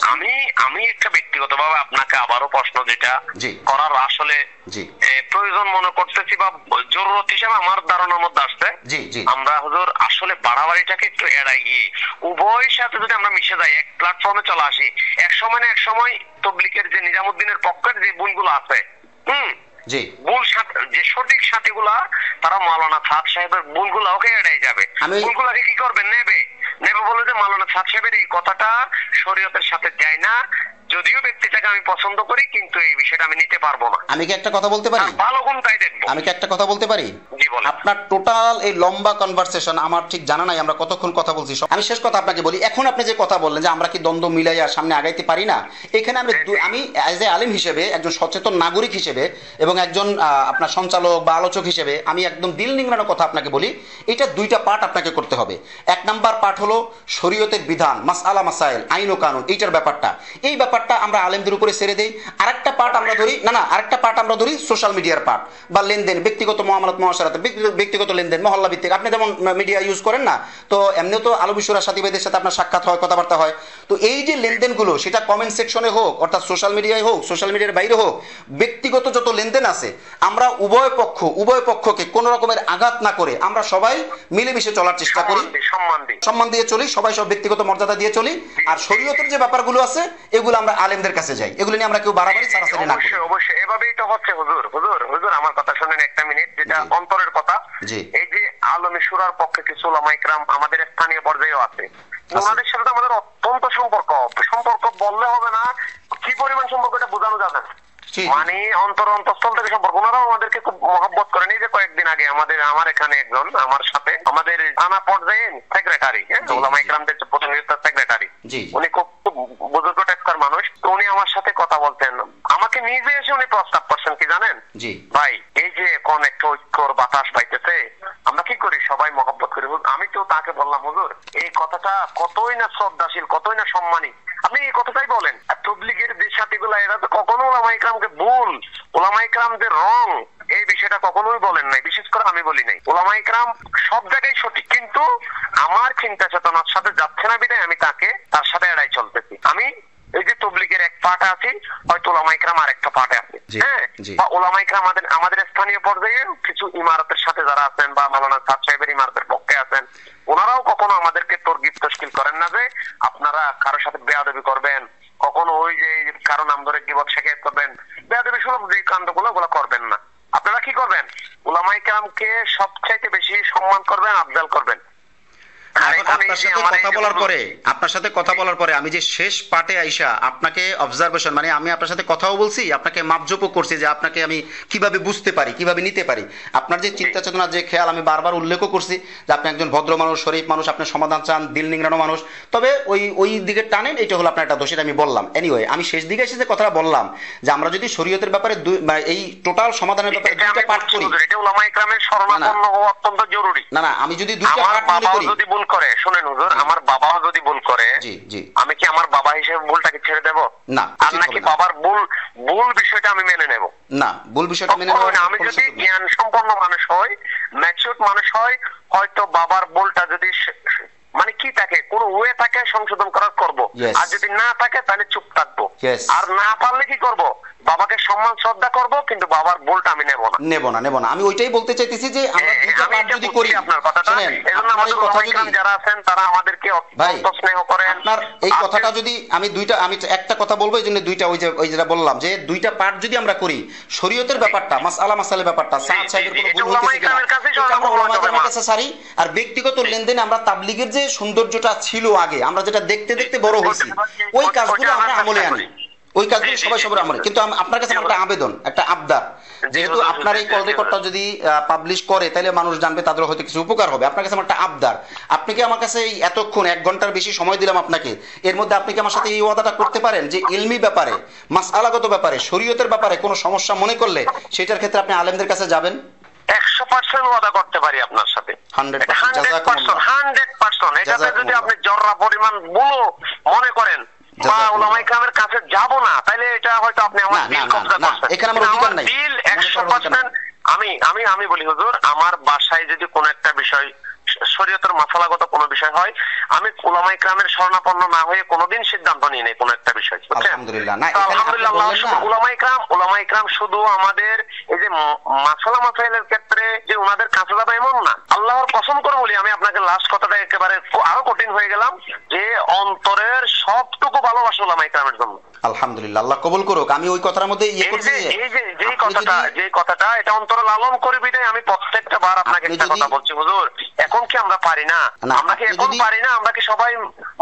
Speaker 1: আমি একটা ব্যক্তিগতভাবে আপনাকে আবারও প্রশ্ন যেটা করার আসলে প্রয়োজন মনে করতেছি বা জরুরত হিসেবে আমার ধারণার মধ্যে আসছে, আমরা হুজুর আসলে বাড়াবাড়িটাকে একটু এড়াই গিয়ে উভয় সাথে যদি আমরা মিশে যাই, এক প্ল্যাটফর্মে চলে আসি, এক সময় তবলিগের যে নিজামুদ্দিনের পক্ষের যে ভুলগুলো আছে, ভুল যে সঠিক সাথীগুলা, তারা মাওলানা সাদ সাহেবের ভুলগুলা ওকে এড়াই যাবে, ভুলগুলাকে কি করবে, নেবে বলে যে মাওলানা সাদ সাহেবের এই কথাটা শরীয়তের সাথে যায় না, যদিও ব্যক্তিটাকে আমি পছন্দ করি, কিন্তু এই বিষয়টা আমি নিতে পারবো না।
Speaker 2: আমি কি একটা কথা বলতে পারি?
Speaker 1: ভালো গুণটাই দেখবো।
Speaker 2: আমি কি একটা কথা বলতে পারি? আপনার টোটাল এই লম্বা কনভারসেশন আমার ঠিক জানা নাই আমরা কতক্ষণ কথা বলছি। আমি শেষ কথা আপনাকে বলি, এখন আপনি যে কথা বললেন যে আমরা কি দ্বন্দ্ব মিলাইয়া সামনে আগাইতে পারি না, এখানে আমি অ্যাজ এ আলিম হিসেবে, একজন সচেতন নাগরিক হিসেবে এবং একজন আপনার সঞ্চালক বা আলোচক হিসেবে আমি একদম দিল নিংড়ানো কথা আপনাকে বলি, এটা দুইটা পার্ট আপনাকে করতে হবে। এক নাম্বার পার্ট হলো শরীয়তের বিধান, মাসআলা মাসাইল, আইন ও কানুন, এইটার ব্যাপারটা, এই ব্যাপারটা আমরা আলেমদের উপরে ছেড়ে দেই। আরেকটা পার্ট আমরা ধরি, আরেকটা পার্ট আমরা ধরি সোশ্যাল মিডিয়ার পার্ট বা লেনদেন, ব্যক্তিগত মুআমালাত মুআশারাত, ব্যক্তিগত লেনদেন, মহল্লা ভিত্তিক। আপনি যেমন মিডিয়া ইউজ করেন না, তো এমনিও তো আলু বিশুরা সাথী ভাইদের সাথে আপনার সাক্ষাৎ হয়, কথাবার্তা হয়, তো এই যে লেনদেনগুলো, সেটা কমেন্ট সেকশনে হোক, অর্থাৎ সোশ্যাল মিডিয়ায় হোক, সোশ্যাল মিডিয়ার বাইরে হোক, ব্যক্তিগত যত লেনদেন আছে, আমরা উভয় পক্ষকে কোনো রকমের আঘাত না করে আমরা সবাই মিলেমিশে চলার চেষ্টা করি, সম্মান দিয়ে চলি, সবাই সব ব্যক্তিগত মর্যাদা দিয়ে চলি। আর শরীয়তের যে ব্যাপারগুলো আছে এগুলো আমরা আলেমদের কাছে যাই, এগুলো নিয়ে আমরা কেউ বাড়াবাড়ি ছাড়াছাড়ি না করি।
Speaker 1: অবশ্যই এভাবেই তো হচ্ছে। হুজুর আমার কথা শুনেন একটা মিনিট, যেটা অন্তরের কথা। এই যে আলমী শুরার পক্ষে কিছু উলামায়ে কেরাম আমাদের স্থানীয় পর্যায়েও আছে, ওনাদের সাথে আমাদের অত্যন্ত সম্পর্ক বললে হবে না, কি পরিমাণ সম্পর্ক এটা বোঝানো যাবে না। মানে অন্তঃস্থল থেকে সম্পর্ক। ওনারাও আমাদেরকে খুব মহব্বত করেন। এই যে কয়েকদিন আগে আমার এখানে একজন আমার সাথে আমাদের থানা পর্যায়ে সেক্রেটারি, ওলামা ইকরামদের প্রতিনিধিত্ব সেক্রেটারি, উনি খুব বুজুর্গ টাইপকার মানুষ। তো উনি আমার সাথে কথা বলতেন, আমাকে নিজে এসে উনি প্রস্তাব করছেন কি জানেন ভাই, এই যে এখন একটা ঐক্যর বাতাস পাইতেছে, আমরা কি করি সবাই মহব্বত করি। আমি তো তাকে বললাম, হুজুর এই কথাটা কতই না শ্রদ্ধাশীল, কতই না সম্মানী, আপনি এই কথাটাই বলেন। আর তবলিগের যে সাথীগুলা এরা তো কখনো ওলামা ইকরামকে ভুল, ওলামা ইকরামদের রং এই বিষয়টা কখনোই বলেন নাই, বিশেষ করে আমি বলি নাই। ওলামা ইকরাম সব জায়গায় সঠিক, কিন্তু আমার চিন্তা চেতনার সাথে যাচ্ছে না বিধায় আমি তার সাথে এড়াই চলতেছি। আমি এই যে তবলিগের এক পার্টে আছি, হয়তো ওলামা ইকরাম আর একটা পার্টে আছে, হ্যাঁ, বা ওলামা ইকরাম আমাদের স্থানীয় পর্যায়ে কিছু ইমারতের সাথে যারা আছেন বা মাওলানা সাদ সাহেবের ইমারতের পক্ষে আছেন, ওনারাও কখনো আমাদেরকে তরগিব তশকিল করেন না যে আপনারা কারোর সাথে বেয়াদবি করবেন, কখনো ওই যে কারো নাম ধরে গিবত শিকায়ত করবেন, বেয়াদবি সুলভ যে কাণ্ডগুলো ওগুলো করবেন না। আপনারা কি করবেন, ওলামা ইকরামকে সবচাইতে বেশি সম্মান করবেন, আফজাল করবেন।
Speaker 2: আপনার সাথে কথা বলার পরে আমি যে শেষ পার্টে আইসা আপনাকে অবজারভেশন, মানে আমি আপনার সাথে কথাও বলছি, আপনাকে মাপজোপও করছি যে আপনাকে আমি কিভাবে বুঝতে পারি, কিভাবে নিতে পারি। আপনার যে চিন্তা চেতনা, যে খেয়াল, আমি বারবার উল্লেখও করছি যে আপনি একজন ভদ্র মানুষ, শরীফ মানুষ, আপনি সমাধান চান, দিল নিংড়ানো মানুষ, তবে ওই দিকে টানেন, এটা হলো আপনার একটা দোষ, এটা আমি বললাম। এনিওয়ে, আমি শেষ দিকে এসে যে কথাটা বললাম যে আমরা যদি শরীয়তের ব্যাপারে এই টোটাল সমাধানের ব্যাপারে দুইটা পার্ট করি,
Speaker 1: এটা উলামা ইকরামের শরণাপন্ন হওয়া অত্যন্ত জরুরি।
Speaker 2: না আমি যদি দুইটা পার্ট করি,
Speaker 1: যদি ভুল করে, শুনেন হুজুর, আমার বাবাও যদি ভুল করে, আমি কি আমার বাবা হিসেবে ভুলটাকে ছেড়ে দেব?
Speaker 2: না।
Speaker 1: আর নাকি বাবার ভুল বিষয়টা আমি মেনে নেব? না,
Speaker 2: ভুল বিষয়টা মেনে নেব।
Speaker 1: আমি যদি জ্ঞান সম্পন্ন মানুষ হই, ম্যাচিউরড মানুষ হই, হয়তো বাবার ভুলটা যদি মানে কি থাকে, কোন ওয়ে থাকে, সংশোধন করার করব। আর যদি না থাকে তাহলে চুপ থাকবো। আর না পারলে কি করব, বাবাকে সম্মান শ্রদ্ধা করব, কিন্তু বাবার ভুলটা আমি নেব না।
Speaker 2: আমি ওইটাই বলতে চাইতেছি যে আমরা দুইটা পার্ট যদি করি,
Speaker 1: আপনার কথাটা, এজন্য আমাদের ওলামা ইকরাম যারা আছেন তারা আমাদেরকে অত্যন্ত স্নেহ করেন।
Speaker 2: আপনার এই কথাটা যদি আমি একটা কথা বলবো, এই জন্য দুইটা, ওই যেটা বললাম যে দুইটা পার্ট যদি আমরা করি, শরীয়তের ব্যাপারটা, মাসআলা ব্যাপারটা, সাদ সাহেবের কোনো ভুল হইতেছে কিনা আমরা ওলামা ইকরামের কাছে সারি। আর ব্যক্তিগত লেনদেনে আমরা তাবলিগের যে সৌন্দর্যটা ছিল আগে, আমরা যেটা দেখতে দেখতে বড় হয়েছি, ওই কাজগুলো আমরা আমলে আনি, ওই কাজগুলো সবাই আমলে। কিন্তু আপনার কাছে একটা আবেদন, একটা আবদার, যেহেতু আপনার এই কল রেকর্ডটা যদি পাবলিশ করে তাহলে মানুষ জানবে, তাদের হয়তো কিছু উপকার হবে। আপনার কাছে আমার একটা আবদার, আপনি কি আমার কাছে এই এতক্ষণ 1 ঘন্টার বেশি সময় দিলাম আপনাকে, এর মধ্যে আপনি কি আমার সাথে এই ওয়াদাটা করতে পারেন যে ইলমি ব্যাপারে, মাসআলাগত ব্যাপারে, শরীয়তের ব্যাপারে কোনো সমস্যা মনে করলে সেটার ক্ষেত্রে আপনি আলেমদের কাছে যাবেন?
Speaker 1: 100% ওয়াদা করতে পারি আপনার সাথে, 100%। এটাতে যদি আপনি জররা পরিমাণ ভুলও মনে করেন বা ওলামা ইকরামের কাছে যাব না, তাহলে এটা হয়তো আপনি আমার দিল কবজা করছেন।
Speaker 2: এখানে আমার অধিকার নাই।
Speaker 1: দিল 100%। আমি বলি হুজুর, আমার বাসায় যদি কোনো একটা বিষয় শরীয়তের মাসালাগত কোনো বিষয় হয়, আমি উলামা ইকরামের শরণাপন্ন না হয়ে কোনোদিন সিদ্ধান্ত নিই নাই কোনো একটা বিষয়।
Speaker 2: আলহামদুলিল্লাহ।
Speaker 1: উলামা ইকরাম শুধু আমাদের এই যে মাসাইলের ক্ষেত্রে যে ওনাদের কাছে যাবে এমন না। আল্লাহর কসম করে বলি, আমি আপনাকে লাস্ট কথাটা একেবারে আরো কঠিন হয়ে গেলাম, যে অন্তরের সবটুকু ভালোবাসা উলামা ইকরামের জন্য।
Speaker 2: আলহামদুলিল্লাহ, আল্লাহ কবুল করুক। আমি ওই কথার মধ্যে
Speaker 1: যে কথাটা এটা অন্তরে লালন করে বিদায় আমি প্রত্যেকটা বার আপনাকে একটা কথা বলছি, হুজুর এখন কি আমরা পারি না? আমরা কি এখন পারি না? আমরা কি সবাই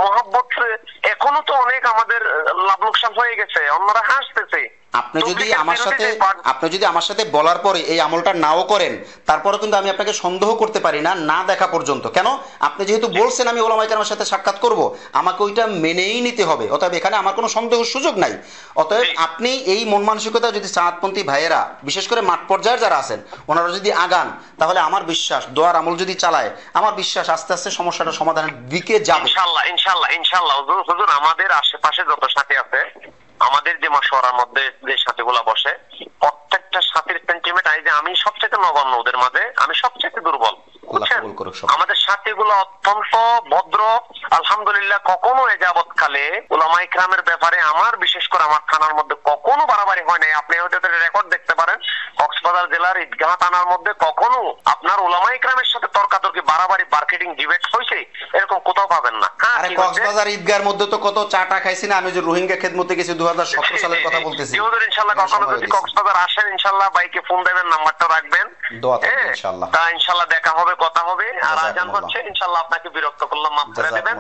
Speaker 1: মহব্বত, এখনো তো অনেক আমাদের লাভ লোকসান হয়ে গেছে, অন্যরা হাসতেছে।
Speaker 2: আপনি যদি আমার সাথে বলার পরে এই আমলটা নাও করেন, তারপরে কিন্তু আমি আপনাকে সন্দেহ করতে পারি না দেখা পর্যন্ত। কেন? আপনি যেহেতু বলছেন আমি ওলামা ইকরামের সাথে সাক্ষাৎ করব, আমাকে ওইটা মেনেই নিতে হবে। অতএব এখানে আমার কোনো সন্দেহের সুযোগ নাই। অতএব আপনি এই মন মানসিকতা যদি সাদপন্থী ভাইয়েরা, বিশেষ করে মাঠ পর্যায়ের যারা আছেন, ওনারা যদি আগান, তাহলে আমার বিশ্বাস, দোয়ার আমল যদি চালায়, আমার বিশ্বাস আস্তে আস্তে সমস্যাটা সমাধানের দিকে যাবে
Speaker 1: ইনশাআল্লাহ। হুজুর আমাদের আশেপাশে যত সাথী আছে, আমাদের যে মাশওয়ারার মধ্যে যে সাথীগুলা বসে, প্রত্যেকটা সাথীর সেন্টিমেন্ট, এই যে আমি সবচেয়ে নগণ্য ওদের মাঝে, আমি সবচেয়ে দুর্বল, বুঝছেন? আমাদের সাথীগুলো অত্যন্ত ভদ্র, আলহামদুলিল্লাহ। কখনো এ যাবৎকালে উলামা ইকরামের ব্যাপারে আমার, বিশেষ করে আমার থানার মধ্যে কখনো বাড়াবাড়ি হয় নাই। আপনি হয়তো রেকর্ড দেখতে পারেন, কক্সবাজার জেলার ঈদগাহ থানার মধ্যে কখনো আপনার উলামা ইকরামের সাথে তর্কাতর্কি, বাড়াবাড়ি, মার্কেটিং ডিবেট হয়েছে, এরকম কোথাও পাবেন না। হ্যাঁ,
Speaker 2: আরে কক্সবাজার ঈদগাহের মধ্যে তো কত চাটা খাইছি না, আমি যে রোহিঙ্গা খেদমতে গেছি 2017 সালের কথা বলতেছি।
Speaker 1: হুজুর ইনশাআল্লাহ কখনো যদি কক্সবাজার আসেন ইনশাআল্লাহ বাইকে ফোন দেবেন, নাম্বারটা রাখবেন,
Speaker 2: দোয়া থাকবে ইনশাআল্লাহ।
Speaker 1: তা ইনশাআল্লাহ দেখা হবে, কথা হবে। আর আজান হচ্ছে, ইনশাআল্লাহ আপনাকে বিরক্ত করলাম, মাফ করে দিবেন।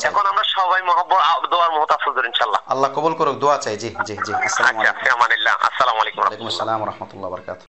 Speaker 1: এখন আমরা সবাই মহব্বত দোয়ার মুহতাজ হুজুর ইনশাআল্লাহ।
Speaker 2: আল্লাহ কবুল করুক, দোয়া চাই। জি জি জি, আসসালামু আলাইকুম।
Speaker 1: আসসালামু আলাইকুম।
Speaker 2: ওয়া আলাইকুম আসসালাম ওয়া রাহমাতুল্লাহি ওয়া বারাকাতুহু।